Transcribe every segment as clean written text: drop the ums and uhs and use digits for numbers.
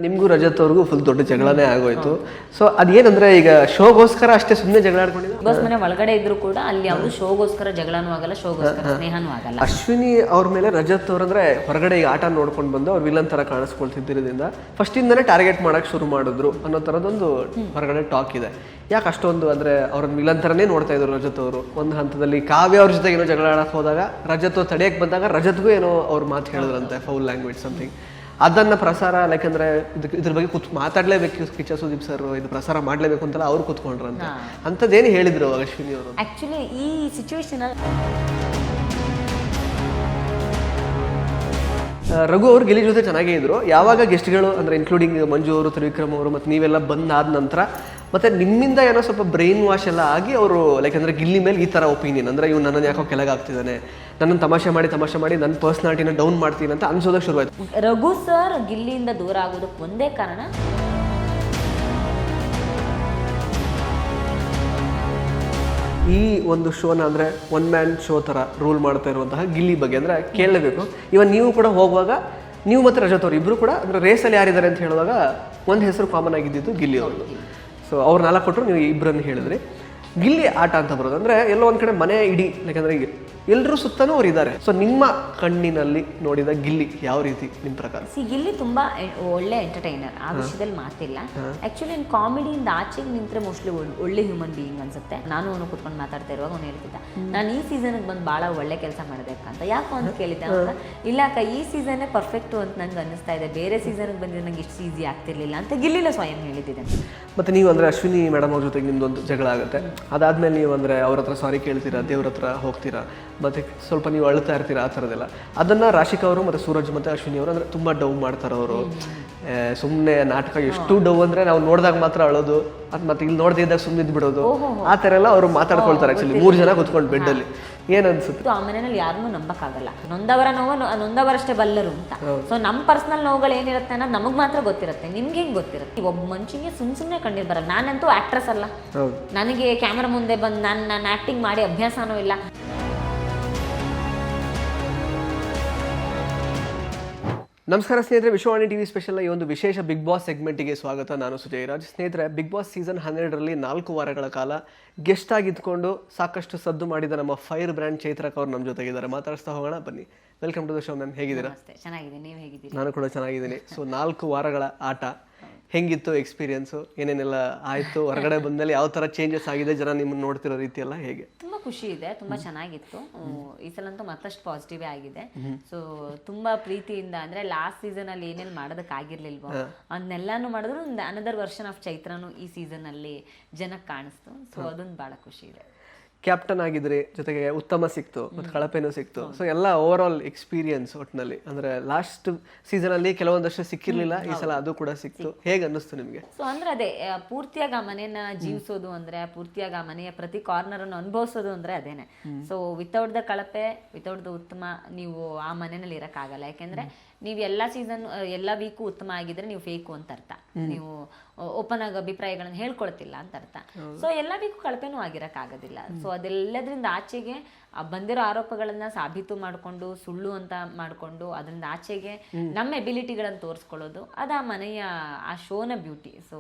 ನಿಮ್ಗೂ ರಜತ್ ಅವ್ರಿಗೂ ಫುಲ್ ದೊಡ್ಡ ಜಗಳನೇ ಆಗೋಯ್ತು. ಸೊ ಅದೇನಂದ್ರೆ ಈಗ ಶೋಗೋಸ್ಕರ ಅಷ್ಟೇ ಸುಮ್ಮನೆ ಜಗಳ ಆಡ್ಕೊಂಡಿದ್ದು. ಬಸ್ ಮನೆ ಒಳಗಡೆ ಇದ್ರು ಕೂಡ ಅಲ್ಲಿ ಯಾವುದು ಶೋಗೋಸ್ಕರ ಜಗಳನೂ ಆಗಲ್ಲ, ಶೋಗೋಸ್ಕರ ಸ್ನೇಹನೂ ಆಗಲ್ಲ. ಅಶ್ವಿನಿ ಅವ್ರ ಮೇಲೆ ರಜತ್ ಅವ್ರಂದ್ರೆ ಹೊರಗಡೆ ಈಗ ಆಟ ನೋಡ್ಕೊಂಡು ಬಂದು ಅವ್ರು ವಿಲನ್ ತರ ಕಾಣಿಸ್ಕೊಳ್ತಿದ್ದರಿಂದ ಫಸ್ಟ್ ಇಂದನೇ ಟಾರ್ಗೆಟ್ ಮಾಡಕ್ ಶುರು ಮಾಡಿದ್ರು ಅನ್ನೋ ತರದೊಂದು ಹೊರಗಡೆ ಟಾಕ್ ಇದೆ. ಯಾಕೆ ಅಷ್ಟೊಂದು ಅಂದ್ರೆ ಅವ್ರನ್ನ ವಿಲನ್ ತರನೇ ನೋಡ್ತಾ ಇದ್ರು ರಜತ್ ಅವರು. ಒಂದು ಹಂತದಲ್ಲಿ ಕಾವ್ಯ ಅವ್ರ ಜೊತೆ ಏನೋ ಜಗಳ ಆಡಕ್ ಹೋದಾಗ ರಜತ್ ಅವ್ರು ತಡೆಯಕ್ ಬಂದಾಗ ರಜತ್ಗೂ ಏನೋ ಅವ್ರ ಮಾತು ಹೇಳಿದ್ರಂತೆ, ಫೌಲ್ ಲ್ಯಾಂಗ್ವೇಜ್ ಸಮಥಿಂಗ್. ಅದನ್ನ ಪ್ರಸಾರ ಲೈಕ್ ಅಂದ್ರೆ ಇದ್ರ ಬಗ್ಗೆ ಮಾತಾಡ್ಲೇಬೇಕು ಕಿಚ್ಚ ಸುದೀಪ್ ಸರ್, ಇದು ಪ್ರಸಾರ ಮಾಡ್ಲೇಬೇಕು ಅಂತಲ್ಲ ಅವ್ರು ಕೂತ್ಕೊಂಡ್ರಂತೆ. ಅಂತದೇನು ಹೇಳಿದ್ರು ಅಶ್ವಿನಿ ಅವರು? ಆಕ್ಚುಲಿ ಈ ಸಿಚುವೇಶನ್ ರಘು ಅವರು ಗಿಲ್ಲಿ ಜೊತೆ ಚೆನ್ನಾಗೇ ಇದ್ರು. ಯಾವಾಗ ಗೆಸ್ಟ್ಗಳು ಅಂದ್ರೆ ಇನ್ಕ್ಲೂಡಿಂಗ್ ಮಂಜು ಅವರು, ತ್ರಿವಿಕ್ರಮ್ ಅವರು ಮತ್ತು ನೀವೆಲ್ಲ ಬಂದಾದ ನಂತರ ಮತ್ತೆ ನಿಮ್ಮಿಂದ ಏನೋ ಸ್ವಲ್ಪ ಬ್ರೈನ್ ವಾಶ್ ಎಲ್ಲ ಆಗಿ ಅವರು ಲೈಕ್ ಅಂದ್ರೆ ಗಿಲ್ಲಿ ಮೇಲೆ ಈ ತರ ಒಪಿನಿಯನ್ ಅಂದ್ರೆ ಇವ್ನು ನನ್ನನ್ನು ಯಾಕೋ ಕೆಳಗಾಗ್ತಿದ್ದಾನೆ, ನನ್ನನ್ನು ತಮಾಷೆ ಮಾಡಿ ನನ್ನ ಪರ್ಸನಾಲಿಟಿನ ಡೌನ್ ಮಾಡ್ತೀನಿ ಅಂತ ಅನ್ಸೋದಕ್ಕೆ ಶುರುವಾಯ್ತು. ರಘು ಸರ್ ಗಿಲ್ಲಿಯಿಂದ ದೂರ ಆಗೋದಕ್ಕೆ ಒಂದೇ ಕಾರಣ, ಈ ಒಂದು ಶೋನ ಅಂದ್ರೆ ಒನ್ ಮ್ಯಾನ್ ಶೋ ತರ ರೂಲ್ ಮಾಡ್ತಾ ಇರುವಂತಹ ಗಿಲ್ಲಿ ಬಗ್ಗೆ ಅಂದ್ರೆ ಕೇಳಲೇಬೇಕು. ಇವನ್ ನೀವು ಕೂಡ ಹೋಗುವಾಗ ನೀವು ಮತ್ತೆ ರಜತ್ ಅವ್ರು ಇಬ್ರು ಕೂಡ ಅಂದ್ರೆ ರೇಸಲ್ಲಿ ಯಾರಿದ್ದಾರೆ ಅಂತ ಹೇಳುವಾಗ ಒಂದು ಹೆಸರು ಕಾಮನ್ ಆಗಿದ್ದು ಗಿಲ್ಲಿ ಅವರು. ಸೊ ಅವ್ರು 4 ಕೊಟ್ಟರು, ನೀವು ಇಬ್ಬರನ್ನು ಹೇಳಿದ್ರಿ. ಗಿಲ್ಲಿ ಆಟ ಅಂತ ಬರೋದು ಅಂದ್ರೆ ಎಲ್ಲೋ ಒಂದ್ ಕಡೆ ಮನೆ ಇಡೀ ಯಾಕಂದ್ರೆ ಈಗ ಎಲ್ಲರೂ ಸುತ್ತನೂ ಅವ್ರು ಇದ್ದಾರೆ. ಸೊ ನಿಮ್ಮ ಕಣ್ಣಿನಲ್ಲಿ ನೋಡಿದ ಗಿಲ್ಲಿ ಯಾವ ರೀತಿ ನಿಮ್ಮ ಪ್ರಕಾರ? ಗಿಲ್ಲಿ ತುಂಬಾ ಒಳ್ಳೆ ಎಂಟರ್ಟೈನರ್, ಆ ವಿಷಯದಲ್ಲಿ ಮಾತಿಲ್ಲ. ಆಕ್ಚುಲಿ ಕಾಮಿಡಿಯಿಂದ ಆಚೆಗೆ ನಿಂತ್ರೆ ಮೋಸ್ಟ್ಲಿ ಒಳ್ಳೆ ಹ್ಯೂಮನ್ ಬೀಯಿಂಗ್ ಅನ್ಸುತ್ತೆ. ನಾನು ಅವನು ಕುತ್ಕೊಂಡು ಮಾತಾಡ್ತಾ ಇರುವಾಗ ಅವ್ನು ಹೇಳ್ತಿದ್ದ, ನಾನು ಈ ಸೀಸನ್ಗೆ ಬಂದು ಭಾಳ ಒಳ್ಳೆ ಕೆಲಸ ಮಾಡಬೇಕಂತ. ಯಾಕೋ ಅಂತ ಕೇಳಿದ್ದೆ ಅಂತ. ಇಲ್ಲ ಅಕ್ಕ, ಈ ಸೀಸನ್ನೇ ಪರ್ಫೆಕ್ಟು ಅಂತ ನಂಗೆ ಅನ್ನಿಸ್ತಾ ಇದೆ, ಬೇರೆ ಸೀಸನ್ಗೆ ಬಂದಿದ್ರೆ ನಂಗೆ ಇಷ್ಟು ಈಸಿ ಆಗ್ತಿರ್ಲಿಲ್ಲ ಅಂತ ಗಿಲ್ಲಿನ ಸ್ವಯಂ ಹೇಳಿದ್ದೆ. ಮತ್ತೆ ನೀವು ಅಂದ್ರೆ ಅಶ್ವಿನಿ ಮೇಡಮ್ ಅವ್ರ ಜೊತೆಗೆ ನಿಮ್ದೊಂದು ಜಗಳ ಆಗುತ್ತೆ. ಅದಾದ್ಮೇಲೆ ನೀವು ಅಂದ್ರೆ ಅವ್ರ ಹತ್ರ ಸಾರಿ ಕೇಳ್ತೀರಾ, ದೇವ್ರ ಹತ್ರ ಹೋಗ್ತೀರಾ, ಮತ್ತೆ ಸ್ವಲ್ಪ ನೀವು ಅಳ್ತಾ ಇರ್ತೀರಾ, ಆ ಥರದ್ದೆಲ್ಲ. ಅದನ್ನ ರಾಶಿಕಾ ಅವರು ಮತ್ತೆ ಸೂರಜ್ ಮತ್ತೆ ಅಶ್ವಿನಿ ಅವರು ಅಂದ್ರೆ ತುಂಬಾ ಡೌ ಮಾಡ್ತಾರೆ ಅವರು. ಸುಮ್ಮನೆ ನಾಟಕ ಎಷ್ಟು ಡೌ ಅಂದ್ರೆ ನಾವು ನೋಡಿದಾಗ ಮಾತ್ರ ಅಳೋದು, ಅದು ಮತ್ತೆ ಇಲ್ಲಿ ನೋಡದೇ ಇದ್ದಾಗ ಸುಮ್ಮನೆ ಬಿಡೋದು, ಆ ಥರ ಎಲ್ಲ ಅವರು ಮಾತಾಡ್ಕೊಳ್ತಾರೆ. ಆಕ್ಚುಲಿ 3 ಜನ ಕುತ್ಕೊಂಡು ಬೆಡ್ಡಲ್ಲಿ. ಏನ್ ಅನ್ಸುತ್ತೆ? ಆ ಮನೆಯಲ್ಲಿ ಯಾರನ್ನೂ ನಂಬಕ್ಕಾಗಲ್ಲ, ನೊಂದವರ ನೋವು ನೊಂದವರಷ್ಟೇ ಬಲ್ಲರು ಅಂತ. ಸೊ ನಮ್ಮ ಪರ್ಸನಲ್ ನೋವುಗಳು ಏನಿರುತ್ತೆ ಅನ್ನೋದು ನಮಗ್ ಮಾತ್ರ ಗೊತ್ತಿರುತ್ತೆ, ನಿಮ್ಗೆ ಹೆಂಗ್ ಗೊತ್ತಿರುತ್ತೆ? ಒಬ್ಬ ಮನುಷ್ಯನಿಗೆ ಸುಮ್ಮನೆ ಕಂಡಿರ್ ಬರಲ್ಲ. ನಾನಂತೂ ಆಕ್ಟ್ರೆಸ್ ಅಲ್ಲ, ನನಗೆ ಕ್ಯಾಮ್ರಾ ಮುಂದೆ ಬಂದು ನಾನು ಆಕ್ಟಿಂಗ್ ಮಾಡಿ ಅಭ್ಯಾಸನೂ ಇಲ್ಲ. ನಮಸ್ಕಾರ ಸ್ನೇಹಿತರೆ, ವಿಶ್ವವಾಣಿ ಟಿವಿ ಸ್ಪೆಷಲ್ ಈ ಒಂದು ವಿಶೇಷ ಬಿಗ್ ಬಾಸ್ ಸೆಗ್ಮೆಂಟಿಗೆ ಸ್ವಾಗತ. ನಾನು ಸುಜಯ್ ರಾಜ್. ಸ್ನೇಹಿತರೆ, ಬಿಗ್ ಬಾಸ್ ಸೀಸನ್ 12ರಲ್ಲಿ 4 ವಾರಗಳ ಕಾಲ ಗೆಸ್ಟ್ ಆಗಿದ್ಕೊಂಡು ಸಾಕಷ್ಟು ಸದ್ದು ಮಾಡಿದ ನಮ್ಮ ಫೈರ್ ಬ್ರ್ಯಾಂಡ್ ಚೈತ್ರಕ್ ಅವ್ರು ನಮ್ಮ ಜೊತೆಗಿದ್ದಾರೆ. ಮಾತಾಡಿಸ್ತಾ ಹೋಗೋಣ, ಬನ್ನಿ. Welcome to the show ma'am, ಹೇಗಿದ್ದೀರಾ? ಚೆನ್ನಾಗಿದ್ದೀನಿ, ನೀವು ಹೇಗಿದ್ದೀರಿ? ನಾನು ಕೂಡ ಚೆನ್ನಾಗಿದ್ದೀನಿ. ಸೊ 4 ವಾರಗಳ ಆಟ ಹೆಂಗಿತ್ತು ಎಕ್ಸ್ಪೀರಿಯನ್ಸು? ಏನೇನೆಲ್ಲ ಆಯಿತು? ಹೊರಗಡೆ ಬಂದಮೇಲೆ ಯಾವ ಥರ ಚೇಂಜಸ್ ಆಗಿದೆ? ಜನ ನಿಮ್ಮನ್ನು ನೋಡ್ತಿರೋ ರೀತಿ ಎಲ್ಲ ಹೇಗೆ? ತುಂಬ ಖುಷಿ ಇದೆ, ತುಂಬ ಚೆನ್ನಾಗಿತ್ತು. ಈ ಸಲ ಅಂತೂ ಮತ್ತಷ್ಟು ಪಾಸಿಟಿವೇ ಆಗಿದೆ. ಸೊ ತುಂಬ ಪ್ರೀತಿಯಿಂದ ಅಂದರೆ ಲಾಸ್ಟ್ ಸೀಸನಲ್ಲಿ ಏನೇನು ಮಾಡೋದಕ್ಕಾಗಿರ್ಲಿಲ್ವೋ ಅದನ್ನೆಲ್ಲಾನು ಮಾಡಿದ್ರು ಅನದರ್ ವರ್ಷನ್ ಆಫ್ ಚೈತ್ರನು ಈ ಸೀಸನಲ್ಲಿ ಜನಕ್ಕೆ ಕಾಣಿಸ್ತು. ಸೊ ಅದೊಂದು ಭಾಳ ಖುಷಿ ಇದೆ. ಕ್ಯಾಪ್ಟನ್ ಆಗಿದ್ರಿ, ಜೊತೆಗೆ ಉತ್ತಮ ಸಿಕ್ತು ಮತ್ತು ಕಳಪೆನೂ ಸಿಕ್ತು. ಸೊ ಎಲ್ಲ ಓವರ್ ಆಲ್ ಎಕ್ಸ್ಪೀರಿಯನ್ಸ್ ಒಟ್ಟಿನಲ್ಲಿ ಅಂದರೆ ಲಾಸ್ಟ್ ಸೀಸನಲ್ಲಿ ಕೆಲವೊಂದಷ್ಟು ಸಿಕ್ಕಿರ್ಲಿಲ್ಲ, ಈ ಸಲ ಅದು ಕೂಡ ಸಿಕ್ತು. ಹೇಗೆ ಅನ್ನಿಸ್ತು ನಿಮಗೆ? ಸೊ ಅಂದ್ರೆ ಅದೇ ಪೂರ್ತಿಯಾಗಿ ಆ ಮನೆಯನ್ನ ಜೀವಿಸೋದು ಅಂದ್ರೆ, ಪೂರ್ತಿಯಾಗಿ ಆ ಮನೆಯ ಪ್ರತಿ ಕಾರ್ನರ್ ಅನ್ನು ಅನುಭವಿಸೋದು ಅಂದ್ರೆ ಅದೇನೆ. ಸೊ ವಿತೌಟ್ ದ ಕಳಪೆ, ವಿತೌಟ್ ದ ಉತ್ತಮ ನೀವು ಆ ಮನೆಯಲ್ಲಿ ಇರಕ್ಕಾಗಲ್ಲ. ಯಾಕೆಂದ್ರೆ ನೀವು ಎಲ್ಲ ಸೀಸನ್ ಎಲ್ಲ ವೀಕು ಉತ್ತಮ ಆಗಿದ್ರೆ ನೀವು ಫೇಕು ಅಂತ ಅರ್ಥ. ನೀವು ಓಪನ್ ಆಗಿ ಅಭಿಪ್ರಾಯಗಳನ್ನ ಹೇಳ್ಕೊಳ್ತಿಲ್ಲ ಅಂತ ಅರ್ಥ. ಸೊ ಎಲ್ಲ ವೀಕು ಕಳಪೆನೂ ಆಗಿರಕ್ಕಾಗೋದಿಲ್ಲ. ಸೊ ಅದೆಲ್ಲದ್ರಿಂದ ಆಚೆಗೆ ಬಂದಿರೋ ಆರೋಪಗಳನ್ನ ಸಾಬೀತು ಮಾಡಿಕೊಂಡು, ಸುಳ್ಳು ಅಂತ ಮಾಡಿಕೊಂಡು ಅದರಿಂದ ಆಚೆಗೆ ನಮ್ಮ ಎಬಿಲಿಟಿಗಳನ್ನು ತೋರಿಸ್ಕೊಳ್ಳೋದು, ಅದು ಆ ಮನೆಯ ಆ ಶೋನ ಬ್ಯೂಟಿ. ಸೊ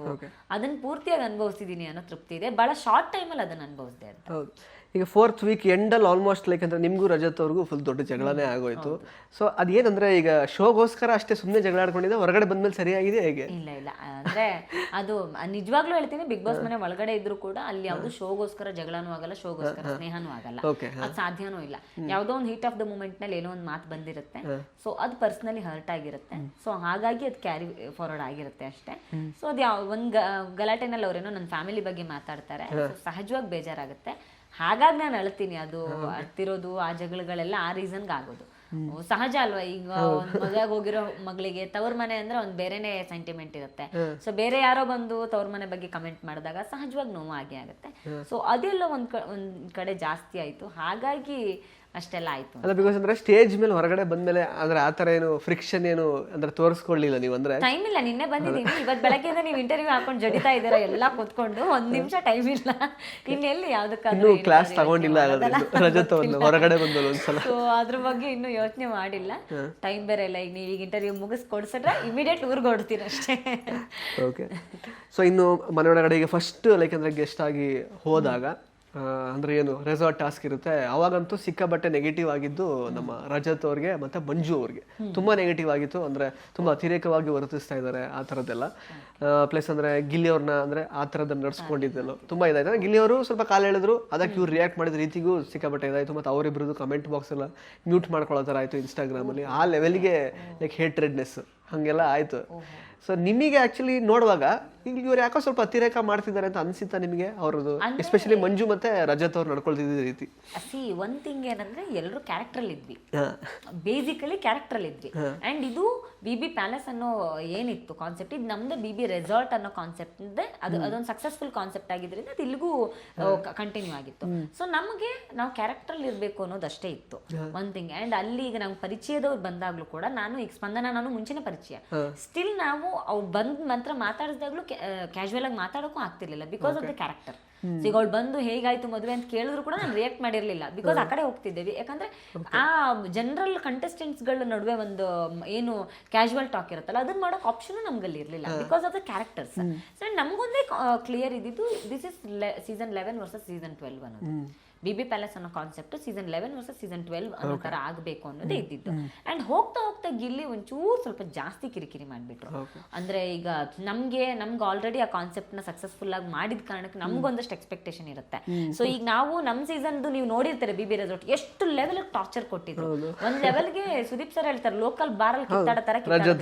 ಅದನ್ನ ಪೂರ್ತಿಯಾಗಿ ಅನುಭವಿಸಿದೀನಿ ಅನ್ನೋ ತೃಪ್ತಿ ಇದೆ. ಬಹಳ ಶಾರ್ಟ್ ಟೈಮಲ್ಲಿ ಅದನ್ನ ಅನುಭವಿಸಿದೆ ಅಂತ. ಈಗ 4th ವೀಕ್ ಎಂಡಲ್ಲಿ ಆಲ್ಮೋಸ್ಟ್ ಲೈಕ್ ಅಂದ್ರೆ ನಿಮ್ಗೂ ರಜತ್ ಅವ್ರಿಗೂ ಫುಲ್ ದೊಡ್ಡ ಜಗಳನೇ ಆಗೋಯ್ತು. ಸೊ ಅದೇನಂದ್ರೆ ಈಗ ಶೋಗೋಸ್ಕರ ಅಷ್ಟೇ ಸುಮ್ಮನೆ ಜಗಳ ಆಡ್ಕೊಂಡಿದ್ದೆ, ಹೊರಗಡೆ ಬಂದ್ಮೇಲೆ ಸರಿಯಾಗಿದೆ ಹೇಗೆ? ಇಲ್ಲ ಅಂದ್ರೆ ಅದು ನಿಜವಾಗ್ಲೂ ಹೇಳ್ತೀನಿ, ಬಿಗ್ ಬಾಸ್ ಮನೆ ಒಳಗಡೆ ಇದ್ರು ಕೂಡ ಅಲ್ಲಿ ಯಾವ್ದು ಶೋಗೋಸ್ಕರ ಜಗಳನೂ ಆಗಲ್ಲ, ಶೋಗೋಸ್ಕರ ಸ್ನೇಹನೂ ಆಗಲ್ಲ. ಅದು ಸಾಧ್ಯನೂ ಇಲ್ಲ. ಯಾವ್ದೋ ಒಂದು ಹೀಟ್ ಆಫ್ ದ ಮೂಮೆಂಟ್ ನಲ್ಲಿ ಏನೋ ಒಂದು ಮಾತು ಬಂದಿರುತ್ತೆ, ಸೊ ಅದು ಪರ್ಸನಲಿ ಹರ್ಟ್ ಆಗಿರುತ್ತೆ. ಸೊ ಹಾಗಾಗಿ ಅದು ಕ್ಯಾರಿ ಫಾರ್ವರ್ಡ್ ಆಗಿರುತ್ತೆ ಅಷ್ಟೇ. ಸೊ ಅದು ಒಂದ್ ಗಲಾಟೆನಲ್ಲಿ ಅವ್ರೇನೋ ನನ್ನ ಫ್ಯಾಮಿಲಿ ಬಗ್ಗೆ ಮಾತಾಡ್ತಾರೆ, ಸಹಜವಾಗಿ ಬೇಜಾರಾಗುತ್ತೆ. ಹಾಗಾಗಿ ನಾನು ಅಳ್ತೀನಿ. ಅದು ಅಳ್ತಿರೋದು ಆ ಜಗಳಗಳೆಲ್ಲ ಆ ರೀಸನ್ಗೆ ಆಗೋದು ಸಹಜ ಅಲ್ವಾ. ಈಗ ಒಂದ್ ಮದುವೆಗೆ ಹೋಗಿರೋ ಮಗಳಿಗೆ ತವ್ರ ಮನೆ ಅಂದ್ರೆ ಒಂದ್ ಬೇರೆನೆ ಸೆಂಟಿಮೆಂಟ್ ಇರುತ್ತೆ. ಸೊ ಬೇರೆ ಯಾರೋ ಬಂದು ತವ್ರ ಮನೆ ಬಗ್ಗೆ ಕಮೆಂಟ್ ಮಾಡಿದಾಗ ಸಹಜವಾಗಿ ನೋವು ಆಗೇ ಆಗುತ್ತೆ. ಸೊ ಅದೆಲ್ಲ ಒಂದ್ ಕಡೆ ಜಾಸ್ತಿ ಆಯ್ತು. ಹಾಗಾಗಿ ಅಷ್ಟೆಲ್ಲ ಆಯ್ತು. ಅಲ್ಲ ಬಿಕಾಸ್ ಅಂದ್ರೆ ಸ್ಟೇಜ್ ಮೇಲೆ ಹೊರಗಡೆ ಬಂದ್ಮೇಲೆ ಅಂದ್ರೆ ಆ ತರ ಏನು ಫ್ರಿಕ್ಷನ್ ಏನು ಅಂದ್ರೆ ತೋರಿಸ್ಕೊಳ್ಳಿಲ್ಲ ನೀವು ಅಂದ್ರೆ? ಟೈಮ್ ಇಲ್ಲ, ನಿನ್ನೆ ಬಂದಿದ್ದೀನಿ, ಇವತ್ತು ಬೆಳಗ್ಗೆಯಿಂದ ನೀವು ಇಂಟರ್ವ್ಯೂ ಹಾಕೊಂಡು ಜಡಿತಾ ಇದ್ದೀರಾ ಎಲ್ಲ ಕೂತ್ಕೊಂಡು, ಒಂದ್ ನಿಮಿಷ ಟೈಮ್ ಇಲ್ಲ. ಇನ್ನೆಲ್ಲಿ ಯಾವ್ದಕ್ಕಾದ್ರೂ ಕ್ಲಾಸ್ ತಗೊಂಡಿಲ್ಲ ರಜತ್ ಅವ್ರನ್ನ ಹೊರಗಡೆ ಬಂದಲ್ಲ ಒಂದ್ಸಲ. ಸೊ ಅದ್ರ ಬಗ್ಗೆ ಇನ್ನೂ ಯೋಚನೆ ಮಾಡಿಲ್ಲ, ಟೈಮ್ ಬೇರೆ ಇಲ್ಲ. ಈಗ ನೀವು ಈಗ ಇಂಟರ್ವ್ಯೂ ಮುಗಿಸ್ಕೊಡ್ಸಿದ್ರೆ ಇಮಿಡಿಯೇಟ್ ಊರ್ಗೆ ಹೊಡ್ತೀನಿ ಅಷ್ಟೇ. ಓಕೆ. ಸೊ ಇನ್ನು ಮನೆಯೊಳಗಡೆ ಈಗ ಫಸ್ಟ್ ಲೈಕ್ ಅಂದ್ರೆ ಗೆಸ್ಟ್ ಆಗಿ ಹೋದಾಗ ಅಂದ್ರೆ ಏನು ರೆಸಾರ್ಟ್ ಟಾಸ್ಕ್ ಇರುತ್ತೆ, ಅವಾಗಂತೂ ಸಿಕ್ಕಾಬಟ್ಟೆ ನೆಗೆಟಿವ್ ಆಗಿದ್ದು ನಮ್ಮ ರಜತ್ ಅವ್ರಿಗೆ ಮತ್ತೆ ಮಂಜು ಅವ್ರಿಗೆ ತುಂಬಾ ನೆಗೆಟಿವ್ ಆಗಿತ್ತು. ಅಂದ್ರೆ ತುಂಬಾ ಅತಿರೇಕವಾಗಿ ವರ್ತಿಸ್ತಾ ಇದ್ದಾರೆ ಆ ಥರದ್ದೆಲ್ಲ. ಪ್ಲಸ್ ಅಂದ್ರೆ ಗಿಲ್ಲಿ ಅವ್ರನ್ನ ಅಂದ್ರೆ ಆ ಥರದ ನಡ್ಸ್ಕೊಂಡಿದ್ದೆಲ್ಲ ತುಂಬಾ ಇದಾಯ್ತು. ಗಿಲ್ಲಿ ಅವರು ಸ್ವಲ್ಪ ಕಾಲು ಹೇಳಿದ್ರು, ಅದಕ್ಕೆ ಇವ್ರು ರಿಯಾಕ್ಟ್ ಮಾಡಿದ ರೀತಿಗೂ ಸಿಕ್ಕಾಬಟ್ಟೆ ಇದಾಯ್ತು. ಮತ್ತೆ ಅವರಿಬ್ರದ್ದು ಕಮೆಂಟ್ ಬಾಕ್ಸ್ ಎಲ್ಲ ಮ್ಯೂಟ್ ಮಾಡ್ಕೊಳ್ಳೋ ಥರ ಆಯ್ತು ಇನ್ಸ್ಟಾಗ್ರಾಮಲ್ಲಿ. ಆ ಲೆವೆಲ್ಗೆ ಲೈಕ್ ಹೇಟ್ರೆಡ್ನೆಸ್ ಹಂಗೆಲ್ಲ ಆಯ್ತು. ಸೊ ನಿಮಗೆ ಆಕ್ಚುಲಿ ನೋಡುವಾಗ ಈಗ ಇವ್ರು ಯಾಕೋ ಸ್ವಲ್ಪ ಅತಿರೇಕ ಮಾಡ್ತಿದ್ದಾರೆ ಅಂತ ಅನ್ಸಿತ್ತಾ ನಿಮಗೆ ಅವ್ರದ್ದು, ಎಸ್ಪೆಷಲಿ ಮಂಜು ಮತ್ತೆ ರಜತ್ ಅವ್ರು ನಡ್ಕೊಳ್ತಿದ್ದ ರೀತಿ? ಒಂದ್ ಥಿಂಗ್ ಏನಂದ್ರೆ ಎಲ್ಲರೂ ಕ್ಯಾರೆಕ್ಟರ್ ಇದ್ವಿ, ಬೇಸಿಕಲಿ ಕ್ಯಾರೆಕ್ಟರ್ ಇದ್ವಿ. ಅಂಡ್ ಇದು BB ಪ್ಯಾಲೇಸ್ ಅನ್ನೋ ಏನಿತ್ತು ಕಾನ್ಸೆಪ್ಟ್, ಇದು ನಮ್ದು BB ರೆಸಾರ್ಟ್ ಅನ್ನೋ ಕಾನ್ಸೆಪ್ಟ್ ಇದೆ. ಅದೊಂದು ಸಕ್ಸಸ್ಫುಲ್ ಕಾನ್ಸೆಪ್ಟ್ ಆಗಿದ್ರಿಂದ ಅದು ಇಲ್ಲಿಗೂ ಕಂಟಿನ್ಯೂ ಆಗಿತ್ತು. ಸೊ ನಮಗೆ ನಾವು ಕ್ಯಾರೆಕ್ಟರ್ ಇರ್ಬೇಕು ಅನ್ನೋದು ಅಷ್ಟೇ ಇತ್ತು ಒಂದ್ ಥಿಂಗ್. ಅಂಡ್ ಅಲ್ಲಿ ಈಗ ನಮ್ಗೆ ಪರಿಚಯದವ್ರು ಬಂದಾಗ್ಲೂ ಕೂಡ, ನಾನು ಈಗ ಸ್ಪಂದನ ನಾನು ಮುಂಚೆನೆ ಪರಿಚಯ, ಸ್ಟಿಲ್ ನಾವು ಅವ್ರು ಬಂದ್ ಮಾತ್ರ ಮಾತಾಡಿದಾಗ್ಲೂ ಕ್ಯಾಶುವಲ್ ಆಗಿ ಮಾತಾಡೋಕ್ಕೂ ಆಗ್ತಿರ್ಲಿಲ್ಲ ಬಿಕಾಸ್ ಆಫ್ ದ ಕ್ಯಾರೆಕ್ಟರ್. ಈಗ ಅವ್ಳು ಬಂದು ಹೇಗಾಯ್ತು ಮದುವೆ ಅಂತ ಕೇಳಿದ್ರು ಕೂಡ ನಾನು ರಿಯಾಕ್ಟ್ ಮಾಡಿರ್ಲಿಲ್ಲ, ಬಿಕಾಸ್ ಆ ಕಡೆ ಹೋಗ್ತಿದ್ದೇವೆ. ಯಾಕಂದ್ರೆ ಆ ಜನರಲ್ ಕಂಟೆಸ್ಟೆಂಟ್ಸ್ ಗಳ ನಡುವೆ ಒಂದು ಏನು ಕ್ಯಾಶುವಲ್ ಟಾಕ್ ಇರುತ್ತಲ್ಲ, ಅದನ್ನ ಮಾಡೋಕೆ ಆಪ್ಷನ್ ನಮ್ಗಲ್ಲಿ ಇರ್ಲಿಲ್ಲ because of the characters. So ನಮಗೊಂದೇ ಕ್ಲಿಯರ್ ಇದ್ದಿದ್ದು, this is season 11 versus season 12 ಅನ್ನೋದು. BB ಪ್ಯಾಲೇಸ್ ಅನ್ನೋ ಕಾನ್ಸೆಪ್ಟ್ ಸೀಸನ್ 11 ವರ್ಸಸ್ ಸೀಸನ್ 12 ಅನ್ನೋ ತರ ಆಗ್ಬೇಕು ಅನ್ನೋದೇ ಇದ್ದಿದ್ದು. ಅಂಡ್ ಹೋಗ್ತಾ ಹೋಗ್ತಾ ಗಿಲ್ಲಿ ಒಂಚೂರು ಸ್ವಲ್ಪ ಜಾಸ್ತಿ ಕಿರಿಕಿರಿ ಮಾಡ್ಬಿಟ್ರು. ಅಂದ್ರೆ ಈಗ ನಮ್ಗೆ ಆಲ್ರೆಡಿ ಆ ಕಾನ್ಸೆಪ್ಟ್ ನ ಸಕ್ಸಸ್ಫುಲ್ ಆಗಿ ಮಾಡಿದ ಕಾರಣಕ್ಕೆ ನಮ್ಗೊಂದಷ್ಟು ಎಕ್ಸ್ಪೆಕ್ಟೇಷನ್ ಇರುತ್ತೆ. ಸೊ ಈಗ ನಾವು ನಮ್ ಸೀಸನ್ ನೀವು ನೋಡಿರ್ತಾರೆ BB ರೆಸಾರ್ಟ್ ಎಷ್ಟು ಲೆವೆಲ್ ಟಾರ್ಚರ್ ಕೊಟ್ಟಿದ್ರು. ಒಂದ್ ಲೆವೆಲ್ಗೆ ಸುದೀಪ್ ಸರ್ ಹೇಳ್ತಾರೆ ಲೋಕಲ್ ಬಾರಲ್ಲಿ ಕಿತ್ತಾಡೋ ತರ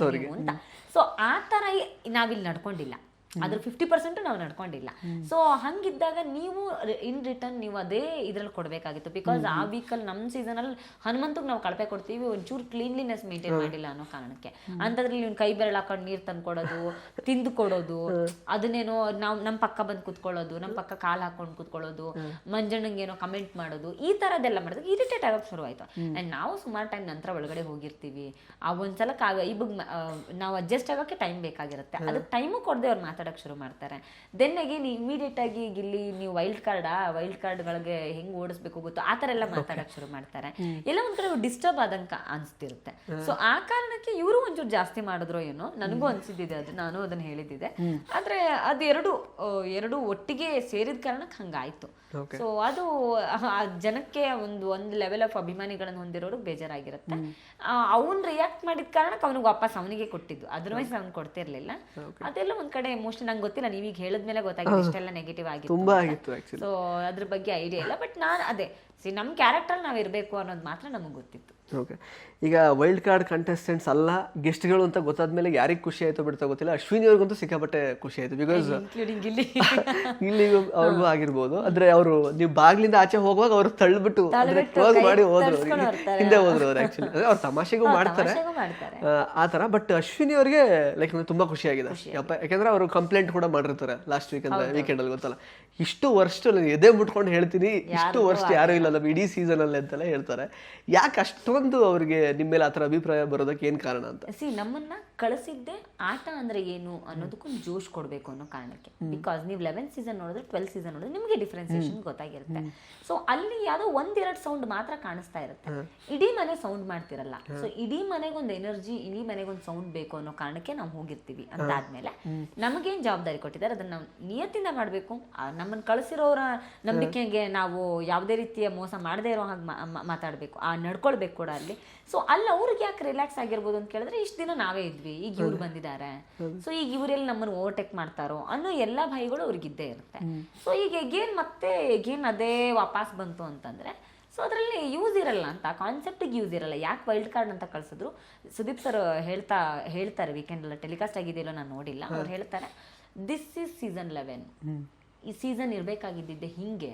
ಅಂತ. ಸೊ ಆ ತರ ನಾವಿಲ್ಲಿ ನಡ್ಕೊಂಡಿಲ್ಲ, ಅದ್ರ 50% ನಾವು ನಡ್ಕೊಂಡಿಲ್ಲ. ಸೊ ಹಂಗಿದ್ದಾಗ ನೀವು ಇನ್ ರಿಟರ್ನ್ ನೀವು ಅದೇ ಇದ್ರಲ್ಲಿ ಕೊಡ್ಬೇಕಾಗಿತ್ತು. ಬಿಕಾಸ್ ಆ ವೀಕಲ್ಲಿ ನಮ್ಮ ಸೀಸನ್ ಅಲ್ಲಿ ಹನುಮಂತಗ್ ನಾವು ಕಳಪೆ ಕೊಡ್ತೀವಿ, ಒಂಚೂರು ಕ್ಲೀನ್ಲಿನೆಸ್ ಮೇಂಟೈನ್ ಮಾಡಿಲ್ಲ ಅನ್ನೋ ಕಾರಣಕ್ಕೆ. ಅಂತದ್ರಲ್ಲಿ ನೀವು ಕೈ ಬೆರಳು ಹಾಕೊಂಡು ನೀರ್ ತಂದು ಕೊಡೋದು, ತಿಂದು ಕೊಡೋದು, ಅದನ್ನೇನೋ ನಾವು ನಮ್ಮ ಪಕ್ಕ ಬಂದು ಕುತ್ಕೊಳ್ಳೋದು, ನಮ್ಮ ಪಕ್ಕ ಕಾಲ್ ಹಾಕೊಂಡು ಕುತ್ಕೊಳ್ಳೋದು, ಮಂಜಣ್ಣಂಗೆ ಏನೋ ಕಮೆಂಟ್ ಮಾಡೋದು, ಈ ತರದೆಲ್ಲ ಮಾಡಿದಾಗ ಇರಿಟೇಟ್ ಆಗಕ್ಕೆ ಶುರು ಆಯ್ತು. ಅಂಡ್ ನಾವು ಸುಮಾರು ಟೈಮ್ ನಂತರ ಒಳಗಡೆ ಹೋಗಿರ್ತೀವಿ, ಆ ಒಂದ್ಸಲ ಇವಾಗ ನಾವು ಅಡ್ಜಸ್ಟ್ ಆಗೋಕ್ಕೆ ಟೈಮ್ ಬೇಕಾಗಿರುತ್ತೆ. ಅದಕ್ಕೆ ಟೈಮು ಕೊಡದೆ ಅವ್ರು ಮಾತಾಡಕ್ ಶುರು ಮಾಡ್ತಾರೆ. ದೆನ್ ಅಗೇನ್ ಇಮಿಡಿಯೇಟ್ ಆಗಿ ಇಲ್ಲಿ ನೀವು ವೈಲ್ಡ್ ಕಾರ್ಡ್ಗಳಿಗೆ ಹೆಂಗ್ ಓಡಿಸ್ಬೇಕು ಗೊತ್ತು, ಆ ತರ ಎಲ್ಲ ಮಾತಾಡಕ್ ಶುರು ಮಾಡ್ತಾರೆ. ಎಲ್ಲ ಒಂದ್ ಕಡೆ ಡಿಸ್ಟರ್ಬ್ ಆದಂಗ ಅನ್ಸ್ತಿರುತ್ತೆ. ಸೊ ಆ ಕಾರಣಕ್ಕೆ ಇವರು ಒಂಚೂರು ಜಾಸ್ತಿ ಮಾಡಿದ್ರು ಏನೋ, ನನಗೂ ಅನ್ಸಿದ್ದಿದೆ ಅದು, ನಾನು ಅದನ್ನ ಹೇಳಿದ್ದೆ. ಆದ್ರೆ ಅದು ಎರಡು ಒಟ್ಟಿಗೆ ಸೇರಿದ ಕಾರಣಕ್ಕೆ ಹಂಗಾಯ್ತು. ಸೊ ಅದು ಜನಕ್ಕೆ ಒಂದು ಲೆವೆಲ್ ಆಫ್ ಅಭಿಮಾನಿಗಳನ್ನು ಹೊಂದಿರೋರು ಬೇಜಾರಾಗಿರುತ್ತೆ. ಅವ್ನ್ ರಿಯಾಕ್ಟ್ ಮಾಡಿದ ಕಾರಣಕ್ಕೆ ಅವನಿಗೆ ವಾಪಸ್ ಅವನಿಗೆ ಕೊಟ್ಟಿದ್ದು, ಅದರ್ವೈಸ್ ಅವ್ನು ಕೊಡ್ತಿರ್ಲಿಲ್ಲ. ಅದೆಲ್ಲ ಒಂದ್ ಕಡೆ ಮೋಸ್ಟ್ಲಿ ನಂಗೆ ಗೊತ್ತಿಲ್ಲ, ನೀವೀಗ ಹೇಳಿದ್ಮೇಲೆ ಗೊತ್ತಾಗಿದೆ ಇಷ್ಟೆಲ್ಲ ನೆಗೆಟಿವ್ ಆಗಿತ್ತು. ಸೊ ಅದ್ರ ಬಗ್ಗೆ ಐಡಿಯಾ ಇಲ್ಲ. ಬಟ್ ನಾನು ಅದೇ ನಮ್ ಕ್ಯಾರೆಕ್ಟರ್ ನಾವ್ ಇರ್ಬೇಕು ಅನ್ನೋದು ಮಾತ್ರ ನಮಗ್ ಗೊತ್ತಿತ್ತು. ಓಕೆ. ಈಗ ವೈಲ್ಡ್ ಕಾರ್ಡ್ ಕಂಟೆಸ್ಟೆಂಟ್ಸ್ ಅಲ್ಲ ಗೆಸ್ಟ್ಗಳು ಅಂತ ಗೊತ್ತಾದ್ಮೇಲೆ ಯಾರಿಗೆ ಖುಷಿ ಆಯ್ತು ಬಿಡ್ತಾ ಗೊತ್ತಿಲ್ಲ, ಅಶ್ವಿನಿ ಅವ್ರಿಗಂತೂ ಸಿಕ್ಕಾಪಟ್ಟೆ ಖುಷಿ ಆಯ್ತು. ಬಿಕಾಸ್ ಇಲ್ಲಿ ಅವ್ರಿಗೂ ಆಗಿರ್ಬೋದು, ಆದ್ರೆ ಅವರು ನೀವು ಬಾಗ್ಲಿಂದ ಆಚೆ ಹೋಗುವಾಗ ಅವ್ರು ತಳ್ಳಿಬಿಟ್ಟು ಕ್ಲೋಸ್ ಮಾಡಿ ಹೋದ್ರು, ಹಿಂದೆ ಹೋದ್ರು ಅವ್ರು. ಆಕ್ಚುಲಿ ಅವ್ರ ತಮಾಷೆಗೂ ಮಾಡ್ತಾರೆ ಆ ತರ. ಬಟ್ ಅಶ್ವಿನಿ ಅವ್ರಿಗೆ ಲೈಕ್ ತುಂಬಾ ಖುಷಿ ಆಗಿದೆ. ಯಾಕಂದ್ರೆ ಅವರು ಕಂಪ್ಲೇಂಟ್ ಕೂಡ ಮಾಡಿರ್ತಾರೆ ಲಾಸ್ಟ್ ವೀಕೆಂಡ್ ಅಲ್ಲಿ, ಗೊತ್ತಲ್ಲ, ಇಷ್ಟು ವರ್ಷ ಎದೆ ಮುಟ್ಕೊಂಡು ಹೇಳ್ತೀನಿ, ಇಷ್ಟು ವರ್ಷ ಯಾರು ಇಲ್ಲ ನಮ್ಮ ಇಡೀ ಸೀಸನ್ ಅಲ್ಲಿ ಅಂತೆಲ್ಲ ಹೇಳ್ತಾರೆ. ಯಾಕೆ ಅಷ್ಟೊಂದು ಅವ್ರಿಗೆ ನಿಮ್ಮ ಮೇಲೆ ಆತರ ಅಭಿಪ್ರಾಯ ಬರೋದಕ್ಕೆ ಏನ್ ಕಾರಣ ಅಂತ? ನಮ್ಮನ್ನ ಕಳಿಸಿದ್ದೆ ಆಟ ಅಂದ್ರೆ ಏನು ಅನ್ನೋದಕ್ಕೊಂದು ಜೋಶ್ ಕೊಡ್ಬೇಕು ಅನ್ನೋ ಕಾರಣಕ್ಕೆ. ಬಿಕಾಸ್ ನೀವು 11 ಸೀಸನ್ ನೋಡಿದ್ರೆ 12 ಸೀಸನ್ ನೋಡಿದ್ರೆ ನಿಮಗೆ ಡಿಫ್ರೆನ್ಸಿಯೇಷನ್ ಗೊತ್ತಾಗಿರುತ್ತೆ. ಸೊ ಅಲ್ಲಿ ಯಾವ್ದೋ 1-2 ಸೌಂಡ್ ಮಾತ್ರ ಕಾಣಿಸ್ತಾ ಇರುತ್ತೆ, ಇಡೀ ಮನೆ ಸೌಂಡ್ ಮಾಡ್ತಿರಲ್ಲ. ಸೊ ಇಡೀ ಮನೆಗೊಂದು ಎನರ್ಜಿ, ಇಡೀ ಮನೆಗೊಂದು ಸೌಂಡ್ ಬೇಕು ಅನ್ನೋ ಕಾರಣಕ್ಕೆ ನಾವು ಹೋಗಿರ್ತೀವಿ. ಅಂತಾದ್ಮೇಲೆ ನಮಗೇನ್ ಜವಾಬ್ದಾರಿ ಕೊಟ್ಟಿದ್ದಾರೆ ಅದನ್ನ ನಾವು ನಿಯತ್ತಿಂದ ಮಾಡ್ಬೇಕು. ನಮ್ಮನ್ನ ಕಳಿಸಿರೋರ ನಂಬಿಕೆಗೆ ನಾವು ಯಾವುದೇ ರೀತಿಯ ಮೋಸ ಮಾಡದೇ ಇರೋ ಹಾಗೆ ಮಾತಾಡ್ಬೇಕು, ನಡ್ಕೊಳ್ಬೇಕು ಕೂಡ ಅಲ್ಲಿ. ಸೊ ಅಲ್ಲಿ ಅವ್ರಿಗೆ ಯಾಕೆ ರಿಲ್ಯಾಕ್ಸ್ ಆಗಿರ್ಬೋದು ಅಂತ ಕೇಳಿದ್ರೆ, ಇಷ್ಟು ದಿನ ನಾವೇ ಇದ್ವಿ, ಈಗ ಇವ್ರು ಬಂದಿದ್ದಾರೆ, ಸೊ ಈಗ ಇವರೆಲ್ಲ ನಮ್ಮನ್ನು ಓವರ್ಟೇಕ್ ಮಾಡ್ತಾರೋ ಅನ್ನೋ ಎಲ್ಲ ಭಯಗಳು ಅವ್ರಿಗಿದ್ದೇ ಇರುತ್ತೆ. ಸೊ ಈಗ ಎಗೇನ್ ಅದೇ ವಾಪಸ್ ಬಂತು ಅಂತಂದ್ರೆ, ಸೊ ಅದರಲ್ಲಿ ಯೂಸ್ ಇರಲ್ಲ ಅಂತ, ಕಾನ್ಸೆಪ್ಟಿಗೆ ಯೂಸ್ ಇರಲ್ಲ. ಯಾಕೆ ವೈಲ್ಡ್ ಕಾರ್ಡ್ ಅಂತ ಕಳ್ಸಿದ್ರು, ಸುದೀಪ್ ಸರ್ ಹೇಳ್ತಾರೆ ವೀಕೆಂಡ್ ಎಲ್ಲ ಟೆಲಿಕಾಸ್ಟ್ ಆಗಿದೆಯಲ್ಲೋ ನಾನು ನೋಡಿಲ್ಲ, ಅವ್ರು ಹೇಳ್ತಾರೆ ದಿಸ್ ಈಸ್ ಸೀಸನ್ 11, ಈ ಸೀಸನ್ ಇರಬೇಕಾಗಿದ್ದಿದ್ದೆ ಹಿಂಗೆ,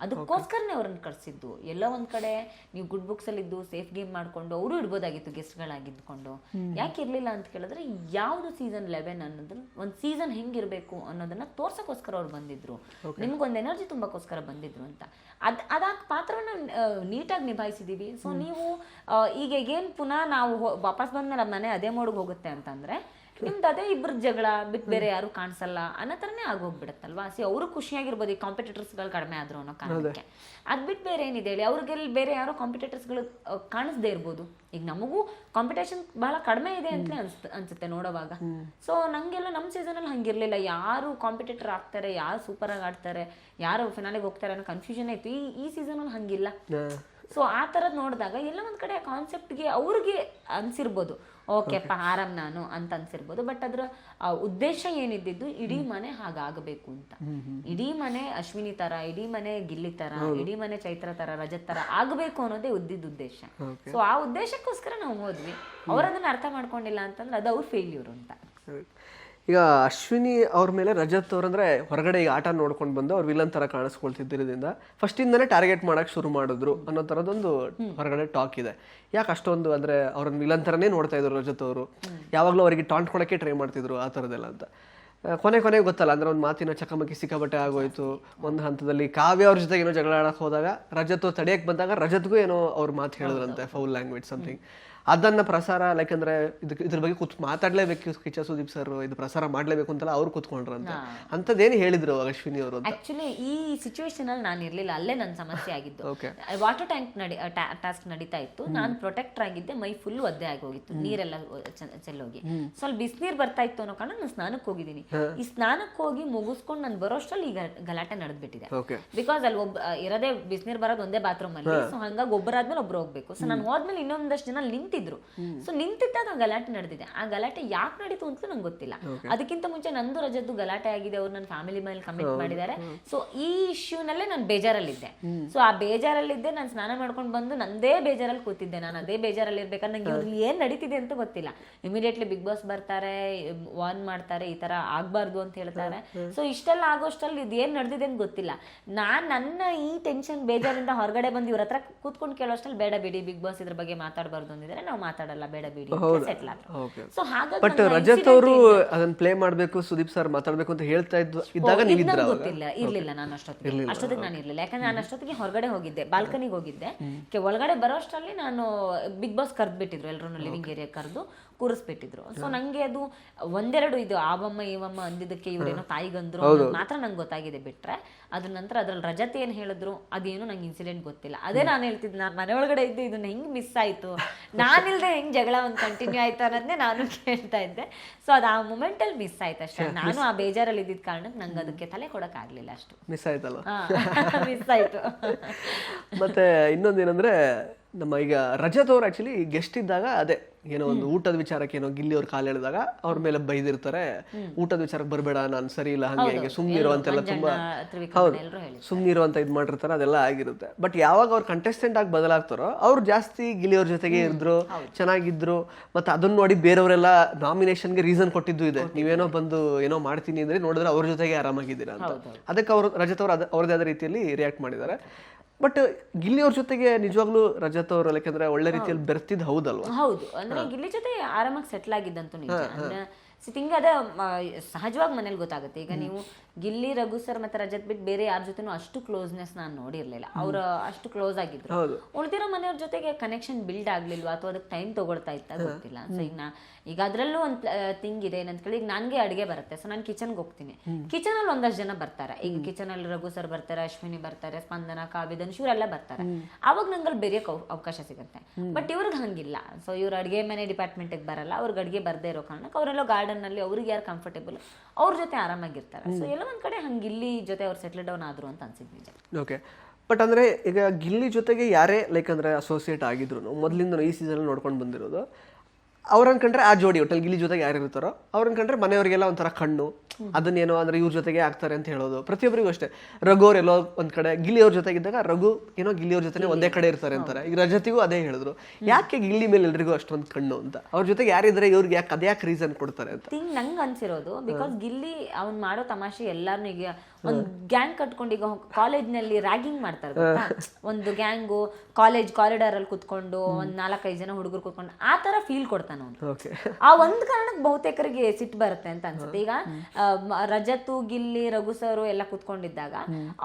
ಅದಕ್ಕೋಸ್ಕರನೇ ಅವ್ರನ್ನ ಕಳ್ಸಿದ್ದು. ಎಲ್ಲ ಒಂದ್ ಕಡೆ ನೀವು ಗುಡ್ ಬುಕ್ಸ್ ಅಲ್ಲಿ ಇದ್ದು ಸೇಫ್ ಗೇಮ್ ಮಾಡ್ಕೊಂಡು ಅವರು ಇಡ್ಬೋದಾಗಿತ್ತು ಗೆಸ್ಟ್ಗಳಾಗಿದ್ಕೊಂಡು, ಯಾಕೆ ಇರ್ಲಿಲ್ಲ ಅಂತ ಕೇಳಿದ್ರೆ ಯಾವ್ದು ಸೀಸನ್ 11 ಅನ್ನೋದನ್ನ ಒಂದ್ ಸೀಸನ್ ಹೆಂಗಿರ್ಬೇಕು ಅನ್ನೋದನ್ನ ತೋರ್ಸಕ್ಕೋಸ್ಕರ ಅವ್ರು ಬಂದಿದ್ರು, ನಿಮ್ಗೊಂದು ಎನರ್ಜಿ ತುಂಬಕ್ಕೋಸ್ಕರ ಬಂದಿದ್ರು ಅಂತ. ಅದಾದ ಪಾತ್ರವನ್ನ ನೀಟಾಗಿ ನಿಭಾಯಿಸಿದೀವಿ. ಸೊ ನೀವು ಈಗ ಏನ್ ಪುನಃ ನಾವು ವಾಪಸ್ ಬಂದ್ಮೇಲೆ ಮನೆ ಅದೇ ಮೋಡ್ಗೆ ಹೋಗುತ್ತೆ ಅಂತಂದ್ರೆ ನಿಮ್ದು ಅದೇ ಇಬ್ಬರ ಜಗಳ ಬಿಟ್ಟು ಬೇರೆ ಯಾರು ಕಾಣಿಸಲ್ಲ ಅನ್ನೋ ಥರನೇ ಆಗೋಗ್ಬಿಡುತ್ತಲ್ವಾ. ಅವರು ಖುಷಿಯಾಗಿರ್ಬೋದು, ಈ ಕಾಂಪಿಟೇಟರ್ಸ್ಗಳು ಕಡಿಮೆ ಆದ್ರು ಅನ್ನೋ ಕಾರಣಕ್ಕೆ. ಅದ್ ಬಿಟ್ಟು ಬೇರೆ ಏನಿದೆ ಹೇಳಿ, ಅವ್ರಿಗೆ ಬೇರೆ ಯಾರೋ ಕಾಂಪಿಟೇಟರ್ಸ್ಗಳು ಕಾಣಿಸ್ದೇ ಇರ್ಬೋದು. ಈಗ ನಮಗೂ ಕಾಂಪಿಟೇಷನ್ ಬಹಳ ಕಡಿಮೆ ಇದೆ ಅಂತಲೇ ಅನ್ಸುತ್ತೆ ನೋಡೋವಾಗ. ಸೊ ನಂಗೆಲ್ಲ ನಮ್ಮ ಸೀಸನಲ್ಲಿ ಹಂಗಿರ್ಲಿಲ್ಲ, ಯಾರು ಕಾಂಪಿಟೇಟರ್ ಆಗ್ತಾರೆ, ಯಾರು ಸೂಪರ್ ಆಗಿ ಆಡ್ತಾರೆ, ಯಾರು ಫಿನಾಲಿಗೆ ಹೋಗ್ತಾರೆ ಅನ್ನೋ ಕನ್ಫ್ಯೂಷನ್ ಇತ್ತು. ಈ ಸೀಸನಲ್ಲಿ ಹಂಗಿಲ್ಲ. ಸೊ ಆ ಥರದ್ದು ನೋಡಿದಾಗ ಎಲ್ಲ ಒಂದ್ ಕಡೆ ಕಾನ್ಸೆಪ್ಟ್ಗೆ ಅವ್ರಿಗೆ ಅನ್ಸಿರ್ಬೋದು, ಓಕೆಪ್ಪ ಆರಾಮ್ ನಾನು ಅಂತ ಅನ್ಸಿರ್ಬೋದು. ಬಟ್ ಅದ್ರ ಉದ್ದೇಶ ಏನಿದ್ದು ಇಡೀ ಮನೆ ಹಾಗಾಗಬೇಕು ಅಂತ. ಇಡೀ ಮನೆ ಅಶ್ವಿನಿ ತರ, ಇಡೀ ಮನೆ ಗಿಲ್ಲಿ ತರ, ಇಡೀ ಮನೆ ಚೈತ್ರ ತರ, ರಜತ್ ತರ ಆಗಬೇಕು ಅನ್ನೋದೇ ಉದ್ದೇಶ. ಸೊ ಆ ಉದ್ದೇಶಕ್ಕೋಸ್ಕರ ನಾವು ಹೋದ್ವಿ. ಅವ್ರದನ್ನ ಅರ್ಥ ಮಾಡ್ಕೊಂಡಿಲ್ಲ ಅಂತಂದ್ರೆ ಅದು ಅವ್ರ ಫೇಲ್ಯೂರ್ ಅಂತ. ಈಗ ಅಶ್ವಿನಿ ಅವ್ರ ಮೇಲೆ ರಜತ್ ಅವ್ರಂದ್ರೆ ಹೊರಗಡೆ ಈಗ ಆಟ ನೋಡ್ಕೊಂಡು ಬಂದು ಅವ್ರು ವಿಲನ್ ತರ ಕಾಣಿಸ್ಕೊಳ್ತಿದ್ದರಿಂದ ಫಸ್ಟಿಂದನೇ ಟಾರ್ಗೆಟ್ ಮಾಡಕ್ ಶುರು ಮಾಡಿದ್ರು ಅನ್ನೋ ತರದೊಂದು ಹೊರಗಡೆ ಟಾಕ್ ಇದೆ. ಯಾಕೆ ಅಷ್ಟೊಂದು ಅಂದ್ರೆ ಅವ್ರನ್ನ ವಿಲನ್ ತರನೇ ನೋಡ್ತಾ ಇದ್ರು ರಜತ್ ಅವರು, ಯಾವಾಗ್ಲೂ ಅವರಿಗೆ ಟಾಂಟ್ ಕೊಡಕ್ಕೆ ಟ್ರೈ ಮಾಡ್ತಿದ್ರು ಆ ಥರದ್ದೆಲ್ಲ ಅಂತ. ಕೊನೆಗೆ ಗೊತ್ತಲ್ಲ ಅಂದ್ರೆ ಒಂದು ಮಾತಿನ ಚಕಮಕಿ ಸಿಕ್ಕಾಬಟ್ಟೆ ಆಗೋಯ್ತು. ಒಂದು ಹಂತದಲ್ಲಿ ಕಾವ್ಯ ಅವ್ರ ಜೊತೆಗೆ ಏನೋ ಜಗಳ ಆಡಕ್ ಹೋದಾಗ ರಜತ್ ತಡೆಯಕ್ ಬಂದಾಗ ರಜತ್ಗೂ ಏನೋ ಅವ್ರ ಮಾತು ಹೇಳಿದ್ರಂತೆ, ಫೌಲ್ ಲ್ಯಾಂಗ್ವೇಜ್ ಸಮಥಿಂಗ್. ಅದನ್ನ ಪ್ರಸಾರ ಯಾಕಂದ್ರೆ ಇದ್ರ ಬಗ್ಗೆ ಮಾತಾಡ್ಲೇಬೇಕು ಕಿಚ್ಚ ಸುದೀಪ್ ಸರ್, ಇದು ಪ್ರಸಾರ ಮಾಡ್ಲೇಬೇಕು ಅಂತಲ್ಲ ಅವ್ರು ಕೂತ್ಕೊಂಡ್ರಂತೆ. ಅಂತದೇನು ಹೇಳಿದ್ರು ಅಶ್ವಿನಿ ಅವರು? ಆಕ್ಚುಲಿ ಈ ಸಿಚುವೇಶನ್ ಅಲ್ಲಿ ನಾನು ಇರ್ಲಿಲ್ಲ, ಅಲ್ಲೇ ನನ್ನ ಸಮಸ್ಯೆ ಆಗಿದ್ದು. ವಾಟರ್ ಟ್ಯಾಂಕ್ ಟಾಸ್ಕ್ ನಡೀತಾ ಇತ್ತು, ನಾನು ಪ್ರೊಟೆಕ್ಟರ್ ಆಗಿದ್ದೆ, ಮೈ ಫುಲ್ ಒದ್ದೆ ಆಗೋಗಿತ್ತು, ನೀರೆಲ್ಲ ಚೆಲ್ಲೋಗಿ. ಸ್ವಲ್ಪ ಬಿಸಿನೀರ್ ಬರ್ತಾ ಇತ್ತು ಅನ್ನೋ ಕಾರಣ ನಾನು ಸ್ನಾನಕ್ಕೆ ಹೋಗಿದ್ದೀನಿ. ಈ ಸ್ನಾನಕ್ಕೆ ಹೋಗಿ ಮುಗಿಸ್ಕೊಂಡು ನಾನು ಬರೋಷ್ಟರಲ್ಲಿ ಈಗ ಗಲಾಟೆ ನಡೆದ್ಬಿಟ್ಟಿದೆ. ಬಿಕಾಸ್ ಅಲ್ಲಿ ಇರೋದೇ ಬಿಸಿನೀರ್ ಬರೋದು ಒಂದೇ ಬಾತ್ರೂಮ್ ಅಲ್ಲಿ. ಸೊ ಹಂಗಾಗಿ ಒಬ್ಬರಾದ್ಮೇಲೆ ಒಬ್ರು ಹೋಗ್ಬೇಕು. ಸೊ ನಾನು ಹೋದ್ಮೇಲೆ ಇನ್ನೊಂದಷ್ಟು ಜನ ನಿಂತಿದ್ರು. ಸೊ ನಿಂತಿದ್ದಾಗ ಗಲಾಟೆ ನಡೆದಿದೆ. ಆ ಗಲಾಟೆ ಯಾಕೆ ನಡೀತು ಅಂತ ನಂಗೆ ಗೊತ್ತಿಲ್ಲ. ಅದಕ್ಕಿಂತ ಮುಂಚೆ ನಂದು ರಜದ್ದು ಗಲಾಟೆ ಆಗಿದೆ, ಅವ್ರು ನನ್ನ ಫ್ಯಾಮಿಲಿ ಮೇಲೆ ಕಮೆಂಟ್ ಮಾಡಿದ್ದಾರೆ. ಸೊ ಈ ಇಶ್ಯೂನಲ್ಲೇ ನಾನು ಬೇಜಾರಲ್ಲಿದ್ದೆ. ಸೊ ಆ ಬೇಜಾರಲ್ಲಿದ್ದೆ, ನಾನು ಸ್ನಾನ ಮಾಡ್ಕೊಂಡು ಬಂದು ನಂದೇ ಬೇಜಾರಲ್ಲಿ ಕೂತಿದ್ದೆ. ನಾನು ಅದೇ ಬೇಜಾರಲ್ಲಿ ಇರ್ಬೇಕಾದ್ರೆ ನಂಗೆ ಇವ್ರಲ್ಲಿ ಏನ್ ನಡೀತಿದೆ ಅಂತ ಗೊತ್ತಿಲ್ಲ. ಇಮಿಡಿಯೇಟ್ಲಿ ಬಿಗ್ ಬಾಸ್ ಬರ್ತಾರೆ, ವಾರ್ನ್ ಮಾಡ್ತಾರೆ, ಈ ತರ ಆಗ್ಬಾರ್ದು ಅಂತ ಹೇಳ್ತಾರೆ. ಸೊ ಇಷ್ಟೆಲ್ಲ ಆಗೋಷ್ಟಲ್ಲಿ ಇದು ಏನ್ ನಡೆದಿದೆ ಅಂತ ಗೊತ್ತಿಲ್ಲ. ನನ್ನ ಈ ಟೆನ್ಷನ್ ಬೇಜಾರಿಂದ ಹೊರಗಡೆ ಬಂದು ಇವ್ರ ಹತ್ರ ಕೂತ್ಕೊಂಡು ಕೇಳೋಷ್ಟಲ್ಲಿ ಬೇಡ ಬಿಡಿ ಬಿಗ್ ಬಾಸ್ ಇದ್ರ ಬಗ್ಗೆ ಮಾತಾಡಬಾರ್ದು ಅಂದಿದ್ರೆ ನಾವು ಮಾತಾಡಲ್ಲ, ಬೇಡ ಬಿಡಿ ಸೆಟ್ಲ್ ಆದ್ರು. ಸೊ ಹಾಗಾಗಿ ಬಟ್ ರಜತ್ ಅವರು ಅದನ್ನ ಪ್ಲೇ ಮಾಡ್ಬೇಕು, ಸುದೀಪ್ ಸರ್ ಮಾತಾಡ್ಬೇಕು ಅಂತ ಹೇಳ್ತಾ ಇದ್ದಾಗ ಗೊತ್ತಿಲ್ಲ, ಇರ್ಲಿಲ್ಲ. ನಾನು ಅಷ್ಟೊತ್ತಿಗೆ ನಾನು ಇರ್ಲಿಲ್ಲ. ಯಾಕಂದ್ರೆ ನಾನು ಅಷ್ಟೊತ್ತಿಗೆ ಹೊರಗಡೆ ಹೋಗಿದ್ದೆ, ಬಾಲ್ಕನಿಗೆ ಹೋಗಿದ್ದೆ. ಒಳಗಡೆ ಬರೋಷ್ಟರಲ್ಲಿ ನಾನು ಬಿಗ್ ಬಾಸ್ ಕರ್ದ್ಬಿಟ್ಟಿದ್ರು, ಎಲ್ಲರೂ ಲಿವಿಂಗ್ ಏರಿಯಾ ಕರೆದು ಕೂರಿಸ್ಬಿಟ್ಟಿದ್ರು. ಸೊ ನಂಗೆ ಅದು ಒಂದೆರಡು ಇದು ಆವಮ್ಮ ಇವಮ್ಮ ಅಂದಿದ್ದಕ್ಕೆ ಇವ್ರೇನೋ ತಾಯಿಗಂದ್ರು ಮಾತ್ರ ನಂಗೆ ಗೊತ್ತಾಗಿದೆ. ಬಿಟ್ರೆ ಅದ್ರ ನಂತರ ಅದ್ರಲ್ಲಿ ರಜತ್ ಏನ್ ಹೇಳಿದ್ರು ಅದೇನು ನಂಗೆ ಇನ್ಸಿಡೆಂಟ್ ಗೊತ್ತಿಲ್ಲ. ಅದೇ ನಾನು ಹೇಳ್ತಿದ್ದೆ, ನಾನು ಮನೆ ಒಳಗಡೆ ಇದ್ದೆ, ಇದನ್ನ ಹೆಂಗ್ ಮಿಸ್ ಆಯ್ತು, ನಾನಿಲ್ದೆ ಹೆಂಗ್ ಜಗಳ ಒಂದು ಕಂಟಿನ್ಯೂ ಆಯ್ತು ಅನ್ನೋದನ್ನೇ ನಾನು ಕೇಳ್ತಾ ಇದ್ದೆ. ಸೊ ಅದು ಆ ಮೂಮೆಂಟ್ ಅಲ್ಲಿ ಮಿಸ್ ಆಯ್ತು ಅಷ್ಟೇ. ನಾನು ಆ ಬೇಜಾರಲ್ಲಿ ಇದ್ದಿದ್ದ ಕಾರಣಕ್ಕೆ ನಂಗೆ ಅದಕ್ಕೆ ತಲೆ ಕೊಡಕ್ ಆಗ್ಲಿಲ್ಲ. ಅಷ್ಟು ಮಿಸ್ ಆಯ್ತಲ್ಲ, ಮಿಸ್ ಆಯ್ತು. ಮತ್ತೆ ಇನ್ನೊಂದೇನಂದ್ರೆ ನಮ್ಮ ಈಗ ರಜತ್ ಅವ್ರು ಆಕ್ಚುಲಿ ಗೆಸ್ಟ್ ಇದ್ದಾಗ ಅದೇ ಏನೋ ಒಂದು ಊಟದ ವಿಚಾರಕ್ಕೆ ಏನೋ ಗಿಲ್ಲಿ ಅವ್ರು ಕಾಲು ಎಳೆದಾಗ ಅವ್ರ ಮೇಲೆ ಬೈದಿರ್ತಾರೆ, ಊಟದ ವಿಚಾರಕ್ಕೆ ಬರಬೇಡ, ನಾನು ಸರಿ ಇಲ್ಲ, ಹಂಗೆ ಹಂಗೆ ಸುಮ್ನಿರೋ ಅಂತೆಲ್ಲ ತುಂಬಾ ಹೌದು ಸುಮ್ನಿರೋ ಅಂತ ಇದ್ ಮಾಡಿರ್ತಾರೆ, ಅದೆಲ್ಲ ಆಗಿರುತ್ತೆ. ಬಟ್ ಯಾವಾಗ ಅವ್ರು ಕಂಟೆಸ್ಟೆಂಟ್ ಆಗಿ ಬದಲಾಗ್ತಾರೋ ಅವ್ರು ಜಾಸ್ತಿ ಗಿಲ್ಲಿ ಅವ್ರ ಜೊತೆಗೆ ಇದ್ರು, ಚೆನ್ನಾಗಿದ್ರು. ಮತ್ತೆ ಅದನ್ನ ನೋಡಿ ಬೇರೆಯವರೆಲ್ಲ ನಾಮಿನೇಷನ್ಗೆ ರೀಸನ್ ಕೊಟ್ಟಿದ್ದು ಇದೆ, ನೀವೇನೋ ಬಂದು ಏನೋ ಮಾಡ್ತೀನಿ ಅಂದ್ರೆ ನೋಡಿದ್ರೆ ಅವ್ರ ಜೊತೆಗೆ ಆರಾಮಾಗಿದ್ದೀರಾ ಅಂತ. ಅದಕ್ಕೆ ಅವರು ರಜತ್ ಅವರು ಅವ್ರದೇ ಆದ ರೀತಿಯಲ್ಲಿ ರಿಯಾಕ್ಟ್ ಮಾಡಿದ್ದಾರೆ. ಬಟ್ ಗಿಲ್ಲಿ ಅವ್ರ ಜೊತೆಗೆ ನಿಜವಾಗ್ಲೂ ರಜತ್ ಅವರು ಯಾಕಂದ್ರೆ ಒಳ್ಳೆ ರೀತಿಯಲ್ಲಿ ಬೆರ್ತಿದ್ ಹೌದಲ್ವಾ? ಹೌದು, ಅಂದ್ರೆ ಗಿಲ್ಲಿ ಜೊತೆ ಆರಾಮಾಗಿ ಸೆಟ್ಲ್ ಆಗಿದ್ದಂತೂ ನಿಜ. ಅಂದ್ರೆ ಸಿಟಿಂಗ್ ಅದ ಸಹಜವಾಗಿ ಮನೇಲಿ ಗೊತ್ತಾಗುತ್ತೆ. ಈಗ ನೀವು ಗಿಲ್ಲಿ, ರಘು ಸರ್ ಮತ್ತೆ ರಜತ್ ಬಿಟ್ಟು ಬೇರೆ ಯಾರ ಜೊತೆನೂ ಅಷ್ಟು ಕ್ಲೋಸ್ನೆಸ್ ನಾನು ನೋಡಿರ್ಲಿಲ್ಲ. ಅವ್ರು ಅಷ್ಟು ಕ್ಲೋಸ್ ಆಗಿದ್ರು. ಉಳಿದಿರೋ ಮನೆಯವ್ರ ಜೊತೆಗೆ ಕನೆಕ್ಷನ್ ಬಿಲ್ಡ್ ಆಗ್ಲಿಲ್ವಾ ಅಥವಾ ಅದಕ್ಕೆ ಟೈಮ್ ತಗೊಳ್ತಾ ಇತ್ತ ಗೊತ್ತಿಲ್ಲ. ಸೊ ಈಗ ಅದ್ರಲ್ಲೂ ಒಂದು ಥಿಂಗ್ ಇದೆ ಏನಂತ ಕೇಳಿ, ಈಗ ನನ್ಗೆ ಅಡುಗೆ ಬರುತ್ತೆ. ಸೊ ನಾನು ಕಿಚನ್ಗೆ ಹೋಗ್ತೀನಿ, ಕಿಚನ್ ಅಲ್ಲಿ ಒಂದಷ್ಟು ಜನ ಬರ್ತಾರೆ. ಈಗ ಕಿಚನ್ ಅಲ್ಲಿ ರಘು ಸರ್ ಬರ್ತಾರೆ, ಅಶ್ವಿನಿ ಬರ್ತಾರೆ, ಸ್ಪಂದನ, ಕಾವ್ಯ, ಧನುಷ್ ಇವರೆಲ್ಲ ಬರ್ತಾರೆ. ಅವಾಗ ನಂಗಲ್ಲಿ ಬೇರೆಯಕ್ಕೆ ಅವಕಾಶ ಸಿಗುತ್ತೆ. ಬಟ್ ಇವ್ರಿಗೆ ಹಂಗಿಲ್ಲ. ಸೊ ಇವ್ರು ಅಡುಗೆ ಮನೆ ಡಿಪಾರ್ಟ್ಮೆಂಟ್ಗೆ ಬರಲ್ಲ, ಅವ್ರಿಗೆ ಅಡುಗೆ ಬರ್ದೇ ಇರೋ ಕಾರಣಕ್ಕೆ ಅವರೆಲ್ಲ ಗಾರ್ಡನ್ ಅಲ್ಲಿ ಅವ್ರಿಗೆ ಯಾರು ಕಂಫರ್ಟೇಬಲ್ ಅವ್ರ ಜೊತೆ ಆರಾಮಾಗಿರ್ತಾರೆ. ಸೊ ಎಲ್ಲ ಒಂದ್ ಕಡೆ ಹಂಗೆ ಗಿಲ್ಲಿ ಜೊತೆ ಅವ್ರು ಸೆಟ್ಲ್ ಡೌನ್ ಆದ್ರು ಅಂತ ಅನ್ಸಿದ್ ನಿಜ. ಓಕೆ, ಬಟ್ ಅಂದ್ರೆ ಈಗ ಗಿಲ್ಲಿ ಜೊತೆಗೆ ಯಾರೇ ಲೈಕ್ ಅಂದ್ರೆ ಅಸೋಸಿಯೇಟ್ ಆಗಿದ್ರು ಮೊದಲಿಂದ ಈ ಸೀಸನ್ ನೋಡ್ಕೊಂಡು ಬಂದಿರೋದು, ಅವ್ರನ್ನ ಕಂಡ್ರೆ ಆ ಜೋಡಿ ಒಟ್ಟಲ್ಲಿ ಗಿಲ್ಲಿ ಜೊತೆಗೆ ಯಾರು ಇರ್ತಾರೋ ಅವ್ರನ್ನ ಕಂಡ್ರೆ ಮನೆಯವರಿಗೆಲ್ಲ ಒಂಥರ ಕಣ್ಣು, ಅದನ್ನೇನೋ ಅಂದ್ರೆ ಇವ್ರ ಜೊತೆಗೆ ಆಗ್ತಾರೆ ಅಂತ ಹೇಳೋದು. ಪ್ರತಿಯೊಬ್ಬರಿಗೂ ಅಷ್ಟೇ. ರಘು ಅವ್ರು ಎಲ್ಲೋ ಒಂದ್ ಕಡೆ, ಗಿಲ್ಲಿ ಅವ್ರ ಜೊತೆಗಿದ್ದಾಗ ರಘು ಏನೋ ಗಿಲ್ಲಿ ಅವ್ರ ಜೊತೆ ಒಂದೇ ಕಡೆ ಇರ್ತಾರೆ ಅಂತಾರೆ. ಈಗ ರಜತಿಗೂ ಅದೇ ಹೇಳಿದ್ರು, ಯಾಕೆ ಗಿಲ್ಲಿ ಮೇಲೆ ಎಲ್ರಿಗೂ ಅಷ್ಟೊಂದು ಕಣ್ಣು ಅಂತ, ಅವ್ರ ಜೊತೆಗೆ ಯಾರಿದ್ರೆ ಇವ್ರಿಗೆ ಯಾಕೆ ಅದ್ಯಾಕೆ ರೀಸನ್ ಕೊಡ್ತಾರೆ ಅಂತ. ನಂಗೆ ಅನ್ಸಿರೋದು ಬಿಕಾಸ್ ಗಿಲ್ಲಿ ಅವ್ನ್ ಮಾಡೋ ತಮಾಷೆ ಎಲ್ಲಾರನ್ನೂ ಈಗ ಒಂದು ಗ್ಯಾಂಗ್ ಕಟ್ಕೊಂಡು ಈಗ ಕಾಲೇಜ್ನಲ್ಲಿ ರ್ಯಾಗಿಂಗ್ ಮಾಡ್ತಾರೆ ಗೊತ್ತಾ, ಒಂದು ಗ್ಯಾಂಗು ಕಾಲೇಜ್ ಕಾರಿಡಾರ್ ಅಲ್ಲಿ ಕುತ್ಕೊಂಡು ಒಂದ್ 4-5 ಜನ ಹುಡುಗರು ಕುತ್ಕೊಂಡು ಆ ತರ ಫೀಲ್ ಕೊಡ್ತಾನ ಅವ್ನು. ಆ ಒಂದ್ ಕಾರಣಕ್ಕೆ ಬಹುತೇಕರಿಗೆ ಸಿಟ್ಟು ಬರುತ್ತೆ ಅಂತ ಅನ್ಸುತ್ತೆ. ಈಗ ರಜತು, ಗಿಲ್ಲಿ, ರಘು ಸರ್ ಎಲ್ಲ ಕುತ್ಕೊಂಡಿದ್ದಾಗ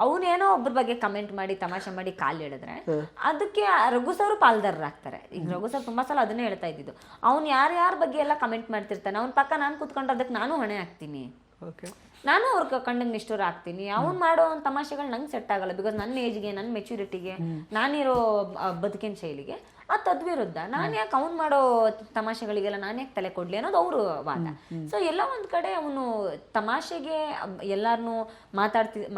ಅವನೇನೋ ಒಬ್ಬರ ಬಗ್ಗೆ ಕಮೆಂಟ್ ಮಾಡಿ ತಮಾಷೆ ಮಾಡಿ ಕಾಲ್ ಹೇಳಿದ್ರೆ ಅದಕ್ಕೆ ರಘು ಸರ್ ಪಾಲ್ದಾರರಾಗ್ತಾರೆ. ಈಗ ರಘು ಸರ್ ತುಂಬಾ ಸಲ ಅದನ್ನೇ ಹೇಳ್ತಾ ಇದ್ದಿದ್ದು, ಅವ್ನು ಯಾರ್ಯಾರ ಬಗ್ಗೆ ಎಲ್ಲ ಕಮೆಂಟ್ ಮಾಡ್ತಿರ್ತಾನೆ, ಅವ್ನ ಪಕ್ಕ ನಾನು ಕುತ್ಕೊಂಡ್ರೆ ಅದಕ್ಕೆ ನಾನು ಹೊಣೆ ಹಾಕ್ತೀನಿ, ನಾನು ಅವ್ರ ಕಂಡಂಗೆ ನಿಷ್ಠೂರ ಆಗ್ತೀನಿ. ಅವ್ನು ಮಾಡೋ ತಮಾಷೆಗಳು ನಂಗೆ ಸೆಟ್ ಆಗಲ್ಲ. ಬಿಕಾಸ್ ನನ್ನ ಏಜ್ಗೆ, ನನ್ನ ಮೆಚುರಿಟಿಗೆ, ನಾನಿರೋ ಬದುಕಿನ ಶೈಲಿಗೆ ಆ ತದ್ವಿರುದ್ಧ ನಾನು ಯಾಕೆ ಅವ್ನು ಮಾಡೋ ತಮಾಷೆಗಳಿಗೆಲ್ಲ ನಾನು ಯಾಕೆ ತಲೆ ಕೊಡ್ಲಿ ಅನ್ನೋದು ಅವರು ವಾದ. ಸೊ ಎಲ್ಲ ಒಂದ್ ಕಡೆ ಅವನು ತಮಾಷೆಗೆ ಎಲ್ಲಾರನ್ನೂ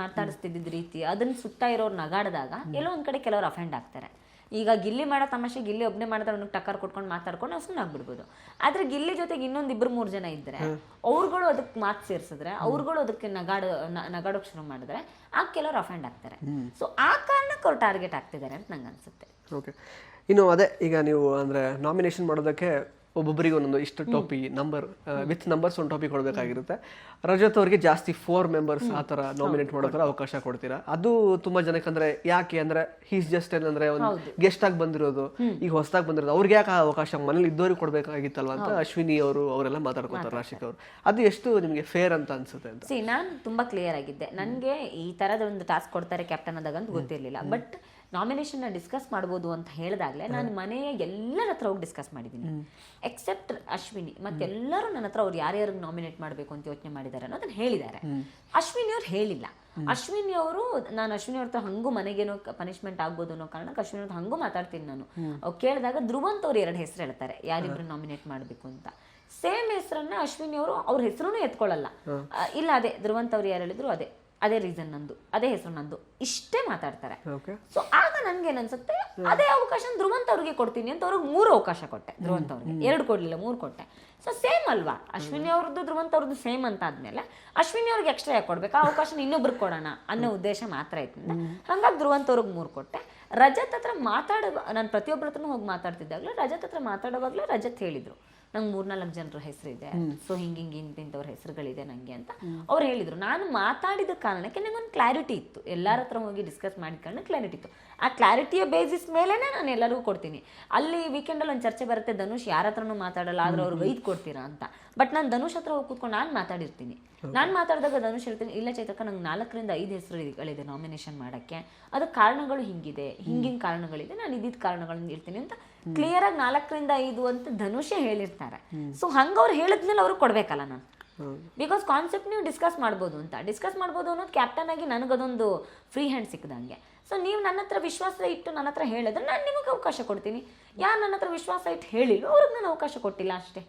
ಮಾತಾಡಿಸ್ತಿದ್ದ ರೀತಿ ಅದನ್ನ ಸುತ್ತ ಇರೋರು ನಗಾಡಿದಾಗ ಎಲ್ಲೋ ಒಂದ್ ಕಡೆ ಕೆಲವರು ಅಫೆಂಡ್ ಆಗ್ತಾರೆ. ಈಗ ಗಿಲ್ಲಿ ಮಾಡೋ ತಮಾಷೆ ಗಿಲ್ಲಿ ಒಬ್ಬನೇ ಮಾಡಿದ್ರೆ ಅವ್ನಿಗೆ ಟಕ್ಕರ್ ಕೊಟ್ಕೊಂಡು ಮಾತಾಡ್ಕೊಂಡು ನಾವು ಸುಮ್ಮನೆ ಆಗ್ಬಿಡ್ಬೋದು. ಆದ್ರೆ ಗಿಲ್ಲಿ ಜೊತೆಗೆ ಇನ್ನೊಂದು 2-3 ಜನ ಇದ್ರೆ ಅವ್ರುಗಳು ಅದಕ್ಕೆ ಮಾತು ಸೇರಿಸಿದ್ರೆ, ಅವ್ರುಗಳು ಅದಕ್ಕೆ ನಗಾಡೋಕ್ ಶುರು ಮಾಡಿದ್ರೆ ಆಗ ಕೆಲವರು ಅಫೆಂಡ್ ಆಗ್ತಾರೆ. ಸೊ ಆ ಕಾರಣಕ್ಕೆ ಅವ್ರು ಟಾರ್ಗೆಟ್ ಆಗ್ತಿದ್ದಾರೆ ಅಂತ ನಂಗೆ ಅನ್ಸುತ್ತೆ. ಓಕೆ, ಇನ್ನು ಅದೇ ಈಗ ನೀವು ಅಂದ್ರೆ ನಾಮಿನೇಷನ್ ಮಾಡೋದಕ್ಕೆ ಒಬ್ಬೊಬ್ಬರಿಗೆ ಒಂದೊಂದು ಇಷ್ಟು ಟಾಪಿ ನಂಬರ್ ವಿತ್ ನಂಬರ್ಸ್ ಒಂದು ಟಾಪಿಕ್ ಕೊಡಬೇಕಾಗಿರುತ್ತೆ. ರಜತ್ ಅವ್ರಿಗೆ ಜಾಸ್ತಿ 4 ಮೆಂಬರ್ಸ್ ಆ ಥರ ನಾಮಿನೇಟ್ ಮಾಡೋ ಥರ ಅವಕಾಶ ಕೊಡ್ತೀರಾ. ಅದು ತುಂಬಾ ಜನಕ್ಕೆ ಅಂದ್ರೆ ಯಾಕೆ ಅಂದ್ರೆ ಹೀಸ್ ಜಸ್ಟ್ ಏನಂದ್ರೆ ಒಂದು ಗೆಸ್ಟ್ ಆಗಿ ಬಂದಿರೋದು, ಈಗ ಹೊಸದಾಗಿ ಬಂದಿರೋದು, ಅವ್ರಿಗೆ ಯಾಕೆ ಆ ಅವಕಾಶ ಮನೇಲಿ ಇದ್ದವ್ರಿಗೆ ಕೊಡ್ಬೇಕಾಗಿತ್ತಲ್ವ ಅಂತ ಅಶ್ವಿನಿ ಅವರು ಅವರೆಲ್ಲ ಮಾತಾಡ್ಕೊತಾರೆ, ರಾಶಿಕ್ ಅವರು. ಅದು ಎಷ್ಟು ನಿಮಗೆ ಫೇರ್ ಅಂತ ಅನ್ಸುತ್ತೆ ಅಂತ? ನಾನು ತುಂಬಾ ಕ್ಲಿಯರ್ ಆಗಿದ್ದೆ. ನನಗೆ ಈ ತರದ ಒಂದು ಟಾಸ್ಕ್ ಕೊಡ್ತಾರೆ ಕ್ಯಾಪ್ಟನ್ ಆದಾಗ ಅಂತ ಗೊತ್ತಿರಲಿಲ್ಲ. ಬಟ್ ನಾಮಿನೇಷನ್ ಡಿಸ್ಕಸ್ ಮಾಡ್ಬೋದು ಅಂತ ಹೇಳಿದಾಗಲೇ ನಾನು ಮನೆಯ ಎಲ್ಲರ ಹತ್ರ ಹೋಗಿ ಡಿಸ್ಕಸ್ ಮಾಡಿದ್ದೀನಿ, ಎಕ್ಸೆಪ್ಟ್ ಅಶ್ವಿನಿ. ಮತ್ತೆಲ್ಲರೂ ನನ್ನ ಹತ್ರ ಅವ್ರು ಯಾರ್ಯಾರಿಗೆ ನಾಮಿನೇಟ್ ಮಾಡಬೇಕು ಅಂತ ಯೋಚನೆ ಮಾಡಿದ್ದಾರೆ ಅನ್ನೋದನ್ನ ಹೇಳಿದ್ದಾರೆ. ಅಶ್ವಿನಿ ಅವ್ರು ಹೇಳಿಲ್ಲ. ಅಶ್ವಿನಿ ಅವರು, ನಾನು ಅಶ್ವಿನಿ ಅವ್ರ ಹತ್ರ ಹಂಗೂ ಮನೆಗೇನೋ ಪನಿಷ್ಮೆಂಟ್ ಆಗ್ಬೋದು ಅನ್ನೋ ಕಾರಣಕ್ಕೆ ಅಶ್ವಿನಿ ಅವ್ರ ಹಂಗೂ ಮಾತಾಡ್ತೀನಿ ನಾನು. ಕೇಳಿದಾಗ ಧ್ರುವಂತ್ ಅವ್ರು 2 ಹೆಸರು ಹೇಳ್ತಾರೆ ಯಾರಿಬ್ರು ನಾಮಿನೇಟ್ ಮಾಡಬೇಕು ಅಂತ. ಸೇಮ್ ಹೆಸರನ್ನ ಅಶ್ವಿನಿ ಅವರು ಅವ್ರ ಹೆಸರು ಎತ್ಕೊಳ್ಳಲ್ಲ. ಇಲ್ಲ ಅದೇ ಧ್ರುವಂತ್ ಅವ್ರು ಯಾರು ಹೇಳಿದ್ರು ಅದೇ ರೀಸನ್ ನಂದು, ಅದೇ ಹೆಸರು ನಂದು, ಇಷ್ಟೇ ಮಾತಾಡ್ತಾರೆ. ಸೊ ಆಗ ನನ್ಗೇನ್ ಅನ್ಸುತ್ತೆ, ಅದೇ ಅವಕಾಶ ಧ್ರುವಂತ್ ಅವ್ರಿಗೆ ಕೊಡ್ತೀನಿ ಅಂತ ಅವ್ರಿಗೆ 3 ಅವಕಾಶ ಕೊಟ್ಟೆ. ಧ್ರುವಂತ್ ಅವ್ರಿಗೆ 2 ಕೊಡ್ಲಿಲ್ಲ, 3 ಕೊಟ್ಟೆ. ಸೊ ಸೇಮ್ ಅಲ್ವಾ, ಅಶ್ವಿನಿ ಅವ್ರದ್ದು ಧ್ರುವಂತ್ ಅವ್ರದ್ದು ಸೇಮ್ ಅಂತ ಆದ್ಮೇಲೆ ಅಶ್ವಿನಿ ಅವ್ರಿಗೆ ಎಕ್ಸ್ಟ್ರಾ ಯಾಕೆ ಕೊಡ್ಬೇಕು, ಆ ಅವಕಾಶ ಇನ್ನೊಬ್ರಿಗೆ ಕೊಡೋಣ ಅನ್ನೋ ಉದ್ದೇಶ ಮಾತ್ರ ಇತ್ತು. ಹಂಗಾಗಿ ಧ್ರುವಂತ್ ಅವ್ರಿಗೆ 3 ಕೊಟ್ಟೆ. ರಜತ್ ಹತ್ರ ನಾನು ಪ್ರತಿಯೊಬ್ಬರ ಹತ್ರನೂ ಹೋಗಿ ಮಾತಾಡ್ತಿದ್ದಾಗಲೇ ರಜತ್ ಹತ್ರ ಮಾತಾಡುವಾಗಲೇ ರಜತ್ ಹೇಳಿದ್ರು, ನಂಗೆ 3-4 ಜನರ ಹೆಸರಿದೆ, ಸೊ ಇಂಥವ್ರ ಹೆಸರುಗಳಿದೆ ನಂಗೆ ಅಂತ ಅವ್ರು ಹೇಳಿದ್ರು. ನಾನು ಮಾತಾಡಿದ ಕಾರಣಕ್ಕೆ ನಂಗೊಂದು ಕ್ಲಾರಿಟಿ ಇತ್ತು, ಎಲ್ಲರ ಹತ್ರ ಹೋಗಿ ಡಿಸ್ಕಸ್ ಮಾಡಿದ ಕಾರಣ ಕ್ಲಾರಿಟಿ ಇತ್ತು. ಆ ಕ್ಲಾರಿಟಿಯ ಬೇಸಿಸ್ ಮೇಲೆನೆ ನಾನು ಎಲ್ಲರಿಗೂ ಕೊಡ್ತೀನಿ. ಅಲ್ಲಿ ವೀಕೆಂಡಲ್ಲಿ ಒಂದು ಚರ್ಚೆ ಬರುತ್ತೆ, ಧನುಷ್ ಯಾರ ಹತ್ರನೂ ಮಾತಾಡಲ್ಲ ಆದ್ರೆ ಅವ್ರಿಗೆ 5 ಕೊಡ್ತೀರಾ ಅಂತ. ಬಟ್ ನಾನು ಧನುಷ್ ಹತ್ರ ಹೋಗಿ ಕೂತ್ಕೊಂಡು ನಾನು ಮಾತಾಡಿರ್ತೀನಿ. ನಾನು ಮಾತಾಡಿದಾಗ ಧನುಷ್ ಹೇಳ್ತೀನಿ, ಇಲ್ಲ ಚೈತಕ್ಕ, ನಂಗೆ 4-5 ಹೆಸರುಗಳಿದೆ ನಾಮಿನೇಷನ್ ಮಾಡಕ್ಕೆ, ಅದಕ್ಕೆ ಕಾರಣಗಳು ಹಿಂಗಿನ ಕಾರಣಗಳಿದೆ, ನಾನು ಇದ್ದಿದ್ದ ಕಾರಣಗಳನ್ನ ಹೇಳ್ತೀನಿ ಅಂತ ಕ್ಲಿಯರ್ ಆಗಿ 4-5 ಅಂತ ಧನುಷೇ ಹೇಳಿರ್ತಾರೆ. ಸೊ ಹಂಗವ್ರು ಹೇಳಿದ್ಮೇಲೆ ಅವ್ರಿಗೆ ಕೊಡ್ಬೇಕಲ್ಲ ನಾನು. ಬಿಕಾಸ್ ಕಾನ್ಸೆಪ್ಟ್ ನೀವು ಡಿಸ್ಕಸ್ ಮಾಡ್ಬೋದು ಅನ್ನೋದು ಕ್ಯಾಪ್ಟನ್ ಆಗಿ ನನಗದೊಂದು ಫ್ರೀ ಹ್ಯಾಂಡ್ ಸಿಕ್ಕದಂಗೆ. ಸೊ ನೀವು ನನ್ನ ಹತ್ರ ವಿಶ್ವಾಸ ಇಟ್ಟು ನನ್ನ ಹತ್ರ ಹೇಳಿದ್ರೆ ನಾನು ನಿಮಗೆ ಅವಕಾಶ ಕೊಡ್ತೀನಿ. ಯಾರು ನನ್ನ ಹತ್ರ ವಿಶ್ವಾಸ ಇಟ್ಟು ಹೇಳಿಲ್ಲ ಅವ್ರಿಗೆ ನಾನು ಅವಕಾಶ ಕೊಟ್ಟಿಲ್ಲ ಅಷ್ಟೇ.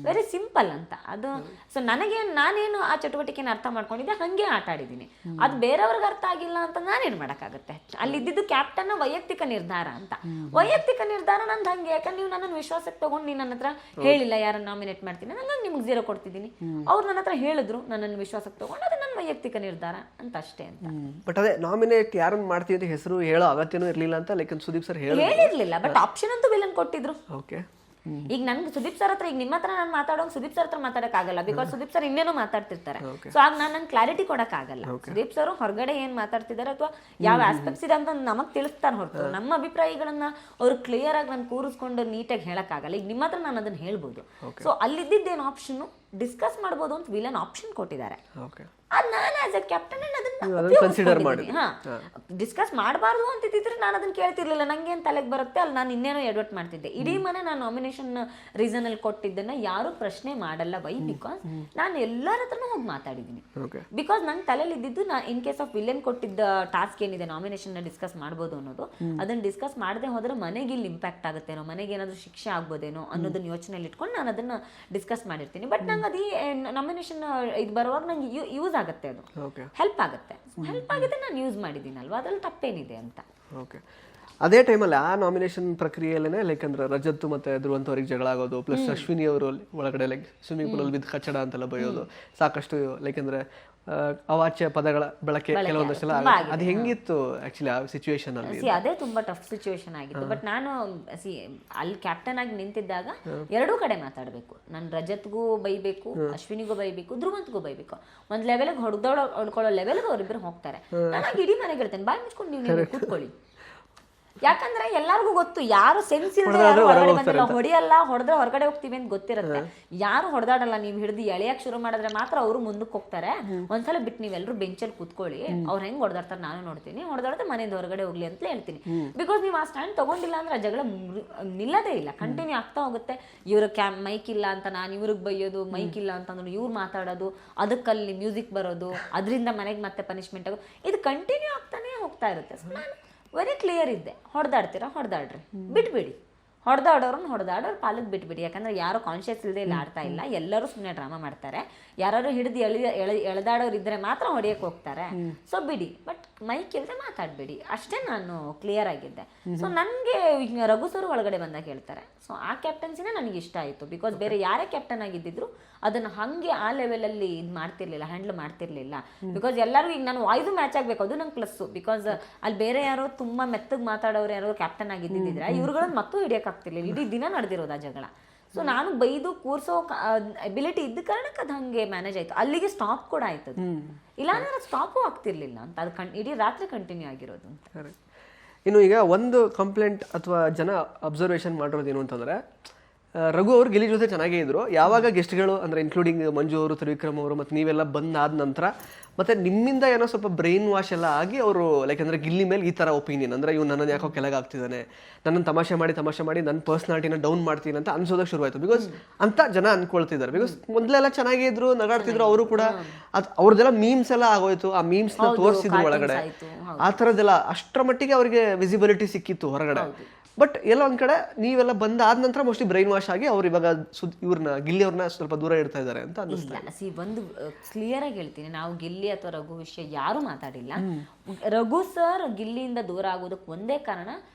ವೆರಿ ಸಿಂಪಲ್ ಅಂತ ಅದು. ಸೊ ನಾನೇನು ಆ ಚಟುವಟಿಕೆನ ಅರ್ಥ ಮಾಡ್ಕೊಂಡಿದ್ದೆ, ಹಂಗೆ ಆಟ ಆಡಿದ್ದೀನಿ. ಅದು ಬೇರೆಯವ್ರಿಗೆ ಅರ್ಥ ಆಗಿಲ್ಲ ಅಂತ ನಾನೇನು ಮಾಡೋಕ್ಕಾಗತ್ತೆ. ಅಲ್ಲಿದ್ದು ಕ್ಯಾಪ್ಟನ್ ವೈಯಕ್ತಿಕ ನಿರ್ಧಾರ ಅಂತ. ವೈಯಕ್ತಿಕ ನಿರ್ಧಾರ ನಂದು ಹಂಗೆ. ಯಾಕಂದ್ರೆ ನೀವು ನನ್ನನ್ನು ವಿಶ್ವಾಸಕ್ಕೆ ತಗೊಂಡು ನೀವು ನನ್ನ ಹತ್ರ ಹೇಳಿಲ್ಲ ಯಾರನ್ನ ನಾಮಿನೇಟ್ ಮಾಡ್ತೀನಿ, ನಾನು ನಿಮ್ಗೆ 0 ಕೊಡ್ತಿದ್ದೀನಿ. ಅವ್ರು ನನ್ನ ಹತ್ರ ಹೇಳಿದ್ರು, ನನ್ನನ್ನು ವಿಶ್ವಾಸಕ್ಕೆ ತಗೊಂಡು ಅದು ನನ್ನ ವೈಯಕ್ತಿಕ ನಿರ್ಧಾರ ಅಂತ ಅಷ್ಟೇ ಅಂತ. ಬಟ್ ಅದೇ ನಾಮಿನೇಟ್ ಯಾರನ್ನ ಮಾಡ್ತೀವಿ ಅಂತ ಹೆಸರು ಹೇಳೋ ಅಗತ್ಯನೂ ಇರಲಿಲ್ಲ ಅಂತ ಲೈಕ್ ಸುದೀಪ್ ಸರ್ ಹೇಳಿರ್ಲಿಲ್ಲ. ಬಟ್ ಆಪ್ಷನ್ ಅಂತೂ ವಿಲನ್ ಕೊಟ್ಟಿದ್ರು. ಓಕೆ, ಈಗ ನನ್ಗೆ ಸುದೀಪ್ ಸರ್ ಹತ್ರ, ಈಗ ನಿಮ್ಮ ಹತ್ರ ನಾನು ಮಾತಾಡೋಂಗ್ ಸುದೀಪ್ ಸರ್ ಹತ್ರ ಮಾತಾಡಕ್ಕಾಗಲ್ಲ. ಬಿಕಾಸ್ ಸುದೀಪ್ ಸರ್ ಇನ್ನೇನೋ ಮಾತಾಡ್ತಿರ್ತಾರೆ. ಸೊ ಆಗ ನಾನು ಕ್ಲಾರಿಟಿ ಕೊಡಕ್ಕಾಗಲ್ಲ. ಸುದೀಪ್ ಸರ್ ಹೊರಗಡೆ ಏನ್ ಮಾತಾಡ್ತಿದ್ದಾರೆ ಅಥವಾ ಯಾವ ಆಸ್ಪೆಕ್ಟ್ಸ್ ಇದೆ ಅಂತ ನಮಗ್ ತಿಳಿಸ್ತಾರ ಹೊರತು ನಮ್ಮ ಅಭಿಪ್ರಾಯಗಳನ್ನ ಅವ್ರು ಕ್ಲಿಯರ್ ಆಗಿ ನಾನು ಕೂರಿಸ್ಕೊಂಡು ನೀಟಾಗಿ ಹೇಳಕ್ಕಾಗಲ್ಲ. ಈಗ ನಿಮ್ಮ ಹತ್ರ ನಾನು ಅದನ್ನ ಹೇಳ್ಬೋದು. ಸೊ ಅಲ್ಲಿದ್ದೇನು ಆಪ್ಷನ್ ಡಿಸ್ಕಸ್ ಮಾಡ್ಬೋದು ಅಂತ ವಿಲನ್ ಆಪ್ಷನ್ ಕೊಟ್ಟಿದ್ದಾರೆ. ಅದ್ ನಾನು ಆಸ್ ಎ ಕ್ಯಾಪ್ಟನ್ ಡಿಸ್ಕಸ್ ಮಾಡಬಾರ್ದು ಅಂತಿದ್ರೆ ನಾನು ಅದನ್ನ ಕೇಳ್ತಿರ್ಲಿಲ್ಲ. ನಂಗೆ ಏನ್ ತಲೆಗೆ ಬರುತ್ತೆ ಅಲ್ಲಿ ನಾನು ಇನ್ನೇನೋ ಎಡ್ವರ್ಟ್ ಮಾಡ್ತಿದ್ದೆ. ಇಡೀ ಮನೆ ನಾನು ನಾಮಿನೇಷನ್ ರೀಸನ್ ಅಲ್ಲಿ ಕೊಟ್ಟಿದ್ದನ್ನ ಯಾರು ಪ್ರಶ್ನೆ ಮಾಡಲ್ಲ. ವೈ? ಬಿಕಾಸ್ ನಾನು ಎಲ್ಲರ ಹತ್ರನೂ ಹೋಗಿ ಮಾತಾಡಿದ್ದೀನಿ. ಬಿಕಾಸ್ ನಂಗೆ ತಲೆಯಲ್ಲಿ ಇದ್ದಿದ್ದು ಇನ್ ಕೇಸ್ ಆಫ್ ವಿಲನ್ ಕೊಟ್ಟಿದ್ದ ಟಾಸ್ಕ್ ಏನಿದೆ ನಾಮಿನೇಷನ್ ನಾಮಿನೇಷನ್ ಮಾಡ್ಬೋದು ಅನ್ನೋದು, ಅದನ್ನ ಡಿಸ್ಕಸ್ ಮಾಡದೆ ಹೋದ್ರೆ ಮನೆಗೆ ಇಲ್ಲಿ ಇಂಪ್ಯಾಕ್ಟ್ ಆಗುತ್ತೇನೋ, ಮನೆಗೆ ಏನಾದ್ರು ಶಿಕ್ಷೆ ಆಗ್ಬೋದೇನೋ ಅನ್ನೋದನ್ನ ಯೋಚನೆಯಲ್ಲಿ ಇಟ್ಕೊಂಡು ನಾನು ಅದನ್ನ ಡಿಸ್ಕಸ್ ಮಾಡಿರ್ತೀನಿ. ಬಟ್ ನಂಗೆ ಅದು ನಾಮಿನೇಷನ್ ಇದು ಬರುವಾಗ ನಂಗೆ ಯೂಸ್ ಆಗುತ್ತೆ, ಅದು ಹೆಲ್ಪ್ ಆಗುತ್ತೆ. ನಾನು ಯೂಸ್ ಮಾಡಿದ್ದೀನಲ್ವಾ, ಅದ್ರಲ್ಲಿ ತಪ್ಪೇನಿದೆ ಅಂತ. ಓಕೆ, ಅದೇ ಟೈಮಲ್ಲಿ ಆ ನಾಮಿನೇಷನ್ ಪ್ರಕ್ರಿಯೆಯಲ್ಲೇ ಲೈಕ್ ಅಂದ್ರೆ ರಜತ್ ಮತ್ತೆ ಧ್ರುವಂತ್ ಅವ್ರಿಗೆ ಜಗಳ ಆಗೋದು, ಪ್ಲಸ್ ಅಶ್ವಿನಿ ಅವರು ಒಳಗಡೆ ಲೈಕ್ ಸ್ವಿಮ್ಮಿಂಗ್ ಪೂಲ್ ಅಲ್ಲಿ ಬಿದ್ದು ಕಚ್ಚಡ ಅಂತೆಲ್ಲ ಬೈಯೋದು, ಸಾಕಷ್ಟು ಲೈಕ್ ಅಂದ್ರೆ ಅವಾಚ್ಯ ಪದಗಳ ಬಳಕೆ ಕೆಲವೊಂದಷ್ಟೆಲ್ಲ ಅದು ಹೆಂಗಿತ್ತು ಆಕ್ಚುಲಿ ಆ ಸಿಚುವೇಶನ್ ಅಲ್ಲಿ? ಅದೇ ತುಂಬಾ ಟಫ್ ಸಿಚುವೇಶನ್ ಆಗಿತ್ತು. ಬಟ್ ನಾನು ಅಲ್ಲಿ ಕ್ಯಾಪ್ಟನ್ ಆಗಿ ನಿಂತಿದ್ದಾಗ ಎರಡೂ ಕಡೆ ಮಾತಾಡ್ಬೇಕು. ನಾನು ರಜತ್ಗೂ ಬೈಬೇಕು, ಅಶ್ವಿನಿಗೂ ಬೈಬೇಕು, ಧ್ರುವಂತ್ಗೂ ಬೈಬೇಕು. ಒಂದ್ ಲೆವೆಲ್ಗೆ ಹೊಡ್ಕೊಳ್ಳೋ ಲೆವೆಲ್ಗೆ ಅವ್ರಿಬ್ರು ಹೋಗ್ತಾರೆ. ನಾನು ಇಡೀ ಮನೆಗೆ ಹೇಳ್ತೇನೆ, ಬಾಯ್ ಮುಚ್ಕೊಂಡು ನೀವು ಕೂತ್ಕೊಳ್ಳಿ. ಯಾಕಂದ್ರೆ ಎಲ್ಲಾರ್ಗು ಗೊತ್ತು ಯಾರು ಸೆನ್ಸ್ ಇಲ್ಲದೆ ಯಾರು ಹೊರಗಡೆ ಬಂದಿಲ್ಲ, ಹೊಡಿಯಲ್ಲ, ಹೊಡೆದ್ರೆ ಹೊರಗಡೆ ಹೋಗ್ತೀವಿ ಅಂತ ಗೊತ್ತಿರುತ್ತೆ. ಯಾರು ಹೊಡೆದಾಡಲ್ಲ, ನೀವು ಹಿಡಿದು ಎಳೆಯಕ್ ಶುರು ಮಾಡಿದ್ರೆ ಮಾತ್ರ ಅವರು ಮುಂದಕ್ಕೆ ಹೋಗ್ತಾರೆ. ಒಂದ್ಸಲ ಬಿಟ್ಟು ನೀವೆಲ್ಲರೂ ಬೆಂಚಲ್ಲಿ ಕೂತ್ಕೊಳ್ಳಿ, ಅವ್ರು ಹೆಂಗ್ ಹೊಡೆದಾಡ್ತಾರೆ ನಾನು ನೋಡ್ತೀನಿ, ಹೊಡೆದಾಡಿದ್ರೆ ಮನೆಯಿಂದ ಹೊರಗಡೆ ಹೋಗ್ಲಿ ಅಂತ ಹೇಳ್ತೀನಿ. ಬಿಕಾಸ್ ನೀವು ಆ ಸ್ಟ್ಯಾಂಡ್ ತಗೊಂಡಿಲ್ಲ ಅಂದ್ರೆ ಆ ಜಗಳ ನಿಲ್ಲದೇ ಇಲ್ಲ, ಕಂಟಿನ್ಯೂ ಆಗ್ತಾ ಹೋಗುತ್ತೆ. ಇವ್ರ ಮೈಕ್ ಇಲ್ಲ ಅಂತ ನಾನು ಇವ್ರಿಗೆ ಬೈಯೋದು, ಮೈಕ್ ಇಲ್ಲ ಅಂತಂದ್ರೆ ಇವ್ರು ಮಾತಾಡೋದು, ಅದಕ್ಕಲ್ಲಿ ಮ್ಯೂಸಿಕ್ ಬರೋದು, ಅದರಿಂದ ಮನೆಗೆ ಮತ್ತೆ ಪನಿಷ್ಮೆಂಟ್ ಆಗೋದು, ಇದು ಕಂಟಿನ್ಯೂ ಆಗ್ತಾನೆ ಹೋಗ್ತಾ ಇರುತ್ತೆ. ಸೊ ನಾನು ವೆರಿ ಕ್ಲಿಯರ್ ಇದ್ದೆ, ಹೊಡೆದಾಡ್ತೀರಾ ಹೊಡೆದಾಡ್ರಿ, ಬಿಟ್ಬಿಡಿ, ಹೊಡೆದಾಡೋರನ್ನ ಹೊಡೆದಾಡೋರು ಪಾಲಕ್ಕೆ ಬಿಟ್ಬಿಡಿ. ಯಾಕಂದ್ರೆ ಯಾರು ಕಾನ್ಶಿಯಸ್ ಇಲ್ಲದೆ ಇಲ್ಲಿ ಆಡ್ತಾ ಇಲ್ಲ, ಎಲ್ಲರೂ ಸುಮ್ಮನೆ ಡ್ರಾಮಾ ಮಾಡ್ತಾರೆ. ಯಾರು ಹಿಡಿದು ಎಳೆದಾಡೋರು ಇದ್ರೆ ಮಾತ್ರ ಹೊಡೆಯಕ್ಕೆ ಹೋಗ್ತಾರೆ. ಸೊ ಬಿಡಿ, ಬಟ್ ಮೈಕ್ ಇಲ್ಲದೆ ಮಾತಾಡ್ಬೇಡಿ, ಅಷ್ಟೇ ನಾನು ಕ್ಲಿಯರ್ ಆಗಿದ್ದೆ. ಸೊ ನನಗೆ ರಘು ಸರ್ ಒಳಗಡೆ ಬಂದಾಗ ಹೇಳ್ತಾರೆ. ಸೊ ಆ ಕ್ಯಾಪ್ಟನ್ಸಿನೇ ನನಗೆ ಇಷ್ಟ ಆಯಿತು. ಬಿಕಾಸ್ ಬೇರೆ ಯಾರೇ ಕ್ಯಾಪ್ಟನ್ ಆಗಿದ್ದಿದ್ರು ಅದನ್ನು ಹಾಗೆ ಆ ಲೆವೆಲಲ್ಲಿ ಇದು ಮಾಡ್ತಿರ್ಲಿಲ್ಲ, ಹ್ಯಾಂಡಲ್ ಮಾಡ್ತಿರ್ಲಿಲ್ಲ. ಬಿಕಾಸ್ ಎಲ್ಲರಿಗೂ ಈಗ ನಾನು ವಾಯ್ದು ಮ್ಯಾಚ್ ಆಗಬೇಕು, ಅದು ನಂಗೆ ಪ್ಲಸ್ಸು. ಬಿಕಾಸ್ ಅಲ್ಲಿ ಬೇರೆ ಯಾರೋ ತುಂಬ ಮೆತ್ತಗೆ ಮಾತಾಡೋರು ಯಾರೋ ಕ್ಯಾಪ್ಟನ್ ಆಗಿದ್ದಿದ್ರೆ ಇವ್ರುಗಳನ್ನ ಮತ್ತೂ ಹಿಡಿಯೋಕ್ಕಾಗ್ತಿರ್ಲಿಲ್ಲ, ಇಡೀ ದಿನ ನಡೆದಿರೋದು ಆ ಜಗಳ. ಸೊ ನಾನು ಬೈದು ಕೂರ್ಸೋ ಎಬಿಲಿಟಿ ಇದ್ದ ಕಾರಣಕ್ಕೆ ಅದು ಹಂಗೆ ಮ್ಯಾನೇಜ್ ಆಯಿತು. ಅಲ್ಲಿಗೆ ಸ್ಟಾಪ್ ಕೂಡ ಆಯ್ತದ, ಇಲ್ಲಾಂದ್ರೆ ಅದು ಸ್ಟಾಪು ಆಗ್ತಿರ್ಲಿಲ್ಲ ಅಂತ. ಅದು ಇಡೀ ರಾತ್ರಿ ಕಂಟಿನ್ಯೂ ಆಗಿರೋದು ಅಂತ. ಇನ್ನು ಈಗ ಒಂದು ಕಂಪ್ಲೇಂಟ್ ಅಥವಾ ಜನ ಅಬ್ಸರ್ವೇಷನ್ ಮಾಡಿರೋದೇನು ಅಂತಂದ್ರೆ, ರಘು ಅವರು ಗಿಲ್ಲಿ ಜೊತೆ ಚೆನ್ನಾಗೇ ಇದ್ರು. ಯಾವಾಗ ಗೆಸ್ಟ್ಗಳು ಅಂದರೆ ಇನ್ಕ್ಲೂಡಿಂಗ್ ಮಂಜು ಅವರು, ತ್ರಿವಿಕ್ರಮ್ ಅವರು ಮತ್ತು ನೀವೆಲ್ಲ ಬಂದಾದ ನಂತರ ಮತ್ತೆ ನಿಮ್ಮಿಂದ ಏನೋ ಸ್ವಲ್ಪ ಬ್ರೈನ್ ವಾಶ್ ಎಲ್ಲ ಆಗಿ ಅವರು ಲೈಕ್ ಅಂದರೆ ಗಿಲ್ಲಿ ಮೇಲೆ ಈ ಥರ ಒಪಿನಿಯನ್ ಅಂದರೆ ಇವ್ನು ನನ್ನನ್ನು ಯಾಕೋ ಕೆಳಗಾಗ್ತಿದ್ದಾನೆ, ನನ್ನನ್ನು ತಮಾಷೆ ಮಾಡಿ ನನ್ನ ಪರ್ಸ್ನಾಲಿಟಿನ ಡೌನ್ ಮಾಡ್ತೀನಿ ಅಂತ ಅನ್ಸೋದಕ್ಕೆ ಶುರುವಾಯಿತು. ಬಿಕಾಸ್ ಅಂತ ಜನ ಅನ್ಕೊಳ್ತಿದ್ದಾರೆ. ಬಿಕಾಸ್ ಮೊದಲೆಲ್ಲ ಚೆನ್ನಾಗೇ ಇದ್ರು, ನಗಾಡ್ತಿದ್ರು. ಅವರು ಕೂಡ ಅವ್ರದ್ದೆಲ್ಲ ಮೀಮ್ಸ್ ಎಲ್ಲ ಆಗೋಯ್ತು, ಆ ಮೀಮ್ಸ್ನ ತೋರಿಸಿದ್ರು ಒಳಗಡೆ. ಆ ಥರದ್ದೆಲ್ಲ ಅಷ್ಟರ ಮಟ್ಟಿಗೆ ಅವರಿಗೆ ವಿಸಿಬಿಲಿಟಿ ಸಿಕ್ಕಿತ್ತು ಹೊರಗಡೆ. ಬಟ್ ಎಲ್ಲ ಒಂದ್ ಕಡೆ ನೀವೆಲ್ಲ ಬಂದಾದ ನಂತರ ಮೋಸ್ಟ್ಲಿ ಬ್ರೈನ್ ವಾಶ್ ಆಗಿ ಅವ್ರು ಇವಾಗ ಇವ್ರನ್ನ ಗಿಲ್ಲಿ ಅವ್ರನ್ನ ಸ್ವಲ್ಪ ದೂರ ಇಡ್ತಾ ಇದ್ದಾರೆ ಅಂತ ಅನಿಸ್ತಾ. ಒಂದು ಕ್ಲಿಯರ್ ಆಗಿ ಹೇಳ್ತೀನಿ, ನಾವು ಗಿಲ್ಲಿ ಅಥವಾ ರಘು ವಿಷಯ ಯಾರು ಮಾತಾಡಿಲ್ಲ. ರಘು ಸರ್ ಗಿಲ್ಲಿಯಿಂದ ದೂರ ಆಗೋದಕ್ಕೆ ಒಂದೇ ಕಾರಣ,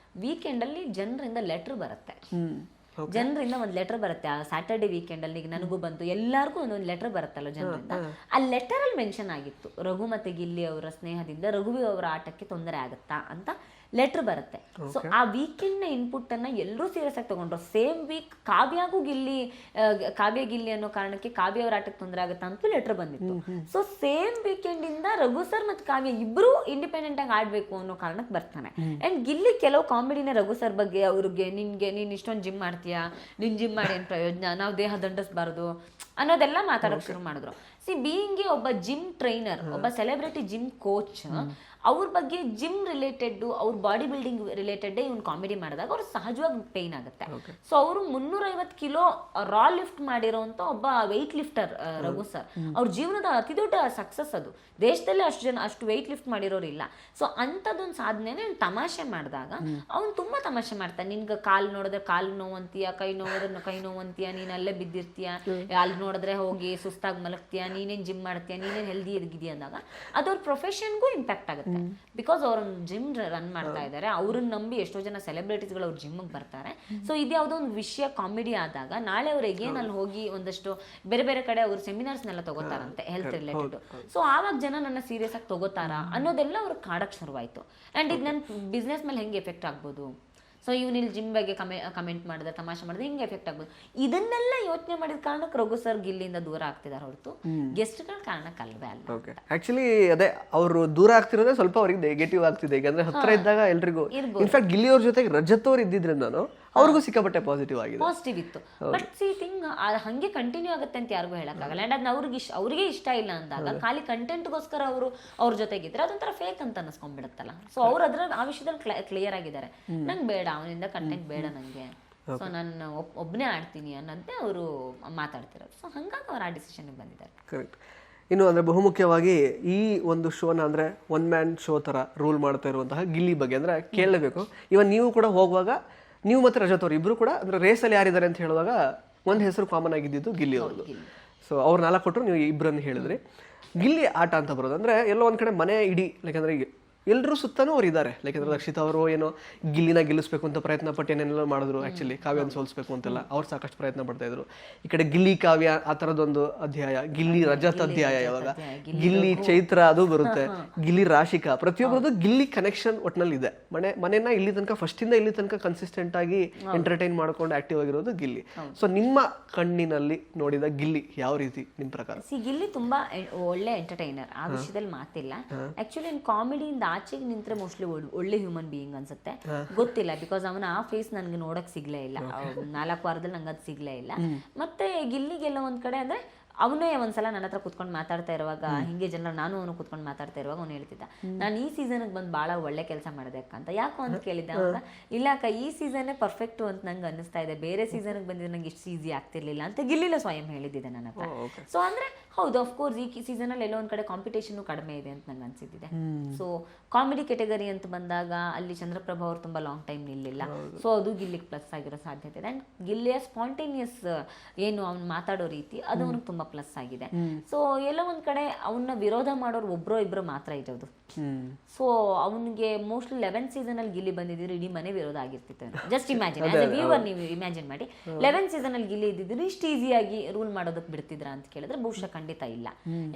ವೀಕೆಂಡ್ ಅಲ್ಲಿ ಜನರಿಂದ ಲೆಟರ್ ಬರುತ್ತೆ. ಜನರಿಂದ ಒಂದು ಲೆಟರ್ ಬರುತ್ತೆ ಆ ಸ್ಯಾಟರ್ಡೆ ವೀಕೆಂಡ್ ಅಲ್ಲಿ. ನನಗೂ ಬಂತು, ಎಲ್ಲರಿಗೂ ಒಂದೊಂದು ಲೆಟರ್ ಬರುತ್ತಲ್ಲ ಜನರಿಂದ. ಆ ಲೆಟರ್ ಅಲ್ಲಿ ಮೆನ್ಷನ್ ಆಗಿತ್ತು, ರಘು ಮತ್ತೆ ಗಿಲ್ಲಿ ಅವರ ಸ್ನೇಹದಿಂದ ರಘುವಿ ಅವರ ಆಟಕ್ಕೆ ತೊಂದರೆ ಆಗುತ್ತಾ ಅಂತ ಲೆಟರ್ ಬರುತ್ತೆ. ಸೊ ಆ ವೀಕೆಂಡ್ ನ ಇನ್ಪುಟ್ ಅನ್ನ ಎಲ್ಲರೂ ಸೀರಿಯಸ್ ಆಗಿ ತಗೊಂಡ್ರು. ಸೇಮ್ ವೀಕ್ ಕಾವ್ಯಾಗೂ ಕಾವ್ಯ ಗಿಲ್ಲಿ ಅನ್ನೋ ಕಾರಣಕ್ಕೆ ಕಾವ್ಯ ಅವರ ಆಟಕ್ಕೆ ತೊಂದರೆ ಆಗುತ್ತಾ ಅಂತೂ ಲೆಟರ್ ಬಂದಿತ್ತು. ಸೊ ಸೇಮ್ ವೀಕೆಂಡ್ ಇಂದ ರಘು ಸರ್ ಮತ್ತೆ ಕಾವ್ಯ ಇಬ್ರು ಇಂಡಿಪೆಂಡೆಂಟ್ ಆಗಿ ಆಡ್ಬೇಕು ಅನ್ನೋ ಕಾರಣಕ್ಕೆ ಬರ್ತಾನೆ. ಅಂಡ್ ಗಿಲ್ಲಿ ಕೆಲವು ಕಾಮಿಡಿನ ರಘು ಸರ್ ಬಗ್ಗೆ, ಅವ್ರಿಗೆ ನೀನ್ ಇಷ್ಟೊಂದು ಜಿಮ್ ಮಾಡ್ತೀಯಾ, ನಿನ್ ಜಿಮ್ ಮಾಡಿ ಏನ್ ಪ್ರಯೋಜನ, ನಾವು ದೇಹ ದಂಡಿಸಬಾರದು ಅನ್ನೋದೆಲ್ಲ ಮಾತಾಡೋಕೆ ಶುರು ಮಾಡಿದ್ರು. ಬೀಯಿಂಗ್ ಒಬ್ಬ ಜಿಮ್ ಟ್ರೈನರ್, ಒಬ್ಬ ಸೆಲೆಬ್ರಿಟಿ ಜಿಮ್ ಕೋಚ್, ಅವ್ರ ಬಗ್ಗೆ ಜಿಮ್ ರಿಲೇಟೆಡ್, ಅವ್ರ ಬಾಡಿ ಬಿಲ್ಡಿಂಗ್ ರಿಲೇಟೆಡ್ ಇವ್ನು ಕಾಮಿಡಿ ಮಾಡಿದಾಗ ಅವ್ರು ಸಹಜವಾಗಿ ಪೇನ್ ಆಗುತ್ತೆ. ಸೊ ಅವರು 350 ಕಿಲೋ ರಾ ಲಿಫ್ಟ್ ಮಾಡಿರೋಂಥ ಒಬ್ಬ ವೆಯ್ಟ್ ಲಿಫ್ಟರ್ ರಘು ಸರ್. ಅವ್ರ ಜೀವನದ ಅತಿ ದೊಡ್ಡ ಸಕ್ಸಸ್ ಅದು. ದೇಶದಲ್ಲಿ ಅಷ್ಟು ವೆಯ್ಟ್ ಲಿಫ್ಟ್ ಮಾಡಿರೋರು ಇಲ್ಲ. ಸೊ ಅಂಥದ್ದೊಂದು ಸಾಧನೆ ತಮಾಷೆ ಮಾಡಿದಾಗ ಅವ್ನು ತುಂಬಾ ತಮಾಷೆ ಮಾಡ್ತಾನೆ. ನಿನ್ಗೆ ಕಾಲು ನೋಡಿದ್ರೆ ಕಾಲು ನೋವಂತೀಯ, ಕೈ ನೋಡಿದ್ರೆ ಕೈ ನೋವಂತೀಯ, ನೀನ್ ಅಲ್ಲೇ ಬಿದ್ದಿರ್ತೀಯ, ಅಲ್ಲಿ ನೋಡಿದ್ರೆ ಹೋಗಿ ಸುಸ್ತಾಗಿ ಮಲಗ್ತೀಯ, ನೀನೇನ್ ಜಿಮ್ ಮಾಡ್ತೀಯ, ನೀನೇನ್ ಹೆಲ್ದಿ ಇದ್ಗಿದೀಯ ಅಂದಾಗ ಅದವ್ರ ಪ್ರೊಫೆಷನ್ಗೂ ಇಂಪ್ಯಾಕ್ಟ್ ಆಗುತ್ತೆ. ಬಿಕಾಸ್ ಅವ್ರ ಜಿಮ್ ರನ್ ಮಾಡ್ತಾ ಇದ್ದಾರೆ, ಅವ್ರನ್ನ ನಂಬಿ ಎಷ್ಟೋ ಜನ ಸೆಲೆಬ್ರಿಟೀಸ್ಗಳು ಅವ್ರ ಜಿಮ್ಗೆ ಬರ್ತಾರೆ. ಸೊ ಇದ್ಯಾವುದೋ ಒಂದು ವಿಷಯ ಕಾಮಿಡಿ ಆದಾಗ ನಾಳೆ ಅವ್ರು ಎಗೇನ್ ಅಲ್ಲಿ ಹೋಗಿ ಒಂದಷ್ಟು ಬೇರೆ ಬೇರೆ ಕಡೆ ಅವ್ರ ಸೆಮಿನಾರ್ಸ್ನೆಲ್ಲ ತಗೋತಾರಂತೆ ಹೆಲ್ತ್ ರಿಲೇಟೆಡ್. ಸೊ ಆವಾಗ ಜನ ನನ್ನ ಸೀರಿಯಸ್ ಆಗಿ ತಗೋತಾರ ಅನ್ನೋದೆಲ್ಲ ಅವ್ರಿಗೆ ಕಾಡಕ್ ಶುರುವಾಯ್ತು. ಅಂಡ್ ಇದು ನನ್ನ ಬಿಸ್ನೆಸ್ ಮೇಲೆ ಹೆಂಗೆ ಎಫೆಕ್ಟ್ ಆಗ್ಬೋದು, ಸೊ ಇವ್ನು ಇಲ್ಲಿ ಜಿಮ್ ಬಗ್ಗೆ ಕಮೆಂಟ್ ಮಾಡಿದ್ರೆ, ತಮಾಷೆ ಮಾಡಿದ್ರೆ ಹಿಂಗೆ ಎಫೆಕ್ಟ್ ಆಗ್ಬೋದು. ಇದನ್ನೆಲ್ಲ ಯೋಚನೆ ಮಾಡಿದ ಕಾರಣಕ್ಕೆ ರಘು ಸರ್ ಗಿಲ್ಲಿಂದ ದೂರ ಆಗ್ತಿದ್ದಾರೆ ಹೊರತು ಗೆಸ್ಟ್ಗಳ ಕಾರಣಕ್ಕೆ ಅಲ್ವೇ ಅಲ್ಲ. ಆಕ್ಚುಲಿ ಅದೇ ಅವರು ದೂರ ಆಗ್ತಿರೋದೇ ಸ್ವಲ್ಪ ಅವ್ರಿಗೆ ನೆಗೆಟಿವ್ ಆಗ್ತಿದೆ. ಈಗ ಅಂದ್ರೆ ಹತ್ರ ಇದ್ದಾಗ ಎಲ್ರಿಗೂ, ಇನ್ಫ್ಯಾಕ್ಟ್ ಗಿಲ್ಲಿ ಅವ್ರ ಜೊತೆಗೆ ರಜತ್ ಅವ್ರು ಇದ್ದಿದ್ರಿಂದ ಅವ್ರಿಗೂ ಸಿಕ್ಕಾಪಟ್ಟೆ ಪಾಸಿಟಿವ್ ಆಗಿದೆ, ಪಾಸಿಟಿವ್ ಇತ್ತು. ಬಟ್ ಸಿ ಥಿಂಗ್ ಹಂಗೆ ಕಂಟಿನ್ಯೂ ಆಗುತ್ತೆ ಅಂತ ಯಾರಿಗೂ ಹೇಳಕ್ಕಾಗಲ್ಲ. ಅಂಡ್ ಅದನ್ನ ಅವ್ರಿಗೆ ಇಷ್ಟ ಇಲ್ಲ ಅಂದಾಗ ಖಾಲಿ ಕಂಟೆಂಟ್ಗೋಸ್ಕರ ಅವ್ರ ಜೊತೆಗಿದ್ರೆ ಅದೊಂಥರ ಫೇಕ್ ಅಂತ ಅನ್ಸ್ಕೊಂಡ್ಬಿಡುತ್ತಲ್ಲ. ಸೊ ಅವ್ರು ಅದ್ರ ಆ ವಿಷಯದಲ್ಲಿ ಕ್ಲಿಯರ್ ಆಗಿದ್ದಾರೆ, ನಂಗೆ ಬೇಡ ಅವನಿಂದ ಕಂಟೆಂಟ್ ಬೇಡ ನಂಗೆ, ಸೊ ನಾನು ಒಬ್ಬನೇ ಆಡ್ತೀನಿ ಅನ್ನೋದೇ ಅವರು ಮಾತಾಡ್ತಿರೋದು. ಸೊ ಹಂಗಾಗಿ ಅವ್ರು ಆ ಡಿಸಿಷನ್ಗೆ ಬಂದಿದ್ದಾರೆ. ಕರೆಕ್ಟ್. ಇನ್ನು ಅಂದರೆ ಬಹುಮುಖ್ಯವಾಗಿ ಈ ಒಂದು ಶೋನ ಅಂದರೆ ಒನ್ ಮ್ಯಾನ್ ಶೋ ಥರ ರೂಲ್ ಮಾಡ್ತಾ ಇರುವಂತಹ ಗಿಲ್ಲಿ ಬಗ್ಗೆ ಅಂದರೆ ಕೇಳಲೇಬೇಕು. ಇವನ್ ನೀವು ಕೂಡ ಹೋಗುವಾಗ ನೀವು ಮತ್ತು ರಜತ್ ಅವರು ಇಬ್ಬರು ಕೂಡ ಅಂದರೆ ರೇಸಲ್ಲಿ ಯಾರಿದ್ದಾರೆ ಅಂತ ಹೇಳುವಾಗ ಒಂದು ಹೆಸರು ಕಾಮನ್ ಆಗಿದ್ದು ಗಿಲ್ಲಿ ಅವ್ರದ್ದು. ಸೊ ಅವ್ರು 4 ಕೊಟ್ಟರು, ನೀವು ಇಬ್ಬರನ್ನು ಹೇಳಿದ್ರಿ. ಗಿಲ್ಲಿ ಆಟ ಅಂತ ಬರೋದು ಅಂದರೆ ಎಲ್ಲೋ ಒಂದು ಕಡೆ ಮನೆ ಇಡೀ, ಯಾಕಂದರೆ ಈಗ ಎಲ್ಲರೂ ಸುತ್ತನೂ ಅವ್ರು ಇದ್ದಾರೆ. ಲೈಕ್ ಅಂದ್ರೆ ರಕ್ಷಿತಾ ಅವರು ಏನೋ ಗಿಲ್ಲಿನ ಗೆಲ್ಲಿಸ್ಬೇಕು ಅಂತ ಪ್ರಯತ್ನ ಪಟ್ಟು ಏನೆಲ್ಲ ಮಾಡಿದ್ರು. ಆಕ್ಚುಲಿ ಕಾವ್ಯನ ಸೋಲಿಸ್ಬೇಕು ಅಂತೆಲ್ಲ ಅವ್ರು ಸಾಕಷ್ಟು ಪ್ರಯತ್ನ ಪಡ್ತಾ ಇದ್ರು. ಈ ಕಡೆ ಗಿಲ್ಲಿ ಕಾವ್ಯ ಆ ತರದೊಂದು ಅಧ್ಯಾಯ, ಗಿಲ್ಲಿ ರಜತ್ ಅಧ್ಯಾಯ, ಯಾವಾಗ ಗಿಲ್ಲಿ ಚೈತ್ರ ಅದು ಬರುತ್ತೆ, ಗಿಲ್ಲಿ ರಾಶಿಕಾ, ಪ್ರತಿಯೊಬ್ಬರದು ಗಿಲ್ಲಿ ಕನೆಕ್ಷನ್ ಒಟ್ನಲ್ಲಿ ಇದೆ. ಮನೆನ ಇಲ್ಲಿ ತನಕ ಫಸ್ಟ್ ಇಂದ ಇಲ್ಲಿ ತನಕ ಕನ್ಸಿಸ್ಟೆಂಟ್ ಆಗಿ ಎಂಟರ್ಟೈನ್ ಮಾಡ್ಕೊಂಡು ಆಕ್ಟಿವ್ ಆಗಿರೋದು ಗಿಲ್ಲಿ. ಸೊ ನಿಮ್ಮ ಕಣ್ಣಿನಲ್ಲಿ ನೋಡಿದ ಗಿಲ್ಲಿ ಯಾವ ರೀತಿ ನಿಮ್ ಪ್ರಕಾರ? ಗಿಲ್ಲಿ ತುಂಬಾ ಒಳ್ಳೆ ಎಂಟರ್ಟೈನರ್, ಆ ವಿಷಯದಲ್ಲಿ ಮಾತಿಲ್ಲ. ಆಕ್ಚುಲಿ ಕಾಮಿಡಿಯಿಂದ ಆಚೆಗೆ ನಿಂತ್ರೆ ಮೋಸ್ಟ್ಲಿ ಒಳ್ಳೆ ಹ್ಯೂಮನ್ ಬೀಯಿಂಗ್ ಅನ್ಸುತ್ತೆ, ಗೊತ್ತಿಲ್ಲ. ಬಿಕಾಸ್ ಅವನ ಆ ಫೇಸ್ ನನ್ಗೆ ನೋಡಕ್ ಸಿಗ್ಲೇ ಇಲ್ಲ, 4 ವಾರದಲ್ಲಿ ನಂಗೆ ಅದು ಸಿಗ್ಲೇ ಇಲ್ಲ. ಮತ್ತೆ ಗಿಲ್ಲಿಗೆಲ್ಲ ಒಂದ್ ಕಡೆ ಅಂದ್ರೆ ಅವನೇ ಒಂದ್ಸಲ ನನ್ನ ಹತ್ರ ಕುತ್ಕೊಂಡು ಮಾತಾಡ್ತಾ ಇರುವಾಗ, ಹಿಂಗೆ ನಾನು ಅವನು ಕುತ್ಕೊಂಡು ಮಾತಾಡ್ತಾ ಇರುವಾಗ ಅವ್ನು ಹೇಳ್ತಿದ್ದ, ನಾನು ಈ ಸೀಸನ್ಗೆ ಬಂದು ಭಾಳ ಒಳ್ಳೆ ಕೆಲಸ ಮಾಡಿದೆ ಅಕ್ಕ ಅಂತ. ಯಾಕೋ ಅಂತ ಕೇಳಿದ್ದೆ ಅವಾಗ, ಇಲ್ಲ ಅಕ್ಕ ಈ ಸೀಸನ್ನೇ ಪರ್ಫೆಕ್ಟು ಅಂತ ನಂಗೆ ಅನ್ನಿಸ್ತಾ ಇದೆ, ಬೇರೆ ಸೀಸನ್ಗೆ ಬಂದಿದ್ರೆ ನಂಗೆ ಇಷ್ಟು ಈಸಿ ಆಗ್ತಿರ್ಲಿಲ್ಲ ಅಂತ ಗಿಲ್ಲಿಲ್ಲ ಸ್ವಯಂ ಹೇಳಿದ್ದಿದೆ ನನ್ನ ಹತ್ರ. ಸೊ ಅಂದ್ರೆ ಹೌದು, ಅಫ್ಕೋರ್ಸ್ ಈ ಸೀಸನಲ್ಲಿ ಎಲ್ಲೋ ಒಂದ್ ಕಡೆ ಕಾಂಪಿಟೇಷನ್ ಕಡಿಮೆ ಇದೆ ಅಂತ ನಂಗೆ ಅನ್ಸಿದ್ದಿದೆ. ಸೊ ಕಾಮಿಡಿ ಕೆಟಗರಿ ಅಂತ ಬಂದಾಗ ಅಲ್ಲಿ ಚಂದ್ರಪ್ರಭಾ ಅವ್ರು ತುಂಬಾ ಲಾಂಗ್ ಟೈಮ್ ನಿಲ್ಲಿಲ್ಲ. ಸೊ ಅದು ಗಿಲ್ಲಿಗೆ ಪ್ಲಸ್ ಆಗಿರೋ ಸಾಧ್ಯತೆ ಇದೆ. ಅಂಡ್ ಗಿಲ್ಲಿಯ ಸ್ಪಾಂಟೇನಿಯಸ್ ಏನು ಅವ್ನು ಮಾತಾಡೋ ರೀತಿ ಅದು ಅವ್ನಿಗೆ ತುಂಬಾ ಪ್ಲಸ್ ಆಗಿದೆ. ಸೊ ಎಲ್ಲ ಒಂದ್ ಕಡೆ ಅವನ್ನ ವಿರೋಧ ಮಾಡೋರು ಒಬ್ರೋ ಇಬ್ರು ಮಾತ್ರ ಇರೋದು. ಸೊ ಅವನಿಗೆ ಮೋಸ್ಟ್ಲಿ 11th ಸೀಸನ್ ಅಲ್ಲಿ ಗಿಲ್ಲಿ ಬಂದಿದ್ರು ಇಡೀ ಮನೆ ವಿರೋಧ ಆಗಿರ್ತಿತ್ತು. Just imagine, as a viewer ನೀವು ಇಮ್ಯಾಜಿನ್ ಮಾಡಿ, 11th ಸೀಸನ್ ಅಲ್ಲಿ ಗಿಲ್ಲಿ ಇದ್ದಿದ್ರು ಇಷ್ಟು ಈಸಿಯಾಗಿ ರೂಲ್ ಮಾಡೋದಕ್ಕೆ ಬಿಡ್ತಿದ್ರ ಅಂತ ಕೇಳಿದ್ರೆ ಬಹುಶಃ ಖಂಡಿತ ಇಲ್ಲ.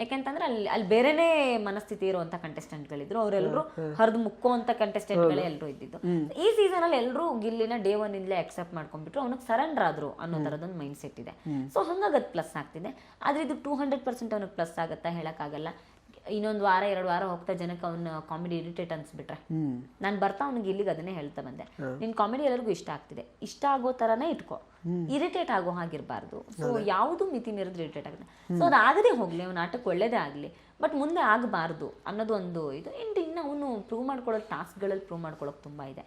ಯಾಕೆಂತಂದ್ರೆ ಅಲ್ಲಿ ಬೇರೆನೇ ಮನಸ್ಥಿತಿ ಇರುವಂತ ಕಂಟೆಸ್ಟೆಂಟ್ಗಳಿದ್ರು, ಅವರೆಲ್ಲರೂ ಹರಿದು ಮುಕ್ಕುವಂತ ಕಂಟೆಸ್ಟೆಂಟ್ಗಳೇ ಎಲ್ಲರೂ ಇದ್ದಿದ್ದು. ಈ ಸೀಸನ್ ಅಲ್ಲಿ ಎಲ್ಲರೂ ಗಿಲ್ಲಿನ ಡೇ 1 ಇಂದಲೇ ಅಕ್ಸೆಪ್ಟ್ ಮಾಡ್ಕೊಂಡ್ಬಿಟ್ರು, ಅವನಿಗೆ ಸರೆಂಡರ್ ಆದ್ರು ಅನ್ನೋ ತರದೊಂದು ಮೈಂಡ್ ಸೆಟ್ ಇದೆ. ಸೊ ಹಂಗಾಗಿ ಅದು ಪ್ಲಸ್ ಆಗ್ತಿದೆ. ಆದ್ರೆ ಇದು 200% ಅವನಿಗೆ ಪ್ಲಸ್ ಆಗತ್ತಾ ಹೇಳಕ್ಕಾಗಲ್ಲ. ಇನ್ನೊಂದು ವಾರ 2 ವಾರ ಹೋಗ್ತಾ ಜನಕ್ಕೆ ಅವ್ನ ಕಾಮಿಡಿ ಇರಿಟೇಟ್ ಅನ್ಸ್ಬಿಟ್ರೆ, ನಾನು ಬರ್ತಾ ಅವ್ನಿಗೆ ಇಲ್ಲಿಗೆ ಅದನ್ನೇ ಹೇಳ್ತಾ ಬಂದೆ, ನಿನ್ ಕಾಮಿಡಿ ಎಲ್ಲರಿಗೂ ಇಷ್ಟ ಆಗ್ತಿದೆ, ಇಷ್ಟ ಆಗೋ ತರನೇ ಇಟ್ಕೋ, ಇರಿಟೇಟ್ ಆಗೋ ಹಾಗಿರ್ಬಾರ್ದು. ಸೊ ಯಾವುದು ಮಿತಿ ಮೀರಿದ್ರೆ ಇರಿಟೇಟ್ ಆಗುತ್ತೆ. ಸೊ ಅದಾಗದೇ ಹೋಗ್ಲಿ, ಅವ್ನ ನಾಟಕ ಒಳ್ಳೇದೇ ಆಗ್ಲಿ, ಬಟ್ ಮುಂದೆ ಆಗಬಾರ್ದು ಅನ್ನೋದು ಒಂದು ಇದು. ಇನ್ನು ಅವನು ಪ್ರೂವ್ ಮಾಡ್ಕೊಳ್ಳೋ ಟಾಸ್ಕ್ಗಳಲ್ಲಿ ಪ್ರೂವ್ ಮಾಡ್ಕೊಳ್ಳೋಕೆ ತುಂಬಾ ಇದೆ.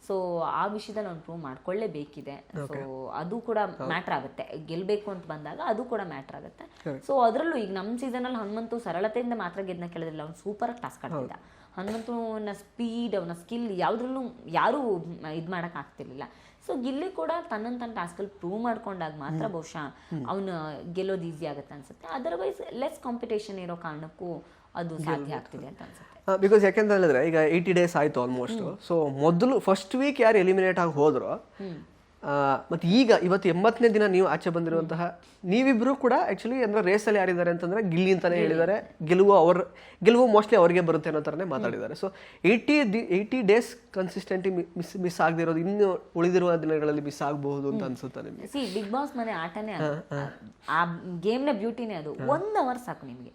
ಸೊ ಆ ವಿಷಯದಲ್ಲಿ ಅವ್ನು ಪ್ರೂವ್ ಮಾಡ್ಕೊಳ್ಳೇಬೇಕಿದೆ. ಸೊ ಅದು ಕೂಡ ಮ್ಯಾಟ್ರ್ ಆಗುತ್ತೆ, ಗೆಲ್ಬೇಕು ಅಂತ ಬಂದಾಗ ಅದು ಕೂಡ ಮ್ಯಾಟ್ರ್ ಆಗುತ್ತೆ. ಸೊ ಅದರಲ್ಲೂ ಈಗ ನಮ್ಮ ಸೀಸನಲ್ಲಿ ಹನುಮಂತು ಸರಳತೆಯಿಂದ ಮಾತ್ರ ಗೆದ್ನ ಕೇಳಿದ್ರಲ್ಲ, ಅವ್ನು ಸೂಪರ್ ಆಗಿ ಟಾಸ್ಕ್ ಆಡ್ತಿದ್ದ. ಹನುಮಂತನ ಸ್ಪೀಡ್, ಅವನ ಸ್ಕಿಲ್ ಯಾವುದ್ರಲ್ಲೂ ಯಾರೂ ಇದು ಮಾಡಕ್ ಆಗ್ತಿರ್ಲಿಲ್ಲ. ಸೊ ಗಿಲ್ಲಿ ಕೂಡ ತನ್ನ ಟಾಸ್ಕಲ್ಲಿ ಪ್ರೂವ್ ಮಾಡ್ಕೊಂಡಾಗ ಮಾತ್ರ ಬಹುಶಃ ಅವನು ಗೆಲ್ಲೋದು ಈಸಿ ಆಗುತ್ತೆ ಅನ್ಸುತ್ತೆ. ಅದರ್ವೈಸ್ ಲೆಸ್ ಕಾಂಪಿಟೇಷನ್ ಇರೋ ಕಾರಣಕ್ಕೂ ಅದು ಸಾಧ್ಯ ಆಗ್ತಿದೆ ಅಂತ ಅನ್ಸುತ್ತೆ. ಬಿಕಾಸ್ ಯಾಕೆಂತ ಹೇಳಿದ್ರೆ ಈಗ 80 days ಆಯ್ತು ಆಲ್ಮೋಸ್ಟ್. ಸೊ ಮೊದಲು ಫಸ್ಟ್ ವೀಕ್ ಯಾರು ಎಲಿಮಿನೇಟ್ ಆಗಿ ಹೋದ್ರು, ಮತ್ತೆ ಈಗ ಇವತ್ತು 80ನೇ ದಿನ ನೀವು ಆಚೆ ಬಂದಿರುವಂತಹ ನೀವಿಬ್ರು ಕೂಡ ಆಕ್ಚುಲಿ ಅಂದ್ರೆ ರೇಸಲ್ಲಿ ಯಾರಿದ್ದಾರೆ ಅಂತಂದ್ರೆ ಗಿಲ್ಲಿ ಅಂತಾನೆ ಹೇಳಿದ್ದಾರೆ. ಗೆಲುವು ಮೋಸ್ಟ್ಲಿ ಅವ್ರಿಗೆ ಬರುತ್ತೆ ಅನ್ನೋ ಥರನೇ ಮಾತಾಡಿದ್ದಾರೆ. ಸೊ 80 days ಕನ್ಸಿಸ್ಟೆಂಟಿ ಮಿಸ್ ಆಗದಿರೋದು ಇನ್ನು ಉಳಿದಿರುವ ದಿನಗಳಲ್ಲಿ ಮಿಸ್ ಆಗಬಹುದು ಅಂತ ಅನ್ಸುತ್ತೆ ನಿಮಗೆ? ಬಿಗ್ ಬಾಸ್ ಮನೆ ಆಟನೇ ಆ ಗೇಮ್ನ ಬ್ಯೂಟಿನೇ ಅದು. 1 hour ಸಾಕು ನಿಮಗೆ.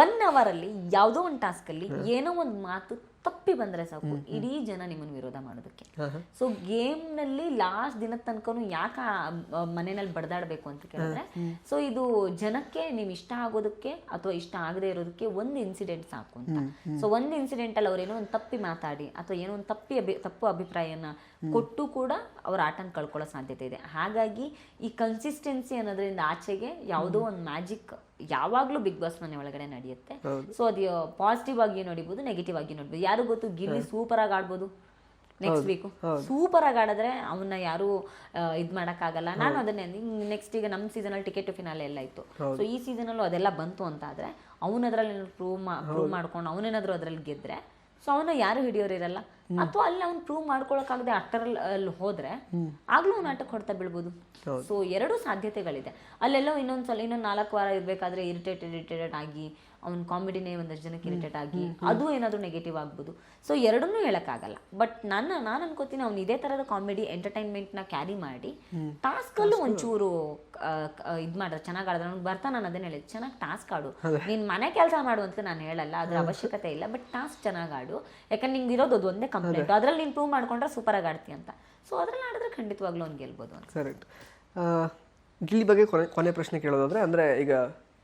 1 hour ಅಲ್ಲಿ ಯಾವುದೋ ಒಂದು ಟಾಸ್ಕ್ ಅಲ್ಲಿ ಏನೋ ಒಂದು ಮಾತು ತಪ್ಪಿ ಬಂದ್ರೆ ಸಾಕು ಇಡೀ ಜನ ನಿಮ್ಮನ್ನು ವಿರೋಧ ಮಾಡೋದಕ್ಕೆ. ಸೊ ಗೇಮ್ ನಲ್ಲಿ ಲಾಸ್ಟ್ ದಿನದ ತನಕನು ಯಾಕೆ ಮನೆಯಲ್ಲಿ ಬಡದಾಡ್ಬೇಕು ಅಂತ ಕೇಳಿದ್ರೆ, ಸೊ ಇದು ಜನಕ್ಕೆ ನೀವು ಇಷ್ಟ ಆಗೋದಕ್ಕೆ ಅಥವಾ ಇಷ್ಟ ಆಗದೆ ಇರೋದಕ್ಕೆ ಒಂದು ಇನ್ಸಿಡೆಂಟ್ ಸಾಕು ಅಂತ. ಸೊ ಒಂದು ಇನ್ಸಿಡೆಂಟ್ ಅಲ್ಲಿ ಅವ್ರೇನೋ ಒಂದು ತಪ್ಪಿ ಮಾತಾಡಿ ಅಥವಾ ಏನೋ ಒಂದು ತಪ್ಪು ಅಭಿಪ್ರಾಯನ ಕೊಟ್ಟು ಕೂಡ ಅವ್ರ ಆಟನ ಕಳ್ಕೊಳ್ಳೋ ಸಾಧ್ಯತೆ ಇದೆ. ಹಾಗಾಗಿ ಈ ಕನ್ಸಿಸ್ಟೆನ್ಸಿ ಅನ್ನೋದ್ರಿಂದ ಆಚೆಗೆ ಯಾವುದೋ ಒಂದು ಮ್ಯಾಜಿಕ್ ಯಾವಾಗ್ಲೂ ಬಿಗ್ ಬಾಸ್ ಮನೆ ಒಳಗಡೆ ನಡೆಯುತ್ತೆ. ಸೊ ಅದು ಪಾಸಿಟಿವ್ ಆಗಿ ನೋಡಿಬಹುದು, ನೆಗೆಟಿವ್ ಆಗಿ ನೋಡ್ಬೋದು. ಯಾರು ಗೊತ್ತು, ಗಿಲ್ಲಿ ಸೂಪರ್ ಆಗಿ ಆಡ್ಬೋದು ನೆಕ್ಸ್ಟ್ ವೀಕು. ಸೂಪರ್ ಆಗಿ ಆಡಿದ್ರೆ ಅವನ್ನ ಯಾರು ಇದ್ ಮಾಡಕ್ಕಾಗಲ್ಲ. ನಾನು ಅದನ್ನೇ ನೆಕ್ಸ್ಟ್ ಈಗ ನಮ್ಮ ಸೀಸನಲ್ಲಿ ಟಿಕೆಟ್ ಟು ಫಿನಾಲೆ ಎಲ್ಲ ಇತ್ತು. ಸೊ ಈ ಸೀಸನಲ್ಲೂ ಅದೆಲ್ಲ ಬಂತು ಅಂತ ಆದ್ರೆ ಅವನದ್ರಲ್ಲಿ ಪ್ರೂವ್ ಮಾಡ್ಕೊಂಡು ಅವನೇನಾದ್ರು ಅದ್ರಲ್ಲಿ ಗೆದ್ರೆ ಸೊ ಅವನ್ನ ಯಾರು ಹಿಡಿಯೋರಿರಲ್ಲ. ಅಥವಾ ಅಲ್ಲಿ ಅವ್ನು ಪ್ರೂವ್ ಮಾಡ್ಕೊಳಕ್ಕಾಗದೆ ಅಟ್ಟರಲ್ಲಿ ಹೋದ್ರೆ ಆಗ್ಲೂ ಅವ್ನು ಆಟಕ್ಕೆ ಹೊಡ್ತಾ ಬೀಳ್ಬೋದು. ಸೊ 2 ಸಾಧ್ಯತೆಗಳಿದೆ. ಅಲ್ಲೆಲ್ಲೋ ಇನ್ನೊಂದು 4 ವಾರ ಇರ್ಬೇಕಾದ್ರೆ ಇರಿಟೇಟೆಡ್ ಆಗಿ ಅವ್ನ ಕಾಮಿಡಿನೇ ಒಂದಷ್ಟು ಜನಕ್ಕೆ ಇರಿಟೇಟ್ ಆಗಿ ಅದು ಏನಾದ್ರು ನೆಗೆಟಿವ್ ಆಗ್ಬೋದು. ಸೊ 2 ಹೇಳಕ್ಕಾಗಲ್ಲ. ಬಟ್ ನಾನು ಅನ್ಕೋತೀನಿ ಅವ್ನು ಇದೇ ತರದ ಕಾಮಿಡಿ ಎಂಟರ್ಟೈನ್ಮೆಂಟ್ ನ ಕ್ಯಾರಿ ಮಾಡಿ ಟಾಸ್ಕ್ ಅಲ್ಲೂ ಒಂಚೂರು ಇದ್ ಮಾಡಿದ್ರೆ ಚೆನ್ನಾಗ್ ಆಡಿದ್ರೆ ಅವ್ನಿಗೆ ಬರ್ತಾ. ನಾನು ಅದನ್ನ ಹೇಳಿದ್, ಚೆನ್ನಾಗಿ ಟಾಸ್ಕ್ ಆಡು, ನೀನ್ ಮನೆ ಕೆಲಸ ಮಾಡು ಅಂತ ನಾನು ಹೇಳಲ್ಲ, ಅದ್ರ ಅವಶ್ಯಕತೆ ಇಲ್ಲ. ಬಟ್ ಟಾಸ್ಕ್ ಚೆನ್ನಾಗಿ ಆಡು, ಯಾಕಂದ್ರೆ ನಿಂಗೆ ಇರೋದು ಅದು ಒಂದೇ ಕಂಪ್ಲೇಂಟ್, ಅದ್ರಲ್ಲಿ ನೀನ್ ಪ್ರೂವ್ ಮಾಡ್ಕೊಂಡ್ರೆ ಸೂಪರ್ ಆಗಿ ಆಡ್ತಿ ಅಂತ. ಸೊ ಅದ್ರಲ್ಲಿ ಆಡಿದ್ರೆ ಖಂಡಿತವಾಗ್ಲೂ ಅವ್ನು ಗೆಲ್ಬೋದು ಅಂತ. ಕರೆಕ್ಟ್. ಗಿಲ್ಲಿ ಬಗ್ಗೆ ಕೊನೆ ಪ್ರಶ್ನೆ ಕೇಳೋದಾದ್ರೆ, ಅಂದ್ರೆ ಈಗ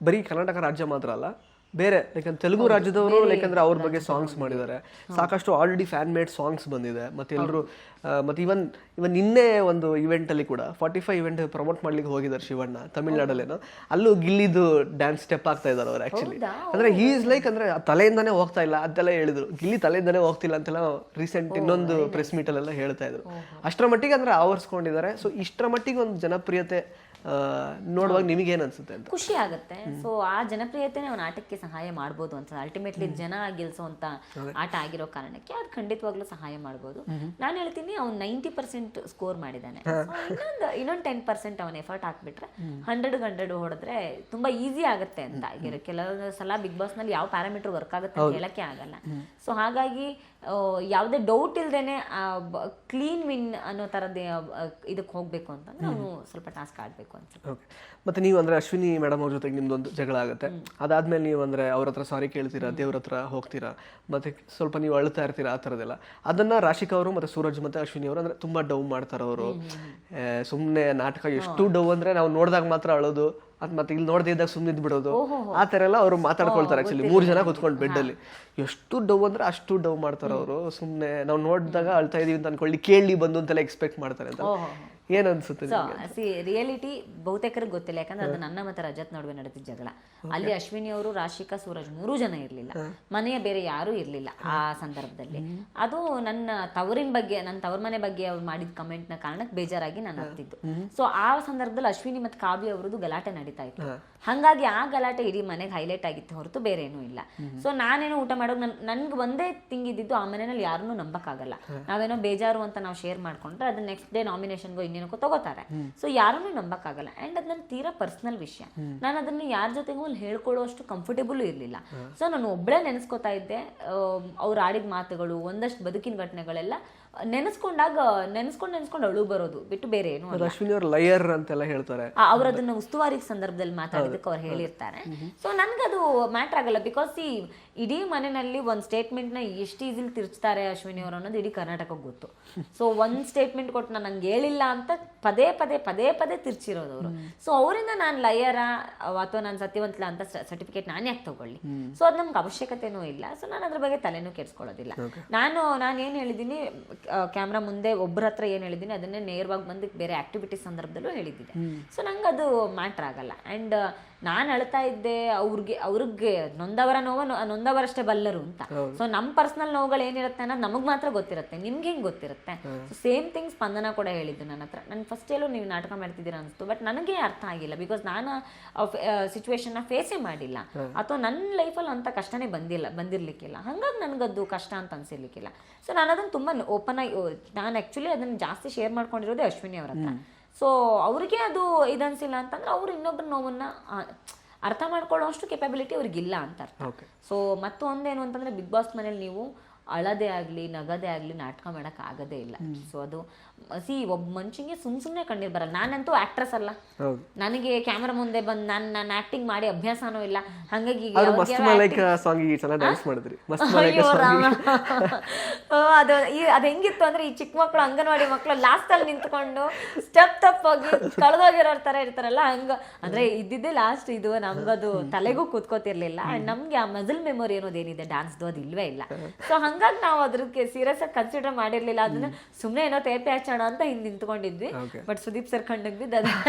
ಬರೀ ಕರ್ನಾಟಕ ರಾಜ್ಯ ಮಾತ್ರ ಅಲ್ಲ, ಬೇರೆ ಯಾಕಂದ್ರೆ ತೆಲುಗು ರಾಜ್ಯದವರು ಯಾಕಂದ್ರೆ ಅವ್ರ ಬಗ್ಗೆ ಸಾಂಗ್ಸ್ ಮಾಡಿದ್ದಾರೆ, ಸಾಕಷ್ಟು ಆಲ್ರೆಡಿ ಫ್ಯಾನ್ ಮೇಡ್ ಸಾಂಗ್ಸ್ ಬಂದಿದೆ. ಮತ್ತೆ ಎಲ್ಲರೂ ಮತ್ತೆ ಇವನ್ ನಿನ್ನೆ ಒಂದು ಇವೆಂಟ್ ಅಲ್ಲಿ ಕೂಡ 45 ಇವೆಂಟ್ ಪ್ರಮೋಟ್ ಮಾಡ್ಲಿಕ್ಕೆ ಹೋಗಿದ್ದಾರೆ ಶಿವಣ್ಣ ತಮಿಳ್ನಾಡಲ್ಲೇನೋ. ಅಲ್ಲೂ ಗಿಲ್ಲಿದು ಡ್ಯಾನ್ಸ್ ಸ್ಟೆಪ್ ಆಗ್ತಾ ಇದ್ದಾರೆ ಅವ್ರು. ಆಕ್ಚುಲಿ ಅಂದ್ರೆ ಹಿ ಇಸ್ ಲೈಕ್ ಅಂದ್ರೆ ತಲೆಯಿಂದಾನೇ ಹೋಗ್ತಾ ಇಲ್ಲ ಅಂತೆಲ್ಲ ಹೇಳಿದ್ರು. ಗಿಲ್ಲಿ ತಲೆಯಿಂದಾನೇ ಹೋಗ್ತಿಲ್ಲ ಅಂತೆಲ್ಲ ರೀಸೆಂಟ್ ಇನ್ನೊಂದು ಪ್ರೆಸ್ ಮೀಟ್ ಅಲ್ಲೆಲ್ಲ ಹೇಳ್ತಾ ಇದ್ರು. ಅಷ್ಟರ ಮಟ್ಟಿಗೆ ಅಂದ್ರೆ ಆವರಿಸ್ಕೊಂಡಿದ್ದಾರೆ. ಸೊ ಇಷ್ಟರ ಮಟ್ಟಿಗೆ ಒಂದು ಜನಪ್ರಿಯತೆ ನೋಡುವಾಗ ನಿಮಗೇನು ಅನ್ಸುತ್ತೆ ಅಂತ? ಖುಷಿ ಆಗುತ್ತೆ. ಸೊ ಆ ಜನಪ್ರಿಯತೆನೇ ಅವನ ಆಟಕ್ಕೆ ಸಹಾಯ ಮಾಡ್ಬೋದು ಅಂತ ಅಲ್ಟಿಮೇಟ್ಲಿ ಜನ ಗೆಲ್ಸೋಂತ ಆಟ ಆಗಿರೋ ಕಾರಣಕ್ಕೆ ಅದು ಖಂಡಿತವಾಗ್ಲೂ ಸಹಾಯ ಮಾಡ್ಬೋದು. ನಾನು ಹೇಳ್ತೀನಿ ಅವ್ನು 90% ಸ್ಕೋರ್ ಮಾಡಿದ್ದಾನೆ. ಇನ್ನೊಂದು 10% ಅವನ ಎಫರ್ಟ್ ಹಾಕ್ಬಿಟ್ರೆ 100 ಹೊಡೆದ್ರೆ ತುಂಬಾ ಈಸಿ ಆಗುತ್ತೆ ಅಂತ. ಈಗ ಕೆಲವೊಂದು ಸಲ ಬಿಗ್ ಬಾಸ್ ನಲ್ಲಿ ಯಾವ ಪ್ಯಾರಾಮೀಟರ್ ವರ್ಕ್ ಆಗುತ್ತೆ ಅಂತ ಹೇಳಕ್ಕೆ ಆಗಲ್ಲ. ಸೊ ಹಾಗಾಗಿ ಯಾವುದೇ ಡೌಟ್ ಇಲ್ದೇನೆ ಕ್ಲೀನ್ ವಿನ್ ಅನ್ನೋ ತರದೇ ಇದಕ್ಕೆ ಹೋಗ್ಬೇಕು ಅಂತಂದ್ರೆ ಅವನು ಸ್ವಲ್ಪ ಟಾಸ್ಕ್ ಆಡ್ಬೇಕು ಅನ್ಸುತ್ತೆ. ಓಕೆ. ಮತ್ತೆ ನೀವು ಅಂದ್ರೆ ಅಶ್ವಿನಿ ಮೇಡಮ್ ಅವ್ರ ಜೊತೆಗೆ ನಿಮ್ದೊಂದು ಜಗಳ ಆಗುತ್ತೆ, ಅದಾದ್ಮೇಲೆ ನೀವು ಅಂದ್ರೆ ಅವ್ರ ಹತ್ರ ಸಾರಿ ಕೇಳ್ತೀರಾ, ದೇವ್ರ ಹತ್ರ ಹೋಗ್ತೀರಾ, ಮತ್ತೆ ಸ್ವಲ್ಪ ನೀವು ಅಳ್ತಾ ಇರ್ತೀರಾ, ಆ ಥರದ್ದೆಲ್ಲ. ಅದನ್ನ ರಾಶಿಕಾ ಅವರು ಮತ್ತೆ ಸೂರಜ್ ಮತ್ತೆ ಅಶ್ವಿನಿ ಅವರು ಅಂದ್ರೆ ತುಂಬಾ ಡೌ ಮಾಡ್ತಾರೆ ಅವರು. ಸುಮ್ಮನೆ ನಾಟಕ ಎಷ್ಟು ಡೌ ಅಂದ್ರೆ ನಾವು ನೋಡಿದಾಗ ಮಾತ್ರ ಅಳೋದು, ಅದ್ ಮತ್ತೆ ಇಲ್ಲಿ ನೋಡದೇ ಇದ್ದಾಗ ಸುಮ್ಮನೆ ಬಿಡೋದು, ಆ ಥರ ಎಲ್ಲ ಅವರು ಮಾತಾಡ್ಕೊಳ್ತಾರೆ. ಆಕ್ಚುಲಿ 3 ಜನ ಕೂತ್ಕೊಂಡು ಬೆಡ್ಡಲ್ಲಿ ಎಷ್ಟು ಡೌ ಅಂದ್ರೆ ಅಷ್ಟು ಡೌ ಮಾಡ್ತಾರೆ ಅವರು. ಸುಮ್ಮನೆ ನಾವು ನೋಡಿದಾಗ ಅಳ್ತಾ ಇದೀವಿ ಅಂತ ಅನ್ಕೊಳ್ಳಿ, ಕೇಳಿ ಬಂದು ಅಂತೆಲ್ಲ ಎಕ್ಸ್ಪೆಕ್ಟ್ ಮಾಡ್ತಾರೆ ಅಂತ. ಏನ್ ಅನ್ಸುತ್ತೆ? ರಿಯಾಲಿಟಿ ಬಹುತೇಕರಿಗೆ ಗೊತ್ತಿಲ್ಲ, ಯಾಕಂದ್ರೆ ಅದು ನನ್ನ ಮತ್ತೆ ರಜತ್ ನಡುವೆ ನಡೆದಿದ್ದ ಜಗಳ. ಅಲ್ಲಿ ಅಶ್ವಿನಿ ಅವರು, ರಾಶಿಕಾ, ಸೂರಜ್ 3 ಜನ ಇರ್ಲಿಲ್ಲ, ಮನೆಯ ಬೇರೆ ಯಾರು ಇರ್ಲಿಲ್ಲ ಆ ಸಂದರ್ಭದಲ್ಲಿ. ಅದು ನನ್ನ ತವರಿನ ಬಗ್ಗೆ, ನನ್ನ ತವರ ಮನೆ ಬಗ್ಗೆ ಅವ್ರು ಮಾಡಿದ ಕಮೆಂಟ್ ನ ಕಾರಣಕ್ಕೆ ಬೇಜಾರಾಗಿ ನಾನು ಹತ್ತಿದ್ದು. ಸೊ ಆ ಸಂದರ್ಭದಲ್ಲಿ ಅಶ್ವಿನಿ ಮತ್ತು ಕಾವ್ಯ ಅವರದ್ದು ಗಲಾಟೆ ನಡೀತಾ ಇತ್ತು. ಹಂಗಾಗಿ ಆ ಗಲಾಟೆ ಇಡೀ ಮನೆಗೆ ಹೈಲೈಟ್ ಆಗಿತ್ತು ಹೊರತು ಬೇರೆ ಏನೂ ಇಲ್ಲ. ಸೊ ನಾನೇನೋ ಊಟ ಮಾಡೋದು ನನ್ಗೆ ಒಂದೇ ತಿಂಗಿದ್ದು, ಆ ಮನೆಯಲ್ಲಿ ಯಾರನ್ನೂ ನಂಬಕ್ಕಾಗಲ್ಲ. ನಾವೇನೋ ಬೇಜಾರು ಅಂತ ನಾವು ಶೇರ್ ಮಾಡ್ಕೊಂಡ್ರೆ ಅದನ್ನ ನೆಕ್ಸ್ಟ್ ಡೇ ನಾಮಿನೇಷನ್ಗೋ ಇನ್ನೇನಕ್ಕೋ ತಗೋತಾರೆ. ಸೊ ಯಾರನ್ನೂ ನಂಬಕ್ಕಾಗಲ್ಲ. ಅಂಡ್ ಅದು ನನ್ನ ತೀರಾ ಪರ್ಸನಲ್ ವಿಷಯ. ನಾನು ಅದನ್ನ ಯಾರ ಜೊತೆಗೂ ಅಲ್ಲಿ ಹೇಳ್ಕೊಳ್ಳೋ ಅಷ್ಟು ಕಂಫರ್ಟೇಬಲ್ ಇರಲಿಲ್ಲ. ಸೊ ನಾನು ಒಬ್ಬಳೇ ನೆನೆಸ್ಕೊತಾ ಇದ್ದೆ. ಅವ್ರು ಆಡಿದ ಮಾತುಗಳು, ಒಂದಷ್ಟು ಬದುಕಿನ ಘಟನೆಗಳೆಲ್ಲ ನೆನೆಸ್ಕೊಂಡು ಅಳು ಬರೋದು ಬಿಟ್ಟು ಬೇರೆ ಏನು. ಅಶ್ವಿನಿ ಅವರು ಲಯರ್ ಅಂತೆಲ್ಲ ಹೇಳ್ತಾರೆ. ಅವ್ರು ಅದನ್ನ ಉಸ್ತುವಾರಿ ಸಂದರ್ಭದಲ್ಲಿ ಮಾತಾಡಿದಕ್ಕೆ ಅವ್ರು ಹೇಳಿರ್ತಾರೆ. ಸೊ ನನ್ಗದು ಮ್ಯಾಟರ್ ಆಗಲ್ಲ. ಬಿಕಾಸ್ ಇಡೀ ಮನೆಯಲ್ಲಿ ಒಂದು ಸ್ಟೇಟ್ಮೆಂಟ್ ನ ಎಷ್ಟು ಈಸಿಲಿ ತಿರ್ಚ್ತಾರೆ ಅಶ್ವಿನಿ ಅವರು ಅನ್ನೋದು ಇಡೀ ಕರ್ನಾಟಕಕ್ಕೆ ಗೊತ್ತು. ಸೊ ಒಂದ್ ಸ್ಟೇಟ್ಮೆಂಟ್ ಕೊಟ್ಟು ನಾನು ನಂಗೆ ಹೇಳಿಲ್ಲ ಅಂತ ಪದೇ ಪದೇ ತಿರ್ಚಿರೋದು ಅವರು. ಸೊ ಅವರಿಂದ ನಾನು ಲಯರ ಅಥವಾ ನಾನು ಸತ್ಯವಂತಲ ಅಂತ ಸರ್ಟಿಫಿಕೇಟ್ ನಾನು ಯಾಕೆ ತಗೊಳ್ಳಿ? ಸೊ ಅದು ನಮ್ಗೆ ಅವಶ್ಯಕತೆನೂ ಇಲ್ಲ. ಸೊ ನಾನು ಅದ್ರ ಬಗ್ಗೆ ತಲೆನೂ ಕೆಡ್ಸ್ಕೊಳ್ಳೋದಿಲ್ಲ. ನಾನು ಏನ್ ಹೇಳಿದ್ದೀನಿ, ಕ್ಯಾಮ್ರಾ ಮುಂದೆ ಒಬ್ಬರ ಹತ್ರ ಏನ್ ಹೇಳಿದ್ದೀನಿ ಅದನ್ನೇ ನೇರವಾಗಿ ಬಂದು ಬೇರೆ ಆಕ್ಟಿವಿಟೀಸ್ ಸಂದರ್ಭದಲ್ಲೂ ಹೇಳಿದ್ದೆ. ಸೊ ನಂಗೆ ಅದು ಮ್ಯಾಟ್ರ್ ಆಗಲ್ಲ. ಅಂಡ್ ನಾನು ಅಳ್ತಾ ಇದ್ದೆ, ಅವ್ರಿಗೆ ನೊಂದವರ ನೋವು ನೊಂದವರಷ್ಟೇ ಬಲ್ಲರು ಅಂತ. ಸೊ ನಮ್ಮ ಪರ್ಸನಲ್ ನೋವುಗಳು ಏನಿರುತ್ತೆ ಅನ್ನೋದು ನಮಗ್ ಮಾತ್ರ ಗೊತ್ತಿರುತ್ತೆ, ನಿಮ್ಗೆ ಹೆಂಗ್ ಗೊತ್ತಿರುತ್ತೆ? ಸೇಮ್ ಥಿಂಗ್ ಸ್ಪಂದನ ಕೂಡ ಹೇಳಿದ್ದು ನನ್ನ ಹತ್ರ. ನನ್ ಫಸ್ಟ್ ಎಲ್ಲೂ ನೀವು ನಾಟಕ ಮಾಡ್ತಿದ್ದೀರಾ ಅನಿಸ್ತು, ಬಟ್ ನನಗೆ ಅರ್ಥ ಆಗಿಲ್ಲ. ಬಿಕಾಸ್ ನಾನು ಸಿಚುವೇಶನ್ ನ ಫೇಸೇ ಮಾಡಿಲ್ಲ, ಅಥವಾ ನನ್ನ ಲೈಫಲ್ಲಿ ಅಂತ ಕಷ್ಟನೇ ಬಂದಿರ್ಲಿಕ್ಕಿಲ್ಲ. ಹಂಗಾಗಿ ನನಗದು ಕಷ್ಟ ಅಂತ ಅನ್ಸಿರ್ಲಿಕ್ಕಿಲ್ಲ. ಸೊ ನಾನು ಅದನ್ನ ತುಂಬಾ ಓಪನ್ ಆಗಿ, ನಾನು ಆಕ್ಚುಲಿ ಅದನ್ನ ಜಾಸ್ತಿ ಶೇರ್ ಮಾಡ್ಕೊಂಡಿರೋದೇ ಅಶ್ವಿನಿ ಅವ್ರ ಹತ್ರ. ಸೊ ಅವ್ರಿಗೆ ಅದು ಇದನ್ಸಿಲ್ಲ ಅಂತಂದ್ರೆ ಅವ್ರು ಇನ್ನೊಬ್ಬರ ನೋವನ್ನ ಅರ್ಥ ಮಾಡ್ಕೊಳ್ಳೋ ಅಷ್ಟು ಕೆಪಾಬಿಲಿಟಿ ಅವ್ರಿಗಿಲ್ಲ ಅಂತ ಅರ್ಥ. ಸೊ ಮತ್ತೊಂದೇನು ಅಂತಂದ್ರೆ ಬಿಗ್ ಬಾಸ್ ಮನೇಲಿ ನೀವು ಅಳದೇ ಆಗ್ಲಿ ನಗದೇ ಆಗ್ಲಿ ನಾಟಕ ಮಾಡಕ್ ಆಗದೇ ಇಲ್ಲ. ಸೊ ಅದು ಒಬ್ಬ ಮನುಷ್ಯನಿಗೆ ಸುಮ್ನೆ ಕಣ್ಣೀರ್ ಬರಲ್ಲ. ನಾನಂತೂ ಆಕ್ಟ್ರೆಸ್ ಅಲ್ಲ, ನನಗೆ ಕ್ಯಾಮ್ರಾ ಮುಂದೆ ಬಂದು ನಾನು ಆಕ್ಟಿಂಗ್ ಮಾಡಿ ಅಭ್ಯಾಸನೂ ಇಲ್ಲ. ಹಂಗಾಗಿ ಅದು ಹೆಂಗಿತ್ತು ಅಂದ್ರೆ, ಈ ಚಿಕ್ಕ ಮಕ್ಕಳು ಅಂಗನವಾಡಿ ಮಕ್ಕಳು ಲಾಸ್ಟ್ ಅಲ್ಲಿ ನಿಂತ್ಕೊಂಡು ಸ್ಟೆಪ್ ತಪ್ಪಾಗಿ ಕಳೆದೋಗಿರೋ ತರ ಇರ್ತಾರಲ್ಲ, ಹಂಗ ಅಂದ್ರೆ ಇದ್ದಿದ್ದೆ ಲಾಸ್ಟ್. ಇದು ನಮ್ಗದು ತಲೆಗೂ ಕೂತ್ಕೋತಿರ್ಲಿಲ್ಲ. ಅಂಡ್ ನಮ್ಗೆ ಆ ಮಜಲ್ ಮೆಮೊರಿ ಅನ್ನೋದೇನಿದೆ ಡ್ಯಾನ್ಸ್ದು ಅದು ಇಲ್ವೇ ಇಲ್ಲ. ಸೊ ಹಂಗಾಗಿ ನಾವು ಅದ್ರಕ್ಕೆ ಸೀರಿಯಸ್ ಆಗಿ ಕನ್ಸಿಡರ್ ಮಾಡಿರ್ಲಿಲ್ಲ. ಅದನ್ನ ಸುಮ್ನೆ ಏನೋ ತೇಪೆ ಹಚ್ಚೋಣ ಅಂತ ಹಿಂಗ್ ನಿಂತ್ಕೊಂಡಿದ್ವಿ. ಬಟ್ ಸುದೀಪ್ ಸರ್ ಕಂಡಂಗ್ ಬಿದ್ದು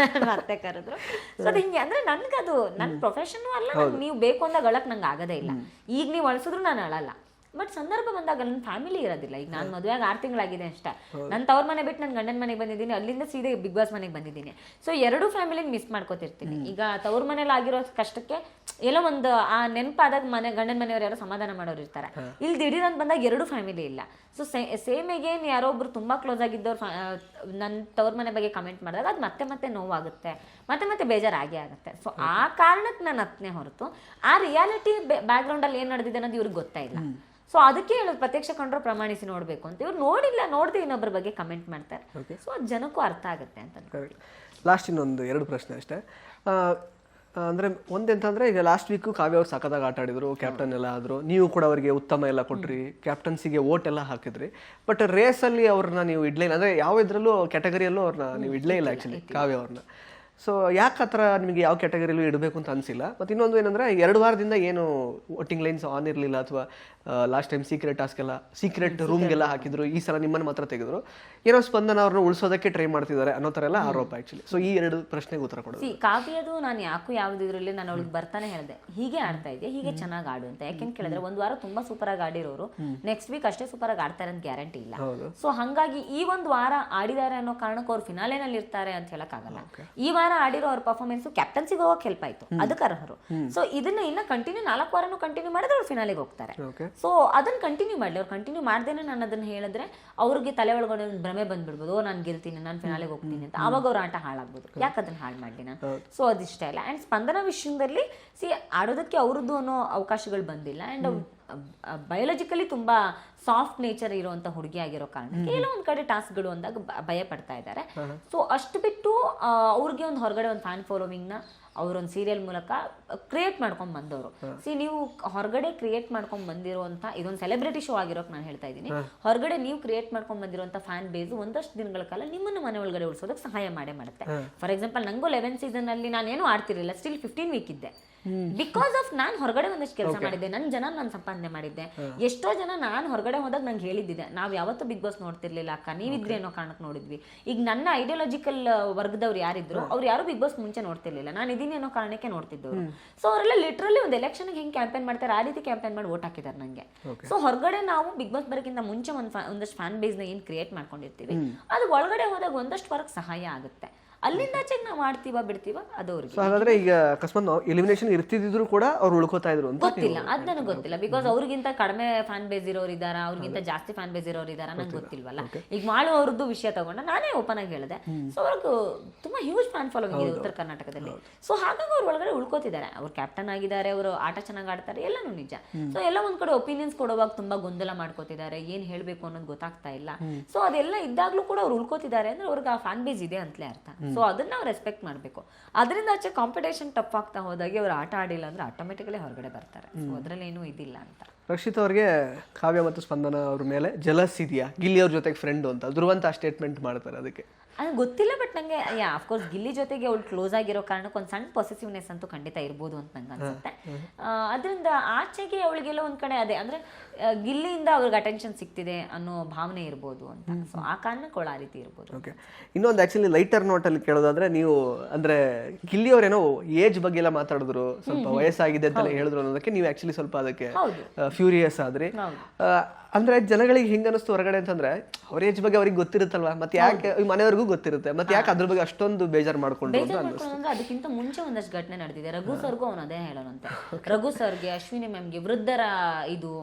ಮತ್ತೆ ಕರೆದ್ರು. ಸೊ ಅದು ಹಿಂಗೆ ಅಂದ್ರೆ ನನ್ಗದು ನನ್ನ ಪ್ರೊಫೆಷನ್ ಅಲ್ಲ. ನೀವು ಬೇಕು ಅಂದಾಗ ಅಳಕ್ ನಂಗೆ ಆಗದೇ ಇಲ್ಲ. ಈಗ ನೀವು ಅಳ್ಸಿದ್ರು ನಾನು ಅಳಲ್ಲ. ಬಟ್ ಸಂದರ್ಭ ಬಂದಾಗ ನನ್ನ ಫ್ಯಾಮಿಲಿ ಇರೋದಿಲ್ಲ. ಈಗ ನಾನು ಮದುವೆಯಾಗಿ 6 ತಿಂಗಳಾಗಿದೆ ಅಷ್ಟೇ. ನನ್ನ ತವ್ರ ಮನೆ ಬಿಟ್ಟು ನನ್ನ ಗಂಡನ ಮನೆಗೆ ಬಂದಿದ್ದೀನಿ, ಅಲ್ಲಿಂದ ಸೀದಾ ಬಿಗ್ ಬಾಸ್ ಮನೆಗೆ ಬಂದಿದ್ದೀನಿ. ಸೊ 2 ಫ್ಯಾಮಿಲಿನ ಮಿಸ್ ಮಾಡ್ಕೋತಿರ್ತೀನಿ. ಈಗ ತವ್ರ ಮನೇಲಿ ಆಗಿರೋ ಕಷ್ಟಕ್ಕೆ ಎಲ್ಲೋ ಒಂದು ಆ ನೆನಪಾದಾಗ ಗಂಡನ ಮನೆಯವ್ರು ಯಾರೋ ಸಮಾಧಾನ ಮಾಡೋರು ಇರ್ತಾರೆ. ಇಲ್ಲಿ ದಿಢೀರ್ ಅಂತ ಬಂದಾಗ 2 ಫ್ಯಾಮಿಲಿ ಇಲ್ಲ. ಸೊ ಸೇಮ್ ಅಗೇನ್ ಯಾರೋ ಒಬ್ರು ತುಂಬಾ ಕ್ಲೋಸ್ ಆಗಿದ್ದವ್ರು ನನ್ನ ತವ್ರ ಮನೆ ಬಗ್ಗೆ ಕಮೆಂಟ್ ಮಾಡಿದಾಗ ಅದು ಮತ್ತೆ ನೋವಾಗುತ್ತೆ, ಮತ್ತೆ ಬೇಜಾರಾಗೇ ಆಗುತ್ತೆ. ಸೊ ಆ ಕಾರಣಕ್ಕೆ ನಾನು ಹತ್ತನೇ ಹೊರತು ಆ ರಿಯಾಲಿಟಿ ಬ್ಯಾಕ್ ಗ್ರೌಂಡ್ ಅಲ್ಲಿ ಏನ್ ನಡೆದಿದೆ ಅನ್ನೋದು ಇವ್ರಿಗೆ ಗೊತ್ತಾ ಇಲ್ಲ. ಸೊ ಅದಕ್ಕೆ ಹೇಳೋದು, ಪ್ರತ್ಯಕ್ಷ ಕಂಡ್ರು ಪ್ರಮಾಣಿಸಿ ನೋಡ್ಬೇಕು ಅಂತ. ಇವ್ರು ನೋಡದೆ ಇನ್ನೊಬ್ಬರ ಬಗ್ಗೆ ಕಮೆಂಟ್ ಮಾಡ್ತಾರೆ. ಸೊ ಅದು ಜನಕ್ಕೂ ಅರ್ಥ ಆಗುತ್ತೆ ಅಂತ. ಲಾಸ್ಟ್ ಇನ್ನೊಂದು 2 ಪ್ರಶ್ನೆ ಅಷ್ಟೇ. ಅಂದ್ರೆ ಒಂದೆಂತಂದ್ರೆ, ಈಗ ಲಾಸ್ಟ್ ವೀಕ್ ಕಾವ್ಯ ಅವ್ರು ಸಖತ್ತಾಗಿ ಆಟ ಆಡಿದ್ರು, ಕ್ಯಾಪ್ಟನ್ ಎಲ್ಲ ಆದ್ರು, ನೀವು ಕೂಡ ಅವರಿಗೆ ಉತ್ತಮ ಎಲ್ಲ ಕೊಟ್ರಿ, ಕ್ಯಾಪ್ಟನ್ಸಿಗೆ ವೋಟ್ ಎಲ್ಲ ಹಾಕಿದ್ರಿ. ಬಟ್ ರೇಸ್ ಅಲ್ಲಿ ಅವ್ರನ್ನ ನೀವು ಇಡ್ಲೇ ಇಲ್ಲ, ಅಂದ್ರೆ ಯಾವ ಇದ್ರಲ್ಲೂ ಕ್ಯಾಟಗರಿಯಲ್ಲೂ ಅವ್ರನ್ನ ನೀವು ಇಡ್ಲೇ ಇಲ್ಲ ಆಕ್ಚುಲಿ ಕಾವ್ಯ ಅವ್ರನ್ನ. ಸೊ ಯಾಕೆ ಆ ಥರ ನಿಮಗೆ ಯಾವ ಕ್ಯಾಟಗರಿಯಲ್ಲೂ ಇಡಬೇಕು ಅಂತ ಅನಿಸಿಲ್ಲ? ಮತ್ತು ಇನ್ನೊಂದು ಏನಂದರೆ, 2 ವಾರದಿಂದ ಏನು ವೋಟಿಂಗ್ ಲೈನ್ಸ್ ಆನ್ ಇರಲಿಲ್ಲ, ಅಥವಾ ಲಾಸ್ಟ್ ಟೈಮ್ ಸೀಕ್ರೆಟ್ ರೂಮ್ಗೆಲ್ಲ ಹಾಕಿದ್ರು, ಈ ಸಲ ನಿಮ್ಮನ್ನು ಮಾತ್ರ ತೆಗೆದ್ರು, ಏನೋ ಸ್ಪಂದನ ಅವ್ರನ್ನ ಉಳಿಸೋದಕ್ಕೆ ಟ್ರೈ ಮಾಡ್ತಿದ್ದಾರೆ ಅನ್ನೋ ಥರ ಎಲ್ಲ ಆರೋಪ ಆ್ಯಕ್ಚುಲಿ. ಸೊ ಈ 2 ಪ್ರಶ್ನೆಗೆ ಉತ್ತರ ಕೊಡೋದು. ಕಾವ್ಯದು ನಾನು ಯಾವುದಿದ್ರಲ್ಲಿ ನಾನು ಅವಳಿಗೆ ಬರ್ತಾನೆ ಹೇಳಿದೆ, ಹೀಗೆ ಆಡ್ತಾ ಇದೆಯಾ, ಹೀಗೆ ಚೆನ್ನಾಗಿ ಆಡು ಅಂತ. ಯಾಕೆಂತ ಕೇಳಿದ್ರೆ, 1 ವಾರ ತುಂಬಾ ಸೂಪರ್ ಆಗಿ ಆಡಿರೋರು ನೆಕ್ಸ್ಟ್ ವೀಕ್ ಅಷ್ಟೇ ಸೂಪರ್ ಆಗಿ ಆಡ್ತಾರೆ ಅಂತ ಗ್ಯಾರಂಟಿ ಇಲ್ಲ. ಸೊ ಹಂಗಾಗಿ ಈ 1 ವಾರ ಆಡಿದ್ದಾರೆ ಅನ್ನೋ ಕಾರಣಕ್ಕೆ ಅವ್ರು ಫಿನಾಲೆನಲ್ಲಿ ಇರ್ತಾರೆ ಅಂತ ಹೇಳಕ್ಕಾಗಲ್ಲ. ಈ ವಾರ ವಾರ ಆಡಿರೋ ಅವ್ರ ಪರ್ಫಾರ್ಮೆನ್ಸ್ ಕ್ಯಾಪ್ಟನ್ಸಿಗೆ ಹೋಗಕ್ಕೆ ಹೆಲ್ಪ್ ಆಯ್ತು, ಅದಕ್ಕೆ ಅರ್ಹರು. ಸೊ ಇದನ್ನ ಇನ್ನ ಕಂಟಿನ್ಯೂ 4 ವಾರನೂ ಕಂಟಿನ್ಯೂ ಮಾಡಿದ್ರೆ ಅವ್ರು ಫಿನಾಲಿಗೆ ಹೋಗ್ತಾರೆ. ಸೊ ಅದನ್ನ ಕಂಟಿನ್ಯೂ ಮಾಡ್ಲಿ. ಅವ್ರು ಕಂಟಿನ್ಯೂ ಮಾಡ್ದೇನೆ ನಾನು ಅದನ್ನ ಹೇಳಿದ್ರೆ ಅವ್ರಿಗೆ ತಲೆ ಒಳಗಡೆ ಒಂದು ಭ್ರಮೆ ಬಂದ್ಬಿಡ್ಬೋದು, ನಾನು ಗೆಲ್ತೀನಿ, ನಾನು ಫಿನಾಲಿಗೆ ಹೋಗ್ತೀನಿ ಅಂತ. ಅವಾಗ ಅವ್ರ ಆಟ ಹಾಳಾಗ್ಬೋದು. ಯಾಕೆ ಅದನ್ನ ಹಾಳು ಮಾಡ್ಲಿ ನಾನು? ಸೊ ಅದಿಷ್ಟ ಇಲ್ಲ. ಅಂಡ್ ಸ್ಪಂದನ ವಿಷಯದಲ್ಲಿ ಆಡೋದಕ್ಕೆ ಅವ್ರದ್ದು ಅನ್ನೋ ಅವಕಾಶಗಳು ಬಂದಿಲ್ಲ. ಅಂಡ್ ಬಯೋಲಜಿಕಲಿ ತುಂಬಾ ಸಾಫ್ಟ್ ನೇಚರ್ ಇರುವಂತ ಹುಡುಗಿ ಆಗಿರೋ ಕಾರಣ ಕೆಲವೊಂದ್ ಕಡೆ ಟಾಸ್ಕ್ಗಳು ಅಂದಾಗ ಭಯ ಪಡ್ತಾ ಇದ್ದಾರೆ. ಸೊ ಅಷ್ಟು ಬಿಟ್ಟು ಅವ್ರಿಗೆ ಒಂದು ಹೊರಗಡೆ ಒಂದು ಫ್ಯಾನ್ ಫಾಲೋವಿಂಗ್ ನ ಅವ್ರೊಂದು ಸೀರಿಯಲ್ ಮೂಲಕ ಕ್ರಿಯೇಟ್ ಮಾಡ್ಕೊಂಡ್ ಬಂದವರು. ನೀವು ಹೊರಗಡೆ ಕ್ರಿಯೇಟ್ ಮಾಡ್ಕೊಂಡ್ ಬಂದಿರುವಂತ ಇದೊಂದು ಸೆಲೆಬ್ರಿಟಿ ಶೋ ಆಗಿರೋಕ್ ನಾನು ಹೇಳ್ತಾ ಇದ್ದೀನಿ. ಹೊರಗಡೆ ನೀವು ಕ್ರಿಯೇಟ್ ಮಾಡ್ಕೊಂಡ್ ಬಂದಿರುವಂತ ಫ್ಯಾನ್ ಬೇಸ್ ಒಂದಷ್ಟು ದಿನಗಳ ಕಾಲ ನಿಮ್ಮನ್ನು ಮನೆ ಒಳಗಡೆ ಉಳಿಸೋದಕ್ಕೆ ಸಹಾಯ ಮಾಡೇ ಮಾಡುತ್ತೆ. ಫಾರ್ ಎಕ್ಸಾಂಪಲ್ ನಂಗೂ 11 ಸೀಸನ್ ಅಲ್ಲಿ ನಾನೇನು ಆಡ್ತಿರ್ಲಿಲ್ಲ, ಸ್ಟಿಲ್ 15 ವೀಕ್ ಇದ್ದೆ. ಬಿಕಾಸ್ ಆಫ್ ನಾನ್ ಹೊರಗಡೆ ಒಂದಷ್ಟು ಕೆಲಸ ಮಾಡಿದ್ದೆ, ನನ್ನ ಜನ ನಾನು ಸಂಪಾದನೆ ಮಾಡಿದ್ದೆ. ಎಷ್ಟೋ ಜನ ನಾನು ಹೊರಗಡೆ ಹೋದಾಗ ನಂಗೆ ಹೇಳಿದ್ದೆ, ನಾವ್ ಯಾವತ್ತೂ ಬಿಗ್ ಬಾಸ್ ನೋಡ್ತಿರ್ಲಿಲ್ಲ ಅಕ್ಕ, ನೀವಿದ್ರಿ ಅನ್ನೋ ಕಾರಣಕ್ಕೆ ನೋಡಿದ್ವಿ. ಈಗ ನನ್ನ ಐಡಿಯಾಲಜಿಕಲ್ ವರ್ಗದವ್ರು ಯಾರಿದ್ರು ಅವ್ರು ಯಾರು ಬಿಗ್ ಬಾಸ್ ಮುಂಚೆ ನೋಡ್ತಿರ್ಲಿಲ್ಲ, ನಾನು ಇದೀನಿ ಅನ್ನೋ ಕಾರಣಕ್ಕೆ ನೋಡ್ತಿದ್ದವ್ರು. ಸೊ ಅವರೆಲ್ಲ ಲಿಟ್ರಲಿ ಒಂದು ಎಲೆಕ್ಷನ್ ಹೆಂಗ್ ಕ್ಯಾಂಪೇನ್ ಮಾಡ್ತಾರೆ ಆ ರೀತಿ ಕ್ಯಾಂಪೇನ್ ಮಾಡಿ ವೋಟ್ ಹಾಕಿದ್ದಾರೆ ನಂಗೆ. ಸೊ ಹೊರಗಡೆ ನಾವು ಬಿಗ್ ಬಾಸ್ ಬರೋಕ್ಕಿಂತ ಮುಂಚೆ ಒಂದಷ್ಟು ಫ್ಯಾನ್ ಬೇಸ್ ನ ಏನ್ ಕ್ರಿಯೇಟ್ ಮಾಡ್ಕೊಂಡಿರ್ತೀವಿ ಅದು ಒಳಗಡೆ ಹೋದಾಗ ಒಂದಷ್ಟು ವರ್ಕ್ ಸಹಾಯ ಆಗುತ್ತೆ. ಅಲ್ಲಿಂದ ಆಚೆಗೆ ನಾವು ಮಾಡ್ತೀವ ಬಿಡ್ತೀವ ಅದು ಅವ್ರಿಗೆ. ಹಾಗಾದ್ರೆ ಈಗ ಅಕಸ್ಮಾತ್ ಎಲಿಮಿನೇಷನ್ ಇರ್ತಿದ್ರು ಕೂಡ ಅವ್ರು ಉಳ್ಕೋತಾ ಇದ್ರು ಅಂತ ಗೊತ್ತಿಲ್ಲ, ಅದ್ ನನಗೆ ಗೊತ್ತಿಲ್ಲ. ಬಿಕಾಸ್ ಅವ್ರಿಗಿಂತ ಕಡಿಮೆ ಫ್ಯಾನ್ ಬೇಸ್ ಇರೋರು ಇದಾರ, ಅವ್ರಿಗಿಂತ ಜಾಸ್ತಿ ಫ್ಯಾನ್ ಬೇಸ್ ಇರೋರು ಇದಾರ, ನಂಗೆ ಗೊತ್ತಿಲ್ವಲ್ಲ. ಈಗ ಮಾಡು ಅವ್ರದ್ದು ವಿಷಯ ತಗೊಂಡ ನಾನೇ ಓಪನ್ ಆಗಿ ಹೇಳಿದೆ. ಸೊ ಅವ್ರಿಗೆ ತುಂಬಾ ಹ್ಯೂಜ್ ಫ್ಯಾನ್ ಫಾಲೋವಿಂಗ್ ಇದೆ ಉತ್ತರ ಕರ್ನಾಟಕದಲ್ಲಿ. ಸೊ ಹಾಗಾಗಿ ಅವ್ರ ಒಳಗಡೆ ಉಳ್ಕೋತಿದ್ದಾರೆ, ಅವ್ರು ಕ್ಯಾಪ್ಟನ್ ಆಗಿದ್ದಾರೆ, ಅವರು ಆಟ ಚೆನ್ನಾಗಿ ಆಡ್ತಾರೆ, ಎಲ್ಲಾನು ನಿಜ. ಸೊ ಎಲ್ಲ ಒಂದ್ ಕಡೆ ಒಪಿನಿಯನ್ಸ್ ಕೊಡುವಾಗ ತುಂಬಾ ಗೊಂದಲ ಮಾಡ್ಕೋತಿದ್ದಾರೆ, ಏನ್ ಹೇಳ್ಬೇಕು ಅನ್ನೋದು ಗೊತ್ತಾಗ್ತಾ ಇಲ್ಲ. ಸೊ ಅದೆಲ್ಲ ಇದ್ದಾಗ್ಲೂ ಕೂಡ ಅವ್ರು ಉಳ್ಕೋತಿದ್ದಾರೆ ಅಂದ್ರೆ ಅವ್ರಿಗೆ ಆ ಫ್ಯಾನ್ ಬೇಸ್ ಇದೆ ಅಂತಲೇ ಅರ್ಥ. ಸೊ ಅದನ್ನ ನಾವು ರೆಸ್ಪೆಕ್ಟ್ ಮಾಡಬೇಕು. ಅದರಿಂದ ಆಚೆ ಕಾಂಪಿಟೇಷನ್ ಟಫ್ ಆಗ್ತಾ ಹೋದಾಗೆ ಅವ್ರು ಆಟ ಆಡಿಲ್ಲ ಅಂದ್ರೆ ಆಟೋಮೆಟಿಕಲಿ ಹೊರಗಡೆ ಬರ್ತಾರೆ. ಸೊ ಅದ್ರಲ್ಲಿ ಏನೂ ಇದಿಲ್ಲ ಅಂತ. ರಕ್ಷಿತ್ ಅವ್ರಿಗೆ ಕಾವ್ಯ ಮತ್ತು ಸ್ಪಂದನ ಅವ್ರ ಮೇಲೆ ಜಲಸ್ ಇದೆಯಾ, ಗಿಲ್ಲಿ ಅವ್ರ ಜೊತೆಗೆ ಫ್ರೆಂಡ್ ಅಂತ ಧ್ರುವಂತ ಸ್ಟೇಟ್ಮೆಂಟ್ ಮಾಡ್ತಾರೆ, ಅದಕ್ಕೆ ಅದು ಗೊತ್ತಿಲ್ಲ. ಬಟ್ ನಂಗೆ ಅಫ್ಕೋರ್ಸ್ ಗಿಲ್ಲಿ ಜೊತೆಗೆ ಅವ್ಳು ಕ್ಲೋಸ್ ಆಗಿರೋ ಕಾರಣಕ್ಕೆ ಒಂದು ಸಣ್ಣ ಪಾಸಿಟಿವ್ನೆಸ್ ಅಂತೂ ಖಂಡಿತ ಇರ್ಬೋದು ಅಂತ ನಂಗೆ ಅನ್ಸುತ್ತೆ. ಅದರಿಂದ ಆಚೆಗೆ ಅವಳಿಗೆಲ್ಲ ಒಂದ್ ಕಡೆ ಅದೇ ಅಂದ್ರೆ ಗಿಲ್ಲಿಯಿಂದ ಅವ್ರಿಗೆ ಅಟೆನ್ಷನ್ ಸಿಗ್ತಿದೆ ಅನ್ನೋ ಭಾವನೆ ಇರ್ಬೋದು ಅಂತ. ಸೊ ಆ ಕಾರಣಕ್ಕೆ ಅವಳು ಆ ರೀತಿ ಇರ್ಬೋದು. ಓಕೆ, ಇನ್ನೊಂದು ಆಕ್ಚುಲಿ ಲೈಟರ್ ನೋಟ್ ಅಲ್ಲಿ ಕೇಳೋದಾದ್ರೆ, ನೀವು ಅಂದ್ರೆ ಗಿಲ್ಲಿ ಅವ್ರೇನೋ ಏಜ್ ಬಗ್ಗೆ ಎಲ್ಲ ಮಾತಾಡಿದ್ರು, ಸ್ವಲ್ಪ ವಯಸ್ಸಾಗಿದೆ ಅಂತ ಹೇಳಿದ್ರು ಅನ್ನೋದಕ್ಕೆ ನೀವು ಆಕ್ಚುಲಿ ಸ್ವಲ್ಪ ಅದಕ್ಕೆ ಫ್ಯೂರಿಯಸ್ ಆದ್ರಿ. ಅಂದ್ರೆ ಜನಗಳಿಗೆ ಹಿಂಗ ಅನಿಸ್ತು ಹೊರಗಡೆ ಅಂತಂದ್ರೆ ಅವ್ರ ಏಜ್ ಬಗ್ಗೆ ಅವ್ರಿಗೆ ಗೊತ್ತಿರುತ್ತಲ್ವಾ, ಮತ್ತೆ ಯಾಕೆ ಮನೆಯವ್ರಿಗೂ ಗೊತ್ತಿರುತ್ತೆ, ಮತ್ತೆ ಯಾಕೆ ಅದ್ರ ಬಗ್ಗೆ ಅಷ್ಟೊಂದು ಬೇಜಾರು ಮಾಡ್ಕೊಂಡು ಅಂದ್ರೆ ಅದಕ್ಕಿಂತ ಮುಂಚೆ ಒಂದಷ್ಟು ಘಟನೆ ನಡೆದಿದೆ. ರಘು ಸರ್ಗೂ ಅವನು ಅದೇ ಹೇಳೋಣಂತೆ, ರಘು ಸರ್ಗೆ ಅಶ್ವಿನಿ ಮ್ಯಾಮ್ಗೆ ವೃದ್ಧರ ಇದು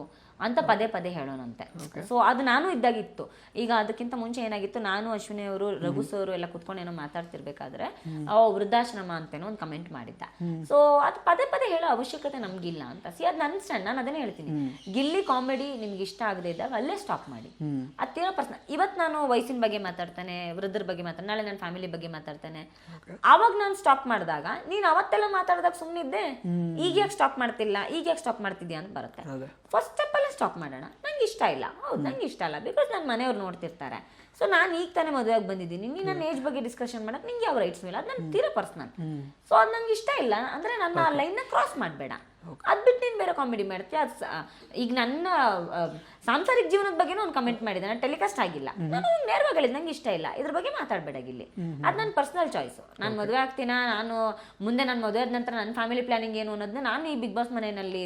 ಅಂತ ಪದೇ ಪದೇ ಹೇಳೋಣಂತೆ. ಸೊ ಅದು ನಾನು ಇದ್ದಾಗಿತ್ತು. ಈಗ ಅದಕ್ಕಿಂತ ಮುಂಚೆ ಏನಾಗಿತ್ತು, ನಾನು ಅಶ್ವಿನಿ ಅವರು ರಘು ಸರ್ ಎಲ್ಲ ಕುತ್ಕೊಂಡು ಏನೋ ಮಾತಾಡ್ತಿರ್ಬೇಕಾದ್ರೆ ವೃದ್ಧಾಶ್ರಮ ಅಂತೇನೋ ಒಂದು ಕಮೆಂಟ್ ಮಾಡಿದ್ದ. ಸೊ ಅದು ಪದೇ ಪದೇ ಹೇಳೋ ಅವಶ್ಯಕತೆ ನಮ್ಗಿಲ್ಲ ಅಂತ. ಅದು ನನ್ನ ಸ್ಟ್ಯಾಂಡ್, ನಾನು ಅದನ್ನೇ ಹೇಳ್ತೀನಿ. ಗಿಲ್ಲಿ ಕಾಮಿಡಿ ನಿಮ್ಗೆ ಇಷ್ಟ ಆಗದೆ ಇದ್ದಾಗ ಅಲ್ಲೇ ಸ್ಟಾಪ್ ಮಾಡಿ. ಅದೇನೋ ಪರ್ಸನಲ್. ಇವತ್ತು ನಾನು ವಯಸ್ಸಿನ ಬಗ್ಗೆ ಮಾತಾಡ್ತಾನೆ, ವೃದ್ಧರ ಬಗ್ಗೆ ಮಾತಾಡ್ತಾನೆ, ನಾಳೆ ನನ್ನ ಫ್ಯಾಮಿಲಿ ಬಗ್ಗೆ ಮಾತಾಡ್ತಾನೆ. ಆವಾಗ ನಾನು ಸ್ಟಾಪ್ ಮಾಡಿದಾಗ ನೀನ್ ಅವತ್ತೆಲ್ಲ ಮಾತಾಡಿದಾಗ ಸುಮ್ಮನಿದ್ದೆ, ಈಗ ಯಾಕೆ ಸ್ಟಾಪ್ ಮಾಡ್ತಿಲ್ಲ, ಈಗ ಯಾಕೆ ಸ್ಟಾಪ್ ಮಾಡ್ತಿದ್ಯಾ ಅಂತ ಬರುತ್ತೆ. ಫಸ್ಟ್ ಸ್ಟೆಪ್ ಅಲ್ಲೇ ಸ್ಟಾಪ್ ಮಾಡೋಣ. ನಂಗೆ ಇಷ್ಟ ಇಲ್ಲ, ಹೌದು ನಂಗೆ ಇಷ್ಟ ಅಲ್ಲ, ಬಿಕಾಸ್ ನನ್ನ ಮನೆಯವ್ರು ನೋಡ್ತಿರ್ತಾರೆ. ಸೊ ನಾನು ಈಗ ತಾನೇ ಮದುವೆಯಾಗಿ ಬಂದಿದ್ದೀನಿ, ನೀನು ನನ್ನ ಏಜ್ ಬಗ್ಗೆ ಡಿಸ್ಕಷನ್ ಮಾಡಕ್ ನಿಂಗೆ ಯಾವ ರೈಟ್ಸ್ ಇಲ್ಲ, ಅದು ನನ್ನ ತೀರಾ ಪರ್ಸನಲ್. ಸೊ ಅದು ನಂಗೆ ಇಷ್ಟ ಇಲ್ಲ ಅಂದ್ರೆ ನನ್ನ ಆ ಲೈನ್ನ ಕ್ರಾಸ್ ಮಾಡಬೇಡ. ಅದ್ ಬಿಟ್ಟು ನೀನು ಬೇರೆ ಕಾಮಿಡಿ ಮಾಡ್ತೀಯ. ಅದು ಈಗ ನನ್ನ ಸಾಂಸಾರಿಕ ಜೀವನದ ಬಗ್ಗೆನೂ ಒಂದು ಕಮೆಂಟ್ ಮಾಡಿದೆ, ನಾನು ಟೆಲಿಕಾಸ್ಟ್ ಆಗಿಲ್ಲ, ನಾನು ನೇರವಾಗಿ ಹೇಳಿದ್ ನಂಗೆ ಇಷ್ಟ ಇಲ್ಲ, ಇದ್ರ ಬಗ್ಗೆ ಮಾತಾಡಬೇಡ ಗಿಲ್ಲಿ. ಅದು ನನ್ನ ಪರ್ಸನಲ್ ಚಾಯ್ಸು. ನಾನು ಮದುವೆ ಆಗ್ತೀನ, ನಾನು ಮುಂದೆ ನನ್ನ ಮದುವೆ ಆದ ನಂತರ ನನ್ನ ಫ್ಯಾಮಿಲಿ ಪ್ಲಾನಿಂಗ್ ಏನು ಅನ್ನೋದನ್ನ ನಾನು ಈ ಬಿಗ್ ಬಾಸ್ ಮನೆಯಲ್ಲಿ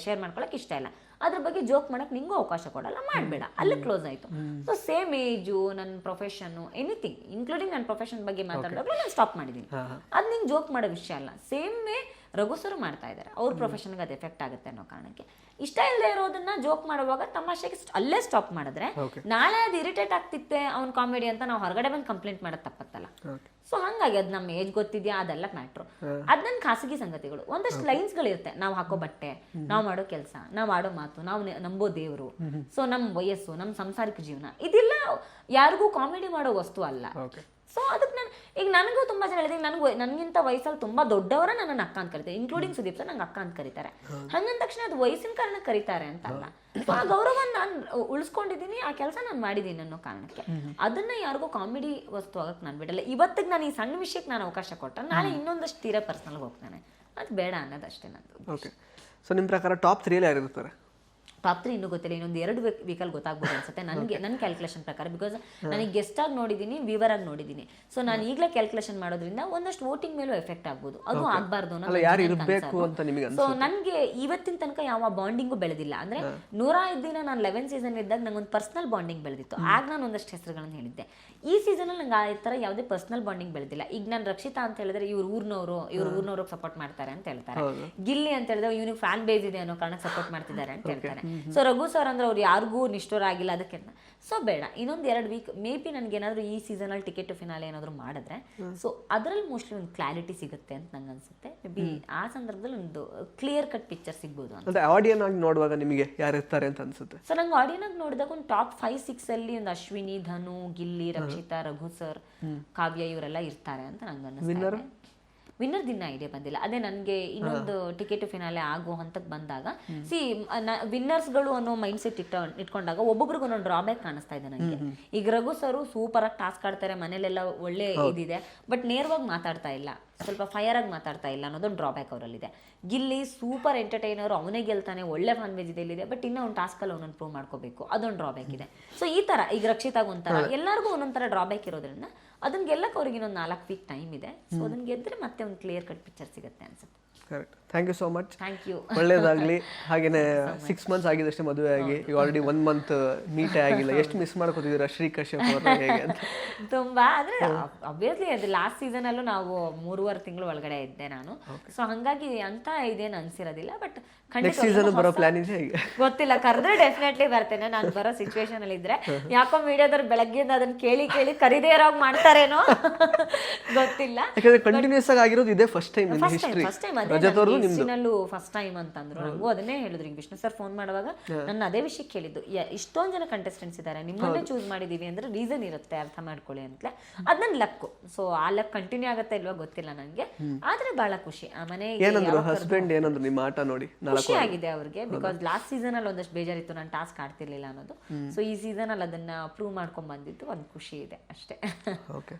ಶೇರ್ ಮಾಡ್ಕೊಳಕ್ ಇಷ್ಟ ಇಲ್ಲ. ಅದ್ರ ಬಗ್ಗೆ ಜೋಕ್ ಮಾಡಕ್ ನಿಂಗೂ ಅವಕಾಶ ಕೊಡಲ್ಲ, ಮಾಡಬೇಡ, ಅಲ್ಲಿ ಕ್ಲೋಸ್ ಆಯ್ತು. ಸೊ ಸೇಮ್ ಏಜು, ನನ್ನ ಪ್ರೊಫೆಷನ್, ಎನಿಥಿಂಗ್ ಇನ್ಕ್ಲೂಡಿಂಗ್ ನನ್ನ ಪ್ರೊಫೆಷನ್ ಬಗ್ಗೆ ಮಾತಾಡಿದಾಗಲೂ ನಾನು ಸ್ಟಾಪ್ ಮಾಡಿದ್ದೀನಿ. ಅದು ನಿಂಗೆ ಜೋಕ್ ಮಾಡೋ ವಿಷಯ ಅಲ್ಲ. ಸೇಮ್ ವೇ ರಘುಸರು ಮಾಡ್ತಾ ಇದ್ದಾರೆ, ಅವ್ರ ಪ್ರೊಫೆಷನ್ಗೆ ಅದು ಎಫೆಕ್ಟ್ ಆಗುತ್ತೆ ಅನ್ನೋ ಕಾರಣಕ್ಕೆ ಇಷ್ಟ ಇಲ್ಲದೆ ಇರೋದನ್ನ ಜೋಕ್ ಮಾಡುವಾಗ ತಮಾಷೆಗೆ ಅಲ್ಲೇ ಸ್ಟಾಪ್ ಮಾಡಿದ್ರೆ ನಾಳೆ ಅದು ಇರಿಟೇಟ್ ಆಗ್ತಿತ್ತೆ ಅವ್ನ ಕಾಮಿಡಿ ಅಂತ ನಾವು ಹೊರಗಡೆ ಬಂದು ಕಂಪ್ಲೇಂಟ್ ಮಾಡೋದು ತಪ್ಪತ್ತಲ್ಲ. ಸೊ ಹಂಗಾಗಿ ಅದು ನಮ್ಮ ಏಜ್ ಗೊತ್ತಿದ್ಯಾ ಅದೆಲ್ಲ ಮ್ಯಾಟ್ರು. ಅದ್ ನನ್ನ ಖಾಸಗಿ ಸಂಗತಿಗಳು. ಒಂದಷ್ಟು ಲೈನ್ಸ್ಗಳಿರುತ್ತೆ, ನಾವು ಹಾಕೋ ಬಟ್ಟೆ, ನಾವು ಮಾಡೋ ಕೆಲಸ, ನಾವು ಆಡೋ ಮಾತು, ನಾವು ನಂಬೋ ದೇವರು, ಸೊ ನಮ್ಮ ವಯಸ್ಸು, ನಮ್ಮ ಸಂಸಾರಿಕ ಜೀವನ, ಇದೆಲ್ಲ ಯಾರಿಗೂ ಕಾಮಿಡಿ ಮಾಡೋ ವಸ್ತು ಅಲ್ಲ. ಸೊ ಅದಕ್ಕೆ ನಾನು ಈಗ ನನಗೂ ತುಂಬಾ ಜನ ಹೇಳಿದ್ರೆ ನನಗಿಂತ ವಯಸ್ಸಲ್ಲಿ ತುಂಬಾ ದೊಡ್ಡವರ ನನ್ನ ಅಕ್ಕ ಅಂತ ಕರಿತಾರೆ, ಇನ್ಕ್ಲೂಡಿಂಗ್ ಸುದೀಪ್ ಸರ್ ನಂಗೆ ಅಕ್ಕ ಅಂತ ಕರೀತಾರೆ. ಹಂಗಂದ ತಕ್ಷಣ ಅದು ವಯಸ್ಸಿನ ಕಾರಣ ಕರೀತಾರೆ ಅಂತ ಅಲ್ಲ. ಸೊ ಆ ಗೌರವನ ನಾನು ಉಳಿಸ್ಕೊಂಡಿದ್ದೀನಿ, ಆ ಕೆಲಸ ನಾನು ಮಾಡಿದ್ದೀನಿ ಅನ್ನೋ ಕಾರಣಕ್ಕೆ ಅದನ್ನ ಯಾರಿಗೂ ಕಾಮಿಡಿ ವಸ್ತು ಆಗಕ್ಕೆ ನಾನು ಬಿಡಲ್ಲ. ಇವತ್ತಿಗೆ ನಾನು ಈ ಸಣ್ಣ ವಿಷಯಕ್ಕೆ ನಾನು ಅವಕಾಶ ಕೊಟ್ಟರೆ ನಾಳೆ ಇನ್ನೊಂದಷ್ಟು ತೀರಾ ಪರ್ಸನಲ್ ಹೋಗ್ತಾನೆ, ಅದು ಬೇಡ ಅನ್ನೋದಷ್ಟೇ ನಂದು. ಓಕೆ, ಸೊ ನಿಮ್ಮ ಪ್ರಕಾರ ಟಾಪ್ 3 ಯಾರು ಇರ್ತಾರೆ? ಟಾಪ್ 3 ಇನ್ನೂ ಗೊತ್ತಿಲ್ಲ, ಇನ್ನೊಂದು 2 ವೀಕಲ್ಲಿ ಗೊತ್ತಾಗ್ಬೋದು ಅನ್ಸುತ್ತೆ ನನಗೆ, ನನ್ನ ಕ್ಯಾಲ್ಕುಲೇಷನ್ ಪ್ರಕಾರ. ಬಿಕಾಸ್ ನನಗೆ ಗೆಸ್ಟ್ ಆಗಿ ನೋಡಿದ್ದೀನಿ, ವ್ಯೂವರ್ ಆಗಿ ನೋಡಿದ್ದೀನಿ. ಸೊ ನಾನು ಈಗಲೇ ಕ್ಯಾಲ್ಕುಲೇಷನ್ ಮಾಡೋದ್ರಿಂದ ಒಂದಷ್ಟು ವೋಟಿಂಗ್ ಮೇಲೂ ಎಫೆಕ್ಟ್ ಆಗ್ಬೋದು, ಅದು ಆಗಬಾರ್ದು ಅನ್ನೋ. ಸೊ ನನಗೆ ಇವತ್ತಿನ ತನಕ ಯಾವ ಬಾಂಡಿಂಗು ಬೆಳೆದಿಲ್ಲ. ಅಂದ್ರೆ 105 ದಿನ ನಾನು 11 ಸೀಸನ್ ಇದ್ದಾಗ ನಂಗೊಂದು ಪರ್ಸನಲ್ ಬಾಂಡಿಂಗ್ ಬೆಳೆದಿತ್ತು, ಆಗ ನಾನು ಒಂದಷ್ಟು ಹೆಸರುಗಳನ್ನ ಹೇಳಿದ್ದೆ. ಈ ಸೀಸನ್ ಅಲ್ಲಿ ನಂಗೆ ಆ ಥರ ಯಾವುದೇ ಪರ್ಸನಲ್ ಬಾಂಡಿಂಗ್ ಬೆಳೆದಿಲ್ಲ. ಈಗ ನಾನು ರಕ್ಷಿತಾ ಅಂತ ಹೇಳಿದ್ರೆ ಇವ್ರ ಊರ್ನವ್ರಿಗೆ ಸಪೋರ್ಟ್ ಮಾಡ್ತಾರೆ ಅಂತ ಹೇಳ್ತಾರೆ. ಗಿಲ್ಲಿ ಅಂತ ಹೇಳಿದ್ರೆ ಇವ್ನಿಗೆ ಫ್ಯಾನ್ ಬೇಸ್ ಇದೆ ಅನ್ನೋ ಕಾರಣಕ್ಕೆ ಸಪೋರ್ಟ್ ಮಾಡ್ತಿದ್ದಾರೆ ಅಂತ ಹೇಳ್ತಾರೆ. ಸೊ ರಘು ಸರ್ ಅಂದ್ರೆ ಅವ್ರು ಯಾರಿಗೂ ನಿಷ್ಠುರ ಆಗಿಲ್ಲ ಅದಕ್ಕೆ. ಸೊ ಬೇಡ, ಇನ್ನೊಂದು 2 ವೀಕ್ ಮೇ ಬಿ ನನಗೆ ಏನಾದ್ರು ಈ ಸೀಸನ್ ಅಲ್ಲಿ ಟಿಕೆಟ್ ಟು ಫಿನಾಲೆ ಏನಾದ್ರು ಮಾಡಿದ್ರೆ ಸೊ ಅದರಲ್ಲಿ ಮೋಸ್ಟ್ಲಿ ಒಂದು ಕ್ಲಾರಿಟಿ ಸಿಗುತ್ತೆ ಅಂತ ನಂಗೆ ಅನ್ಸುತ್ತೆ. ಮೇ ಬಿ ಆ ಸಂದರ್ಭದಲ್ಲಿ ಒಂದು ಕ್ಲಿಯರ್ ಕಟ್ ಪಿಕ್ಚರ್ ಸಿಗ್ಬೋದು ಅಂತ. ಆಡಿಯನ್ ಆಗಿ ನೋಡುವಾಗ ನಿಮಗೆ ಯಾರು ಇರ್ತಾರೆ ಅಂತ ಅನ್ಸುತ್ತೆ? ಸೊ ನಂಗೆ ಆಡಿಯನ್ ಆಗಿ ನೋಡಿದಾಗ ಒಂದು ಟಾಪ್ 5-6 ಅಲ್ಲಿ ಒಂದು ಅಶ್ವಿನಿ, ಧನು, ಗಿಲ್ಲಿ, ರಕ್ಷಿತಾ, ರಘು ಸರ್, ಕಾವ್ಯ ಇವರೆಲ್ಲ ಇರ್ತಾರೆ ಅಂತ ನಂಗೆ ಅನಿಸ್ತಾರೆ. ವಿನ್ನರ್ ದಿನ ಐಡಿಯಾ ಬಂದಿಲ್ಲ. ಅದೇ ನನಗೆ ಇನ್ನೊಂದು ಟಿಕೆಟ್ ಫಿನಾಲೆ ಆಗೋ ಹಂತಕ್ಕೆ ಬಂದಾಗ ವಿನ್ನರ್ಸ್ಗಳು ಅನ್ನೋ ಮೈಂಡ್ ಸೆಟ್ ಇಟ್ಕೊಂಡಾಗ ಒಬ್ಬೊಬ್ರಿಗೆ ಒಂದೊಂದು ಡ್ರಾಬ್ಯಾಕ್ ಕಾಣಿಸ್ತಾ ಇದೆ ನನಗೆ. ಈಗ ರಘು ಸರು ಸೂಪರ್ ಆಗಿ ಟಾಸ್ಕ್ ಆಡ್ತಾರೆ, ಮನೇಲೆಲ್ಲ ಒಳ್ಳೆ ಇದಿದೆ, ಬಟ್ ನೇರವಾಗಿ ಮಾತಾಡ್ತಾ ಇಲ್ಲ, ಸ್ವಲ್ಪ ಫೈರ್ ಆಗಿ ಮಾತಾಡ್ತಾ ಇಲ್ಲ ಅನ್ನೋದೊಂದು ಡ್ರಾಬ್ಯಾಕ್ ಅವರಲ್ಲಿದೆ. ಗಿಲ್ಲಿ ಸೂಪರ್ ಎಂಟರ್ಟೈನರ್, ಅವನೇ ಗೆಲ್ತಾನೆ, ಒಳ್ಳೆ ಫ್ಯಾನ್ ಬೇಸ್ ಇದೆ, ಬಟ್ ಇನ್ನೂ ಒಂದು ಟಾಸ್ಕಲ್ಲಿ ಅವನನ್ನು ಪ್ರೂವ್ ಮಾಡ್ಕೋಬೇಕು, ಅದೊಂದು ಡ್ರಾಬ್ಯಾಕ್ ಇದೆ. ಸೊ ಈ ತರ ಈಗ ರಕ್ಷಿತಾಗ ಒಂಥರ ಎಲ್ಲರಿಗೂ ಒಂದೊಂಥರ ಡ್ರಾಬ್ಯಾಕ್ ಇರೋದ್ರಿಂದ ಅದನ್ನ ಗೆಲ್ಲಕ್ಕೆ ಅವ್ರಿಗೆ ಇನ್ನೊಂದು 4 ವೀಕ್ ಟೈಮ್ ಇದೆ. ಸೊ ಅದನ್ನ ಗೆದ್ರೆ ಮತ್ತೆ ಒಂದು ಕ್ಲಿಯರ್ ಕಟ್ ಪಿಕ್ಚರ್ ಸಿಗುತ್ತೆ ಅನ್ಸುತ್ತೆ. Correct. Thank you so much. Thank you. ಒಳ್ಳೇದಾಗ್ಲಿ. ಹಾಗೇನೆ 6 ಮಂತ್ಸ್ ಆಗಿದಷ್ಟೇ ಮದುವೆ ಆಗಿ, ಈಗ ಆಲ್ರೆಡಿ 1 ಮಂತ್ ಮೀಟೇ ಆಗಿಲ್ಲ. ಎಷ್ಟು ಮಿಸ್ ಮಾಡ್ಕೋತಿದ್ದೀರಾ ಶ್ರೀ ಕಶ್ಯಪ್ ಅವ್ರನ್ನ ಹೇಗೆ ಅಂತ? ತುಂಬಾ. ಆದ್ರೆ ಅಬ್ವಿಯಸ್ಲಿ ಅದು ಲಾಸ್ಟ್ ಸೀಸನ್ ಅಲ್ಲೂ ನಾವು 3.5 ತಿಂಗಳು ಒಳಗಡೆ ಇದ್ದೆ ನಾನು. ಸೊ ಹಂಗಾಗಿ ಅಂತ ಇದೇನು ಅನ್ಸಿರೋದಿಲ್ಲ. ಬಟ್ ನೆಕ್ಸ್ಟ್ ಸೀಸನ್ ಬರೋ ಪ್ಲಾನ್ ಇದೆ ಹೇಗೆ ಗೊತ್ತಿಲ್ಲ. ಕರೆದ್ರೆ ಡೆಫಿನೆಟ್ಲಿ ಬರ್ತೇನೆ. ನಾನು ಬರೋ ಸಿಚುವೇಶನ್ ಅಲ್ಲಿ ಇದ್ರೆ, ಯಾಕೋ ಮೀಡಿಯಾದವ್ರು ಬೆಳಗ್ಗೆಯಿಂದ ಅದನ್ನ ಕೇಳಿ ಕರಿದೇ ಇರೋಗ್ ಮಾಡ್ತಾರೇನೋ ಗೊತ್ತಿಲ್ಲ. ಯಾಕಂದ್ರೆ ಕಂಟಿನ್ಯೂಸ್ ಆಗಿ ಆಗಿರೋದು ಇದೆ ಫಸ್ಟ್ ಟೈಮ್ ಇನ್ ಹಿಸ್ಟರಿ. ಸಿನಲ್ಲೂ ಫಸ್ಟ್ ಟೈಮ್ ಅಂತಂದ್ರು. ನಂಗೂ ಅದನ್ನೇ ಹೇಳಿದ್ರು. ಈಗ ವಿಷ್ಣು ಸರ್ ಫೋನ್ ಮಾಡುವಾಗ ನನ್ನ ಅದೇ ವಿಷಯ ಕೇಳಿದ್ದು, ಇಷ್ಟೊಂದು ಜನ ಕಂಟೆಸ್ಟೆಂಟ್ಸ್ ಇದ್ದಾರೆ, ನಿಮ್ಮನ್ನೇ ಚೂಸ್ ಮಾಡಿದೀವಿ ಅಂದ್ರೆ ರೀಸನ್ ಇರುತ್ತೆ, ಅರ್ಥ ಮಾಡ್ಕೊಳ್ಳಿ ಅಂತಲೇ. ಅದ್ ನನ್ ಲಕ್ಕು. ಸೊ ಆ ಲಕ್ ಕಂಟಿನ್ಯೂ ಆಗತ್ತೆ ಇಲ್ವಾ ಗೊತ್ತಿಲ್ಲ ನನಗೆ, ಆದ್ರೆ ಬಹಳ ಖುಷಿ. ಆ ಮನೆ ಹಸ್ಬೆಂಡ್ ಏನಂದ್ರು ನಿಮ್ಮ ಆಟ ನೋಡಿ? ಖುಷಿ ಆಗಿದೆ ಅವ್ರಿಗೆ. ಬಿಕಾಸ್ ಲಾಸ್ಟ್ ಸೀಸನ್ ಅಲ್ಲಿ ಒಂದಷ್ಟು ಬೇಜಾರಿತ್ತು, ನಾನು ಟಾಸ್ಕ್ ಆಡ್ತಿರ್ಲಿಲ್ಲ ಅನ್ನೋದು. ಸೊ ಈ ಸೀಸನ್ ಅಲ್ಲಿ ಅದನ್ನ ಪ್ರೂವ್ ಮಾಡ್ಕೊಂಡ್ ಬಂದಿದ್ದು ಒಂದು ಖುಷಿ ಇದೆ ಅಷ್ಟೇ. Okay,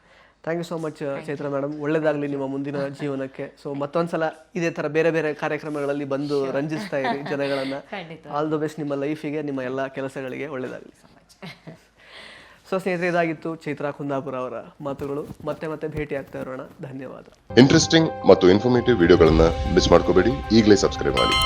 thank you so much Chaitra madam. ಒಳ್ಳೇದಾಗಲಿ ನಿಮ್ಮ ಮುಂದಿನ ಜೀವನಕ್ಕೆ. ಸೊ ಮತ್ತೊಂದ್ಸಲ ಇದೇ ತರ ಬೇರೆ ಬೇರೆ ಕಾರ್ಯಕ್ರಮಗಳಲ್ಲಿ ಬಂದು ರಂಜಿಸ್ತಾ ಇರಿ ಜನಗಳನ್ನ. ಆಲ್ ದ ಬೆಸ್ಟ್ ನಿಮ್ಮ ಲೈಫಿಗೆ, ನಿಮ್ಮ ಎಲ್ಲ ಕೆಲಸಗಳಿಗೆ ಒಳ್ಳೇದಾಗಲಿ. ಸೊ ಸ್ನೇಹಿತರೆ, ಇದಾಗಿತ್ತು ಚೈತ್ರಾ ಕುಂದಾಪುರ ಅವರ ಮಾತುಗಳು. ಮತ್ತೆ ಭೇಟಿ ಆಗ್ತಾ ಇರೋಣ. ಧನ್ಯವಾದ. ಇಂಟ್ರೆಸ್ಟಿಂಗ್ ಮತ್ತು ಇನ್ಫಾರ್ಮೇಟಿವ್ ವಿಡಿಯೋಗಳನ್ನ ಮಿಸ್ ಮಾಡ್ಕೋಬೇಡಿ. ಈಗಲೇ ಸಬ್ಸ್ಕ್ರೈಬ್ ಮಾಡಿ.